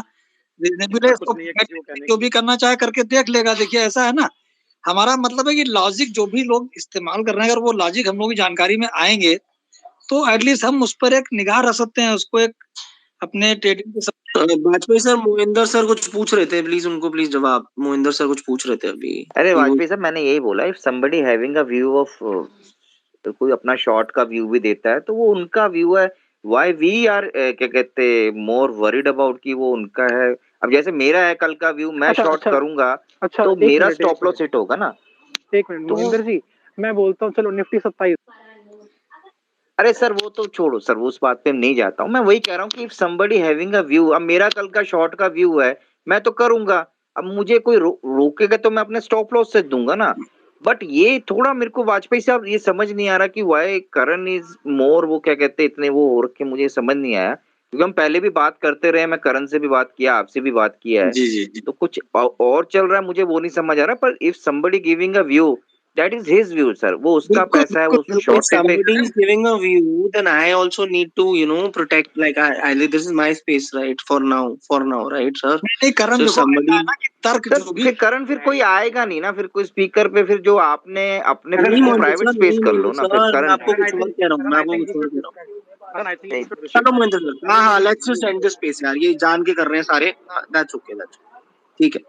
Speaker 18: रीजनेबल है,
Speaker 17: इसका कुछ नहीं है किसी को कहने
Speaker 18: जो भी करना चाहे करके देख लेगा। देखिए ऐसा है ना, हमारा मतलब है कि लॉजिक जो भी लोग इस्तेमाल कर रहे हैं, अगर वो लॉजिक हम लोग की जानकारी में आएंगे तो एटलीस्ट हम उस पर एक निगाह रख सकते हैं, उसको एक अपने ट्रेडिंग के
Speaker 1: वाजपेयी सर, मोहिंदर सर कुछ पूछ रहे थे, प्लीज उनको प्लीज जवाब। मोहिंदर सर कुछ पूछ रहे थे अभी।
Speaker 14: अरे वाजपेयी साहब, मैंने यही बोला, if somebody having a view of कोई अपना शॉर्ट का व्यू भी देता है तो वो उनका व्यू है। वाई वी आर क्या कहते मोर वरीड अबाउट कि वो उनका है। अब जैसे मेरा है कल का व्यू, मैं शॉर्ट करूंगा तो
Speaker 17: एक
Speaker 14: मेरा
Speaker 17: मिनट,
Speaker 14: स्टॉप लॉस हिट होगा ना।
Speaker 17: एक मिनट मोहिंदर जी, मैं बोलता हूँ चलो निफ्टी 27।
Speaker 14: अरे सर वो तो छोड़ो सर, वो उस बात पे नहीं जाता हूँ। मैं वही कह रहा हूँ कि if somebody having a view, अब मेरा कल का शॉर्ट का व्यू है, मैं तो करूंगा। अब मुझे कोई रोकेगा तो मैं अपने स्टॉप लॉस से दूंगा ना। बट ये थोड़ा मेरे को वाजपेयी साहब ये समझ नहीं आ रहा कि वाई करण इज मोर, वो क्या कहते हैं इतने वो हो रखे, मुझे समझ नहीं आया। क्योंकि हम पहले भी बात करते रहे, मैं करण से भी बात किया, आपसे भी बात किया है।
Speaker 18: जी जी जी।
Speaker 14: तो कुछ और चल रहा है, मुझे वो नहीं समझ आ रहा। पर if somebody giving a view, that is his view sir, वो उसका पैसा है, वो
Speaker 1: If
Speaker 14: short
Speaker 1: somebody is giving a view, then I also need to, protect. Like this is my space, right? For now, right, sir?
Speaker 18: नहीं करण,
Speaker 1: So if
Speaker 18: देखो
Speaker 1: somebody,
Speaker 18: ऐसा है ना कि तर्क
Speaker 14: सर
Speaker 18: जो भी
Speaker 14: फिर करण, फिर कोई आएगा नहीं ना, फिर कोई स्पीकर पे, फिर जो आपने अपने
Speaker 1: नहीं
Speaker 14: फिर
Speaker 1: मोहिंदर
Speaker 14: प्राइवेट
Speaker 1: सर,
Speaker 14: स्पेस कर लो ना फिर
Speaker 1: मैं
Speaker 14: करण।
Speaker 1: आपको कुछ और कह रहा हूँ, मैं आपको कुछ और कह रहा हूँ। चलो मोहिंदर सर, हाँ, let's just and this space यार, ये जान के कर रहे हैं सारे। दैट्स ओके, ठीक है।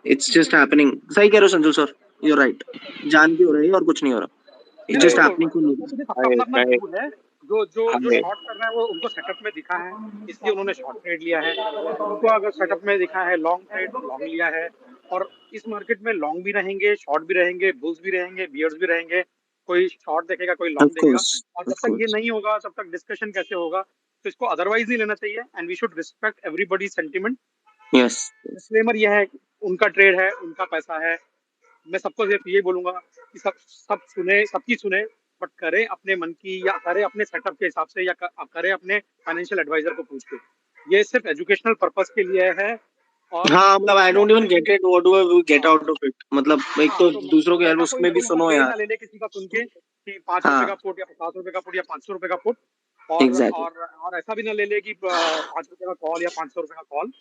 Speaker 1: It's just happening. सही कह रहे हो संजू सर, यू राइट। जान के हो रही है और कुछ नहीं हो रहा। It's just happening for me.
Speaker 17: सबका अपना अपना व्यू है। जो शॉर्ट कर रहा है वो उनको सेटअप में दिखा है, इसलिए उन्होंने शॉर्ट ट्रेड लिया है। उनको अगर सेटअप में दिखा है लॉन्ग ट्रेड, तो लॉन्ग लिया है। और इस मार्केट में लॉन्ग भी रहेंगे, शॉर्ट भी रहेंगे, बुल्स भी रहेंगे, बियर्स भी रहेंगे। कोई शॉर्ट देखेगा, कोई लॉन्ग देखेगा। और जब तक ये नहीं होगा तब तक डिस्कशन कैसे होगा? तो इसको अदरवाइज नहीं लेना चाहिए, and we should respect everybody sentiment.
Speaker 1: Yes,
Speaker 17: disclaimer यह है, उनका ट्रेड है, उनका पैसा है। मैं सबको सिर्फ ये बोलूंगा कि सब सुने, सबकी सुने, बट करें अपने मन की, या करें अपने सेटअप के हिसाब से, या करें अपने फाइनेंशियल एडवाइजर को पूछ के। ये सिर्फ एजुकेशनल पर्पस के लिए है। और
Speaker 1: हाँ, मतलब I don't even get it, what do I get out of it. मतलब एक तो दूसरों के हेल्प उसमें भी सुनो
Speaker 17: ट्रेड
Speaker 1: यार।
Speaker 17: ना ले ले किसी का सुन के कि 5
Speaker 1: हाँ।
Speaker 17: रुपए का पुट या 50 रुपए का पुट या 500 रुपए का पुट। और
Speaker 1: Exactly.
Speaker 17: और ऐसा भी ना ले ले कि 5 रुपए का कॉल या 500 रुपए का कॉल।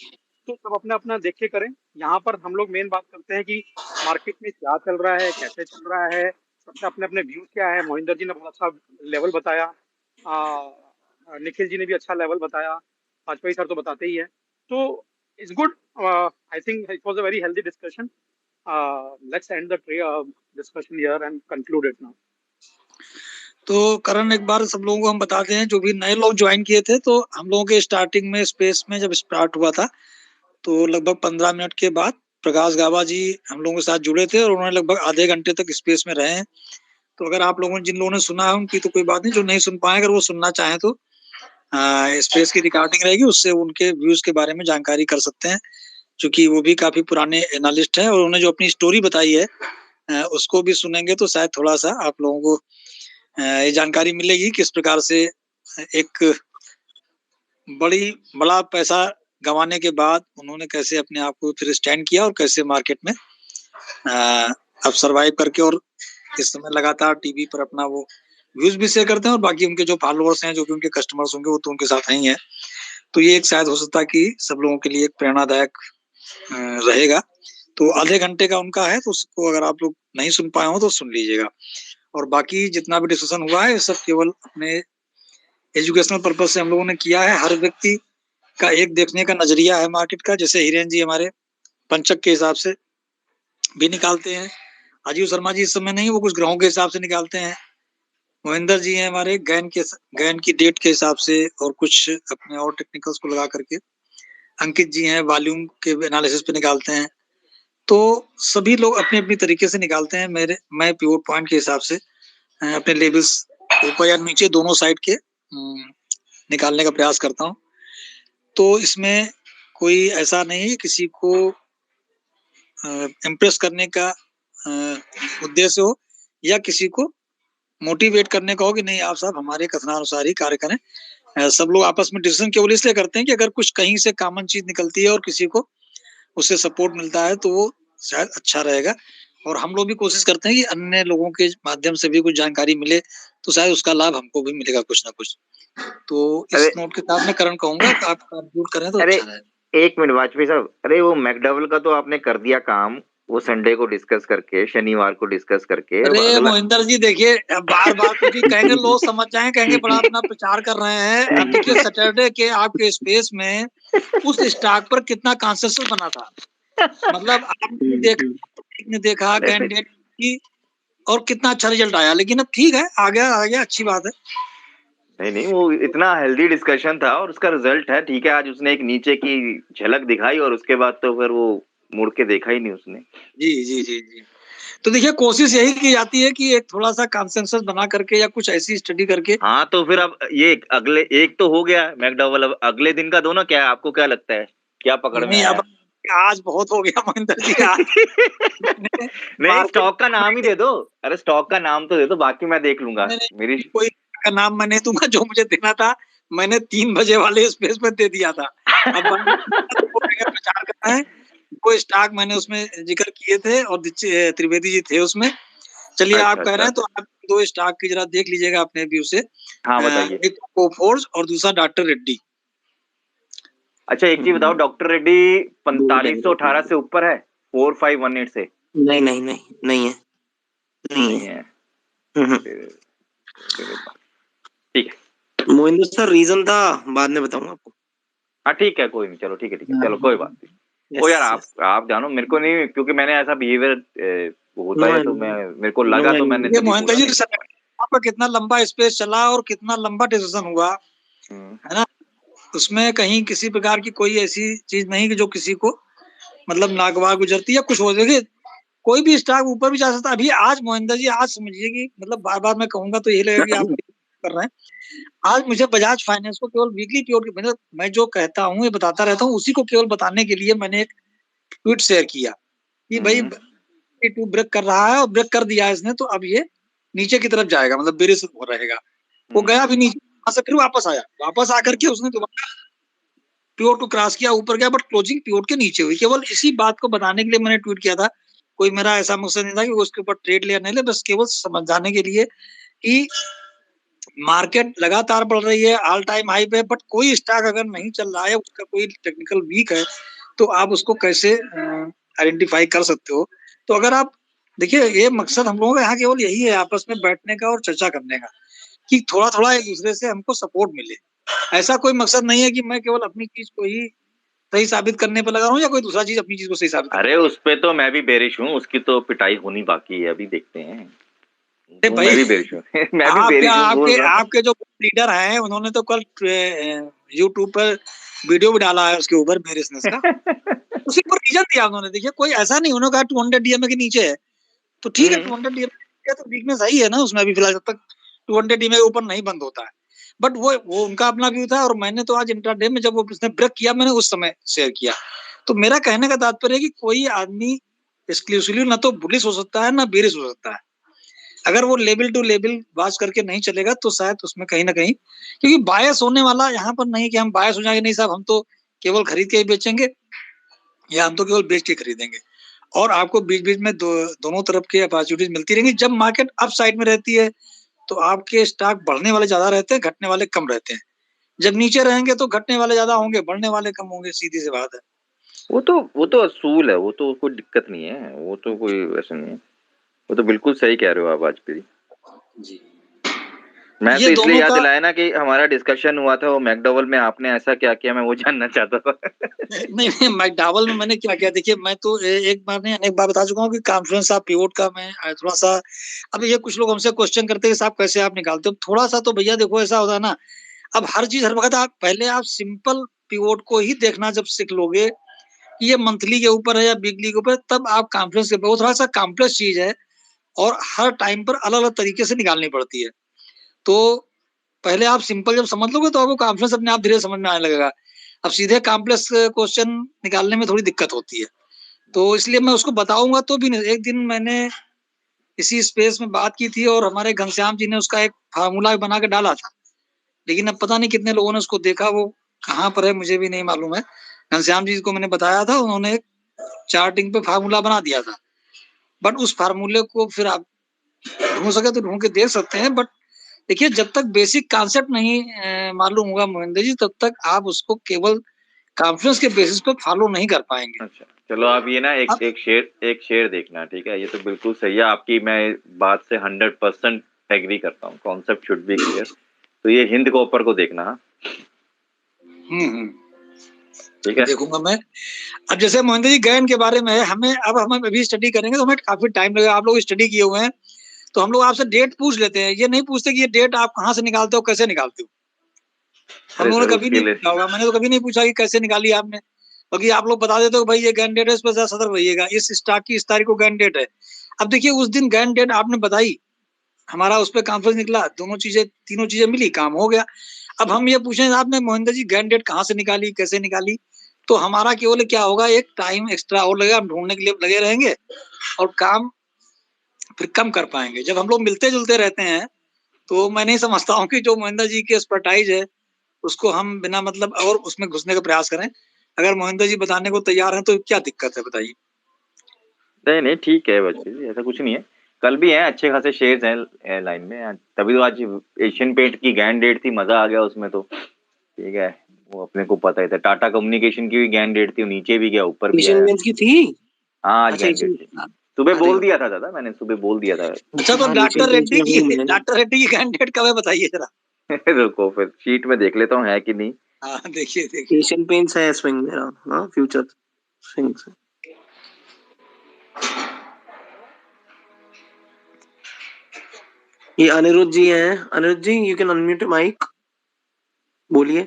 Speaker 17: तो सब अपना अपना देख के करें। यहाँ पर हम लोग मेन बात करते हैं कि मार्केट में क्या चल रहा है, कैसे चल रहा है, सबसे अपने अपने व्यूज क्या है। मोहिंदर जी ने बहुत अच्छा लेवल बताया, निखिल जी ने भी अच्छा लेवल बताया, वाजपेयी सर तो बताते ही है। तो it's good, I think it was a very healthy discussion. Let's end the discussion here and conclude it now.
Speaker 18: तो करण, एक बार सब लोगों को हम बताते हैं, जो भी नए लोग ज्वाइन किए थे, तो हम लोगों के स्टार्टिंग में स्पेस में जब स्टार्ट हुआ था तो लगभग 15 मिनट के बाद प्रकाश गाबा जी हम लोगों के साथ जुड़े थे और उन्होंने लगभग आधे घंटे तक स्पेस में रहे हैं। तो अगर आप लोगों ने, जिन लोगों ने सुना है उनकी तो कोई बात नहीं, जो नहीं सुन पाए अगर वो सुनना चाहें तो स्पेस की रिकॉर्डिंग रहेगी, उससे उनके व्यूज के बारे में जानकारी कर सकते हैं। क्योंकि वो भी काफी पुराने एनालिस्ट हैं और उन्होंने जो अपनी स्टोरी बताई है उसको भी सुनेंगे तो शायद थोड़ा सा आप लोगों को ये जानकारी मिलेगी किस प्रकार से एक बड़ा पैसा गंवाने के बाद उन्होंने कैसे अपने आप को फिर स्टैंड किया और कैसे मार्केट में अब सरवाइव करके और इस समय लगातार टीवी पर अपना वो व्यूज भी शेयर करते हैं। और बाकी उनके जो फॉलोअर्स हैं, जो भी उनके कस्टमर्स होंगे, वो तो उनके साथ ही है। तो ये एक शायद हो सकता है कि सब लोगों के लिए एक प्रेरणादायक रहेगा। तो आधे घंटे का उनका है, तो उसको अगर आप लोग नहीं सुन पाए हो तो सुन लीजिएगा। और बाकी जितना भी डिस्कशन हुआ है सब केवल अपने एजुकेशनल पर्पज से हम लोगों ने किया है। हर व्यक्ति का एक देखने का नजरिया है मार्केट का। जैसे हिरेन जी हमारे पंचक के हिसाब से भी निकालते हैं, राजीव शर्मा जी इस समय नहीं, वो कुछ ग्रहों के हिसाब से निकालते हैं। मोहिंदर जी हैं हमारे गैन की डेट के हिसाब से और कुछ अपने और टेक्निकल्स को लगा करके। अंकित जी हैं वॉल्यूम के एनालिसिस पे निकालते हैं। तो सभी लोग अपने अपनी तरीके से निकालते हैं। मैं प्योर पॉइंट के हिसाब से अपने लेवल्स ऊपर या नीचे दोनों साइड के निकालने का प्रयास करता हूँ। तो इसमें कोई ऐसा नहीं है किसी को इम्प्रेस करने का उद्देश्य हो या किसी को मोटिवेट करने का हो कि नहीं आप साहब हमारे कथनानुसार ही कार्य करें। सब लोग आपस में डिसीजन केवल इसलिए करते हैं कि अगर कुछ कहीं से कॉमन चीज निकलती है और किसी को उससे सपोर्ट मिलता है तो वो शायद अच्छा रहेगा। और हम लोग भी कोशिश करते हैं कि अन्य लोगों के माध्यम से भी कुछ जानकारी मिले तो शायद उसका लाभ हमको भी मिलेगा कुछ ना कुछ। तो इस नोट के साथ मैं करण कहूंगा कि आप कंक्लूड करें तो
Speaker 14: अरे
Speaker 18: अच्छा रहेगा।
Speaker 14: 1 मिनट वाजपेयी साहब, अरे वो मैकडबल का तो आपने कर दिया काम, वो संडे को डिस्कस करके, शनिवार को डिस्कस करके। अब
Speaker 18: अरे
Speaker 14: अगला
Speaker 18: मोहिंदर जी देखिए, अब बार बार क्योंकि कहेंगे लोग समझ जाएं, कहेंगे बड़ा अपना प्रचार कर रहे हैं। अब देखिए सैटरडे के आपके स्पेस में उस स्टॉक पर कितना कंसेंसस बना था, मतलब आपने देखा
Speaker 14: अरे फिर
Speaker 18: कैंडिडेट की और कितना अच्छा रिजल्ट आया। लेकिन अब ठीक है, आ गया अच्छी बात है।
Speaker 14: नहीं नहीं, वो इतना हेल्दी डिस्कशन था और उसका रिजल्ट है। ठीक है, आज उसने एक नीचे की झलक दिखाई और उसके बाद तो फिर वो मुड़ के देखा ही नहीं उसने।
Speaker 18: जी जी जी जी। तो देखिए कोशिश यही की जाती है कि एक थोड़ा सा कंसेंसस बना करके या कुछ ऐसी स्टडी करके।
Speaker 14: हाँ तो फिर अब ये अगले एक तो हो गया मैकडबल, अब अगले दिन का दो ना। क्या आपको क्या लगता है, क्या पकड़ में
Speaker 18: नहीं
Speaker 14: आया?
Speaker 18: अब आज बहुत हो गया महेंद्र जी, आज
Speaker 14: नहीं, स्टॉक का नाम ही दे दो। अरे स्टॉक का नाम तो दे दो, बाकी मैं देख लूंगा। मेरी
Speaker 18: कोई का नाम मैं नहीं दूंगा, जो मुझे देना था मैंने 3 बजे वाले स्पेस में दे दिया था। अब प्रचार करना है, वो स्टॉक मैंने उसमें जिक्र किए थे और त्रिवेदी जी थे उसमें। चलिए
Speaker 14: अच्छा
Speaker 18: आप कह रहे
Speaker 14: अच्छा
Speaker 18: हैं तो आप 2 स्टॉक की जरा देख लीजिएगा अपने व्यू से।
Speaker 14: हाँ बताइए।
Speaker 18: एक कोफोर्ज और दूसरा डॉक्टर रेड्डी।
Speaker 14: अच्छा एक चीज बताओ, डॉक्टर रेड्डी 4518 से ऊपर है 4518 से?
Speaker 1: नहीं नहीं नहीं नहीं है, नहीं है।
Speaker 14: ठीक है
Speaker 1: मोहिंदर सर, रीजन था बाद में बताऊंगा आपको।
Speaker 14: हाँ ठीक है, कोई नहीं, चलो ठीक है चलो कोई बात नहीं। वो यार आप जानो, मेरे को नहीं, क्योंकि मैंने ऐसा बिहेवियर होता है तो मैं, मेरे को लगा तो मैंने
Speaker 18: ये
Speaker 14: तभी
Speaker 18: मोहिंदर
Speaker 14: बोला।
Speaker 18: जी आपका कितना लंबा स्पेस चला और कितना लंबा डिसीजन हुआ है ना, उसमें कहीं किसी प्रकार की कोई ऐसी चीज नहीं कि जो किसी को मतलब नागवार गुजरती है कुछ हो। देखिए कोई भी स्टॉक ऊपर भी जा सकता है। अभी आज मोहिंदर जी, आज समझिए कि मतलब बार बार मैं कहूंगा तो यही लगेगा कि आप कर रहे हैं। आज मुझे बजाज फाइनेंस को केवल वीकली पीरियड मतलब मैं जो कहता हूँ ये बताता रहता हूँ, उसी को केवल बताने के लिए मैंने एक ट्वीट शेयर किया कि भाई टू ब्रेक कर रहा है और ब्रेक कर दिया है इसने, तो अब ये नीचे की तरफ जाएगा, मतलब बेरिश हो रहेगा। वो गया भी नीचे, वहां से फिर वापस आया, वापस आकर के उसने दोबारा पिवोट को क्रॉस किया, ऊपर गया, बट क्लोजिंग पिवोट के नीचे हुई। केवल इसी बात को बताने के लिए मैंने ट्वीट किया था। कोई मेरा ऐसा मकसद नहीं था कि उसके ऊपर ट्रेड ले नहीं ले, बस केवल समझाने के लिए कि मार्केट लगातार बढ़ रही है, ऑल टाइम हाई पे, बट कोई स्टॉक अगर नहीं चल रहा है, उसका कोई टेक्निकल वीक है, तो आप उसको कैसे आइडेंटिफाई कर सकते हो। तो अगर आप देखिए, ये मकसद हम लोगों का यहाँ केवल यही है, आपस में बैठने का और चर्चा करने का, कि थोड़ा थोड़ा एक दूसरे से हमको सपोर्ट मिले। ऐसा कोई मकसद नहीं है कि मैं केवल अपनी चीज को ही सही साबित करने पे लगा रहा हूँ या कोई दूसरा चीज अपनी चीज को सही साबित।
Speaker 14: अरे उस पे तो मैं भी बेरिश हूँ, उसकी तो पिटाई होनी बाकी है, अभी देखते हैं।
Speaker 18: अरे भाई
Speaker 14: मैं भी बेरिश हूँ मैं भी
Speaker 18: आप
Speaker 14: बेरिश
Speaker 18: क्या,
Speaker 14: हूँ, बोल रहा हूँ।
Speaker 18: आपके जो लीडर हैं उन्होंने तो कल यूट्यूब पर वीडियो भी डाला है उसके ऊपर बेरिशनेस का। उसी पर रीजन दिया उन्होंने। देखिए कोई ऐसा नहीं, उन्होंने कहा 200 डीएमए के नीचे है तो ठीक है, 200 डीएमए तो वीकनेस आई है ना उसमें अभी फिलहाल, जब तक 200 डीएमए के ऊपर नहीं बंद होता है। बट वो उनका अपना व्यू था, और मैंने तो आज इंट्राडे में जब वो उसने ब्रेक किया मैंने उस समय शेयर किया। तो मेरा कहने का तात्पर्य है कि कोई आदमी एक्सक्लूसिवली ना तो बुलिश हो सकता है ना बेरिश हो सकता है। अगर वो लेवल टू लेवल वाच करके नहीं चलेगा तो शायद उसमें कहीं ना कहीं, क्योंकि बायस होने वाला यहाँ पर नहीं कि हम बायस हो जाएंगे, नहीं साहब हम तो केवल खरीद के ही बेचेंगे या हम तो केवल बेच के खरीदेंगे। और आपको बीच बीच में दोनों तरफ की अपॉर्चुनिटीज मिलती रहेंगी। जब मार्केट अप साइड में रहती है तो आपके स्टॉक बढ़ने वाले ज्यादा रहते हैं, घटने वाले कम रहते हैं। जब नीचे रहेंगे तो घटने वाले ज्यादा होंगे, बढ़ने वाले कम होंगे, सीधी सी बात है।
Speaker 14: वो तो असूल है, वो तो कोई दिक्कत नहीं है, वो तो कोई वैसे नहीं है। वो तो बिल्कुल सही कह रहे हो आप वाजपेयी
Speaker 18: जी।
Speaker 14: मैं
Speaker 18: ये
Speaker 14: तो इसलिए
Speaker 18: दोनों
Speaker 14: याद
Speaker 18: का
Speaker 14: दिलाया ना कि हमारा डिस्कशन हुआ था वो मैकडबल में, आपने ऐसा क्या किया मैं वो जानना चाहता था।
Speaker 18: नहीं मैकडॉवल में मैंने क्या किया, देखिए मैं तो एक बार नहीं अनेक बार बता चुका हूँ कि कॉन्फ्रेंस ऑफ पिवोट का मैं थोड़ा सा, अब ये कुछ लोग हमसे क्वेश्चन करते हैं साहब कैसे आप निकालते हो, थोड़ा सा तो भैया देखो ऐसा होता है ना, अब हर चीज हर वक्त आप पहले आप सिंपल पिवोट को ही देखना जब सीख लोगे कि ये मंथली के ऊपर है या वीकली के ऊपर, तब आप कॉन्फ्रेंस के ऊपर, वो थोड़ा सा कॉम्प्लेक्स चीज है और हर टाइम पर अलग अलग तरीके से निकालनी पड़ती है। तो पहले आप सिंपल जब समझ लोगे तो आपको कॉन्फ्रेंस अपने आप धीरे समझ में आने लगेगा। अब सीधे कॉम्प्लेक्स क्वेश्चन निकालने में थोड़ी दिक्कत होती है, तो इसलिए मैं उसको बताऊंगा तो भी नहीं। एक दिन मैंने इसी स्पेस में बात की थी और हमारे घनश्याम जी ने उसका एक फार्मूला बना के डाला था लेकिन अब पता नहीं कितने लोगों ने उसको देखा, वो कहाँ पर है मुझे भी नहीं मालूम है। घनश्याम जी को मैंने बताया था, उन्होंने चार्टिंग पे फार्मूला बना दिया था, बट उस फार्मूले को फिर आप ढूंढ सके तो ढूंढ के देख सकते हैं। बट देखिए, जब तक बेसिक कॉन्सेप्ट नहीं मालूम होगा महेंद्र जी, तब तक आप उसको केवल कॉन्फ्रेंस के बेसिस पे फॉलो नहीं कर पाएंगे।
Speaker 19: अच्छा चलो, आप ये ना एक शेर देखना, ठीक है? ये तो बिल्कुल सही है आपकी, मैं बात से 100% एग्री करता हूँ। Concept should be clear. तो ये हिंद कॉपर को देखना। हाँ? ठीक है,
Speaker 18: देखूंगा मैं। अब जैसे महेंद्र जी गैन के बारे में है, हमें हम अभी स्टडी करेंगे तो हमें काफी टाइम लगेगा। आप लोग स्टडी किए हुए हैं तो हम लोग आपसे डेट पूछ लेते हैं, ये नहीं पूछते कि ये डेट आप कहाँ से निकालते हो, कैसे निकालते हो। हम लोगों ने
Speaker 19: सर,
Speaker 18: कभी
Speaker 19: उसके
Speaker 18: नहीं
Speaker 19: लिए
Speaker 18: पूछा होगा, मैंने तो कभी नहीं पूछा कि कैसे निकाली आपने, क्योंकि आप लोग बता देते हो भाई ये गैन डेट है, इस पर ज्यादा सतर्क रहिएगा, इस स्टॉक की इस तारीख को गैन डेट है। अब देखिए, उस दिन गैन डेट आपने बताई, हमारा उस पर कॉन्फ्रेंस निकला, तीनों चीजें मिली, काम हो गया। अब हम ये पूछें आपने महेंद्र जी गैन डेट कहाँ से निकाली, कैसे निकाली, तो हमारा केवल क्या होगा, एक टाइम एक्स्ट्रा और लगेगा, हम ढूंढने के लिए लगे रहेंगे और काम फिर कम कर पाएंगे। जब हम लोग मिलते जुलते रहते हैं तो मैं नहीं समझता हूँ कि जो महेंद्र जी की एक्सपर्टाइज है उसको हम बिना मतलब और उसमें घुसने का प्रयास करें। अगर महेंद्र जी बताने को तैयार हैं तो क्या दिक्कत है, बताइए।
Speaker 19: नहीं नहीं ठीक है बच्चे जी, ऐसा कुछ नहीं है। कल भी है, अच्छे खासे शेयर्स हैं लाइन में, तभी तो आज एशियन पेंट की गैन डेट थी, मजा आ गया उसमें तो। ठीक है, वो अपने को पता ही था। टाटा कम्युनिकेशन की भी गैन डेट थी, नीचे भी गया, ऊपर भी
Speaker 1: एशियन
Speaker 19: आया।
Speaker 1: पेंट्स की थी।
Speaker 19: हाँ, आज
Speaker 1: अच्छा,
Speaker 19: गैन डेट थी। सुबह
Speaker 18: अरे
Speaker 19: बोल दिया था दादा, मैंने सुबह बोल दिया था।
Speaker 18: अच्छा, तो
Speaker 1: हाँ, एशियन
Speaker 18: डॉक्टर
Speaker 1: पेंट्स
Speaker 18: रेड्डी
Speaker 1: में हूँ मैं।
Speaker 18: की कैंडिडेट कब है, बताइए जरा।
Speaker 19: रुको फिर शीट में देख लेता हूँ है कि नहीं।
Speaker 18: हाँ, देखिए
Speaker 1: एशियन पेंट्स है स्विंग मेरा। हाँ, फ्यूचर स्विंग से। ये अनिरुद्ध जी हैं। अनिरुद्ध जी, यू कैन अनम्यूट माइक, बोलिए।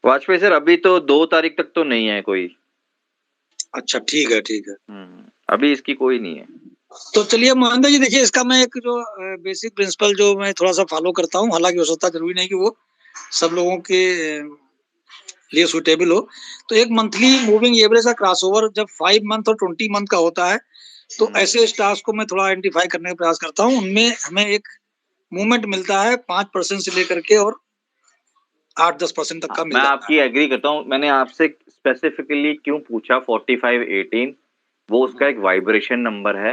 Speaker 19: वाजपेयी सर, अभी तो 2 तारीख तक तो नहीं है कोई।
Speaker 18: अच्छा, ठीक है।
Speaker 19: अभी इसकी कोई नहीं है।
Speaker 18: तो चलिए महेंद्र जी, देखिए इसका मैं एक जो बेसिक प्रिंसिपल जो मैं थोड़ा सा फॉलो करता हूँ, हालांकि हो सकता जरूरी नहीं कि वो सब लोगों के लिए सुटेबल हो। तो एक मंथली मूविंग एवरेज का क्रॉसओवर जब 5 मंथ और 20 मंथ का होता है, तो ऐसे स्टॉक्स को मैं थोड़ा आइडेंटिफाई करने का प्रयास करता हूँ। उनमें हमें एक मूवमेंट मिलता है 5% से लेकर के और 8-10% तक का मिल
Speaker 19: मैं
Speaker 18: जाता
Speaker 19: आपकी एग्री करता हूँ। मैंने आपसे स्पेसिफिकली क्यों पूछा 4518, वो उसका एक वाइब्रेशन नंबर है,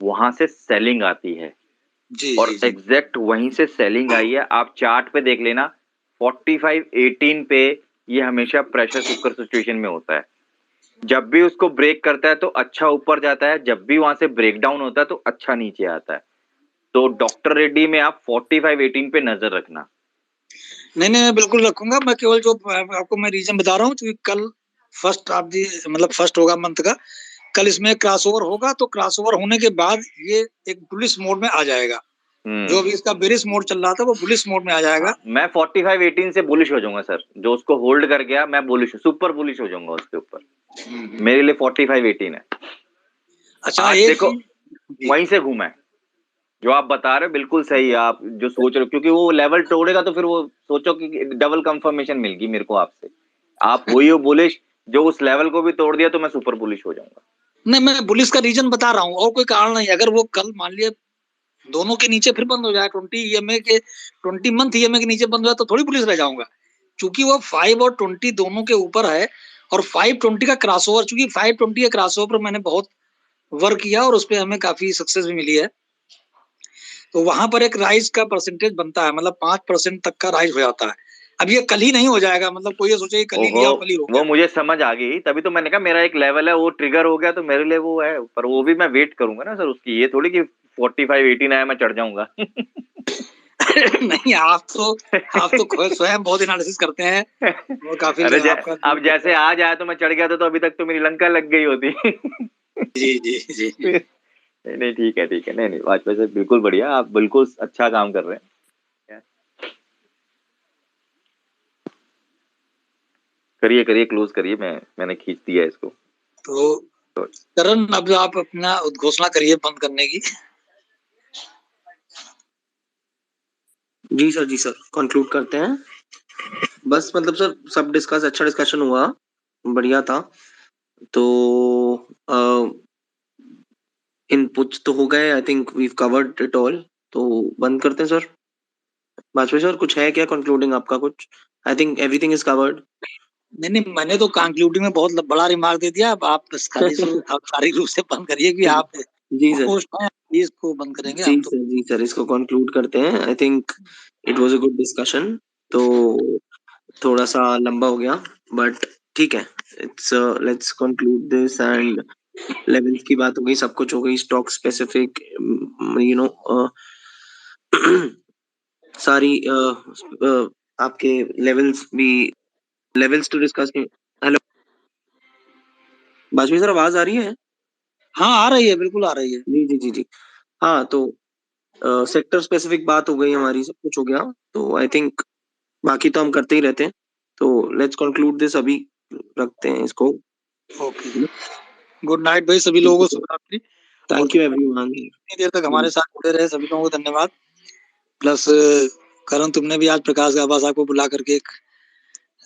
Speaker 19: वहां से सेलिंग आती है
Speaker 18: जी,
Speaker 19: और एग्जैक्ट वहीं से सेलिंग आई है। आप चार्ट पे देख लेना, 4518 पे ये हमेशा प्रेशर कुकर सिचुएशन में होता है। जब भी उसको ब्रेक करता है तो अच्छा ऊपर जाता है, जब भी वहां से ब्रेक डाउन होता है तो अच्छा नीचे आता है। तो डॉक्टर रेड्डी में आप 4518 पे नजर रखना।
Speaker 18: नहीं, मैं बिल्कुल रखूंगा। मैं केवल जो आपको मैं रीजन बता रहा हूँ, क्योंकि कल फर्स्ट होगा मंथ का, कल इसमें क्रॉसओवर होगा, तो क्रॉसओवर होने के बाद ये एक बुलिश मोड में आ जाएगा। जो भी इसका बेरिश मोड चल रहा था वो बुलिश मोड में आ जाएगा।
Speaker 19: मैं 4518 से बुलिश हो जाऊंगा सर, जो उसको होल्ड कर गया मैं बुलिश, सुपर बुलिश हो जाऊंगा उसके ऊपर। मेरे लिए 4518 है।
Speaker 18: अच्छा,
Speaker 19: आज
Speaker 18: एक
Speaker 19: देखो वहीं से घूमा है, जो आप बता रहे हो बिल्कुल सही है। आप जो सोच रहे हो, क्योंकि वो लेवल तोड़ेगा तो फिर वो सोचो कि डबल कंफर्मेशन मिल गई मेरे को आपसे। आप हुई हो बुलिश, जो उस लेवल को भी तोड़ दिया तो मैं सुपर बुलिश हो जाऊंगा।
Speaker 18: नहीं, मैं बुलिश का रीजन बता रहा हूँ और कोई कारण नहीं। अगर वो कल मान लिया दोनों के नीचे फिर बंद हो जाए, 20 मंथ ईएमए के नीचे बंद हो जाए, तो थोड़ी बुलिश रह जाऊंगा। चूंकि वो 5 और 20 दोनों के ऊपर है और 520 का क्रॉसओवर, चूंकि 520 के क्रॉसओवर पर मैंने बहुत वर्क किया और उस पर हमें काफी सक्सेस भी मिली है। तो वहां पर एक राइज का परसेंटेज बनता है, मतलब 5% तक का राइज हो जाता है। अब ये कल ही नहीं हो जाएगा, मतलब कोई ये सोचे कल ही लिया और कल ही हो गया।
Speaker 19: वो मुझे समझ आ गई, तभी तो मैंने कहा मेरा एक लेवल है वो ट्रिगर हो गया तो मेरे लिए वो है। पर वो भी मैं वेट करूंगा ना सर उसकी, ये थोड़ी कि 4518 आया मैं चढ़ जाऊंगा।
Speaker 18: नहीं, आप तो खुद स्वयं बहुत एनालिसिस करते हैं और काफी
Speaker 19: अरे
Speaker 18: आपका
Speaker 19: अब जैसे आज आया तो मैं चढ़ गया था, तो अभी तक तो मेरी लंका लग गई होती।
Speaker 18: जी।
Speaker 19: नहीं ठीक है नहीं वाजपेयी सर बिल्कुल बढ़िया, आप बिल्कुल अच्छा काम कर रहे हैं। करिए क्लोज करिए, मैंने खींच दिया इसको।
Speaker 18: तो करण, अब आप अपना उद्घोषणा करिए बंद करने की।
Speaker 1: जी सर कंक्लूड करते हैं। बस मतलब सर सब अच्छा डिस्कशन हुआ, बढ़िया था। तो इनपुट्स तो हो गए, I think we covered it all. तो बंद करते हैं सर। वाजपेयी सर कुछ है क्या कंक्लूडिंग आपका कुछ? I think everything is covered.
Speaker 18: नहीं, मैंने तो कंक्लूडिंग में बहुत बड़ा रिमार्क दे दिया। अब आप खाली सारी रूप से बंद करिए कि आप
Speaker 1: जी सर,
Speaker 18: होस्ट हैं, इसको बंद करेंगे हम तो।
Speaker 1: जी सर इसको कंक्लूड करते हैं। I think it was a good discussion. तो थोड़ा सा लंबा हो गया बट ठीक है, it's let's conclude this. And levels की बात हो गई, सब कुछ हो गई, स्टॉक स्पेसिफिक यू नो सारी आपके levels to discuss. Hello Vajpayee sir, आवाज आ रही है?
Speaker 18: हाँ आ रही है, बिल्कुल आ रही है।
Speaker 1: जी। हाँ तो सेक्टर स्पेसिफिक बात हो गई हमारी, सब कुछ हो गया। तो आई थिंक बाकी तो हम करते ही रहते हैं। तो लेट्स कंक्लूड दिस, अभी रखते हैं इसको।
Speaker 18: ओके, गुड नाइट भाई सभी लोगों को, शुभ रात्रि।
Speaker 1: Thank you everyone.
Speaker 18: इतनी देर तक हमारे साथ जुड़े रहे सभी लोगों को धन्यवाद। प्लस करण, तुमने भी आज प्रकाश गाबा साहब को बुला करके एक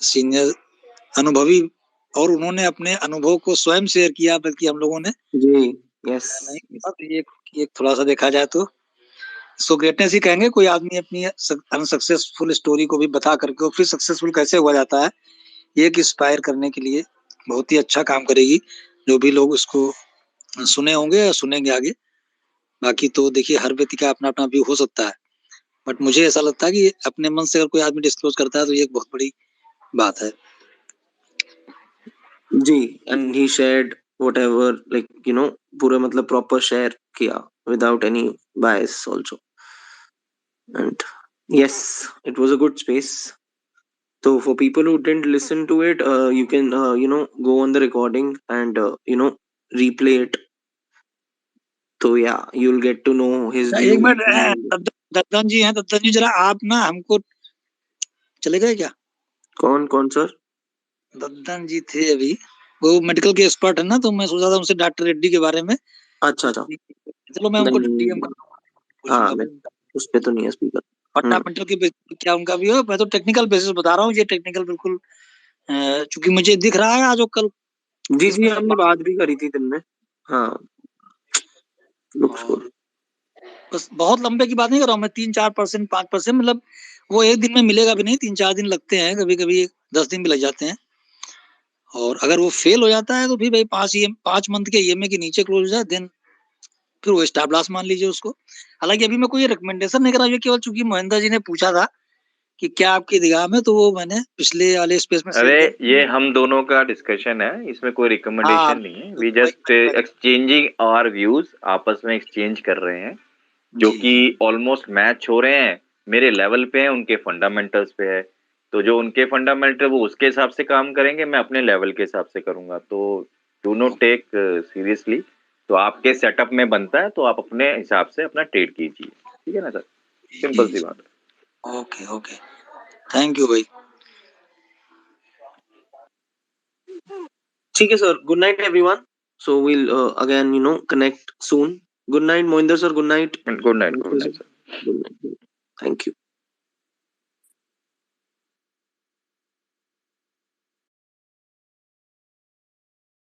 Speaker 18: सीनियर अनुभवी, और उन्होंने अपने अनुभव को स्वयं शेयर किया, बल्कि हम लोगों ने
Speaker 1: जी यस
Speaker 18: एक थोड़ा सा देखा जाए तो सो ग्रेटनेस ही कहेंगे। कोई आदमी अपनी अनसक्सेसफुल स्टोरी को भी बता करके और फिर सक्सेसफुल कैसे हुआ जाता है, ये एक इंस्पायर करने के लिए बहुत ही अच्छा काम करेगी। जो भी लोग उसको सुने होंगे या सुनेंगे आगे। बाकी तो देखिए, हर व्यक्ति का अपना अपना व्यू हो सकता है, बट मुझे ऐसा लगता है कि अपने मन से अगर कोई आदमी डिस्क्लोज करता है तो ये एक बहुत बड़ी बात है।
Speaker 1: जी, and he shared whatever, like पूरा मतलब प्रॉपर शेयर किया without any bias also. And yes, it was a good space. So for people who didn't listen to it, you can go on the recording and replay it. So yeah, you'll get to know his
Speaker 18: एक
Speaker 1: view.
Speaker 18: मिनट, दत्तन जी हैं, दत्तन जी जरा आप ना हमको, चले गए क्या?
Speaker 1: कौन सर?
Speaker 18: दत्तन जी थे अभी, वो मेडिकल के एक्सपर्ट है ना, तो मैं सोचा था उनसे डॉक्टर रेड्डी के बारे में।
Speaker 1: अच्छा
Speaker 18: चलो मैं उनको डीएम
Speaker 1: हाँ, उस पे तो नहीं है स्पीकर।
Speaker 18: फंडामेंटल के बेसिस पे क्या उनका भी हो, मैं तो टेक्निकल बेसिस बता रहा हूँ। ये टेक्निकल बिल्कुल चूंकि मुझे दिख रहा है आज और कल।
Speaker 1: जी हमने बात भी करी थी दिन में। हाँ
Speaker 18: बस बहुत लंबे की बात नहीं कर रहा हूँ मैं, 3-4%, 5%, मतलब वो एक दिन में मिलेगा भी नहीं, 3-4 दिन लगते हैं, कभी कभी 10 दिन भी लग जाते हैं। और अगर वो फेल हो जाता है तो फिर भाई 5 मंथ के ईएमए के नीचे क्लोज हो जाए, देन फिर वो स्टॉप लॉस मान लीजिए उसको। हालांकि अभी मैं कोई रिकमेंडेशन नहीं कर रहा हूँ, केवल चूंकि महेंद्र जी ने पूछा था कि क्या आपकी निगाह में, तो वो मैंने पिछले वाले स्पेस में
Speaker 19: अरे ये हम दोनों का डिस्कशन है, इसमें कोई रिकमेंडेशन नहीं है। We just exchanging our views, आपस में एक्सचेंज कर रहे हैं, जो कि ऑलमोस्ट मैच हो रहे हैं। मेरे लेवल पे है, उनके फंडामेंटल्स पे है। तो जो उनके फंडामेंटल वो उसके हिसाब से काम करेंगे, मैं अपने लेवल के हिसाब से करूंगा। तो डू नॉट टेक सीरियसली। तो आपके सेटअप में बनता है तो आप अपने हिसाब से अपना ट्रेड कीजिए, ठीक है ना सर? सिंपल सी बात है।
Speaker 18: ओके, थैंक यू भाई।
Speaker 1: ठीक है sir, good night everyone. So we'll again connect soon. Good night Mohinder sir, good night.
Speaker 19: Good night sir.
Speaker 1: Good night. Thank you.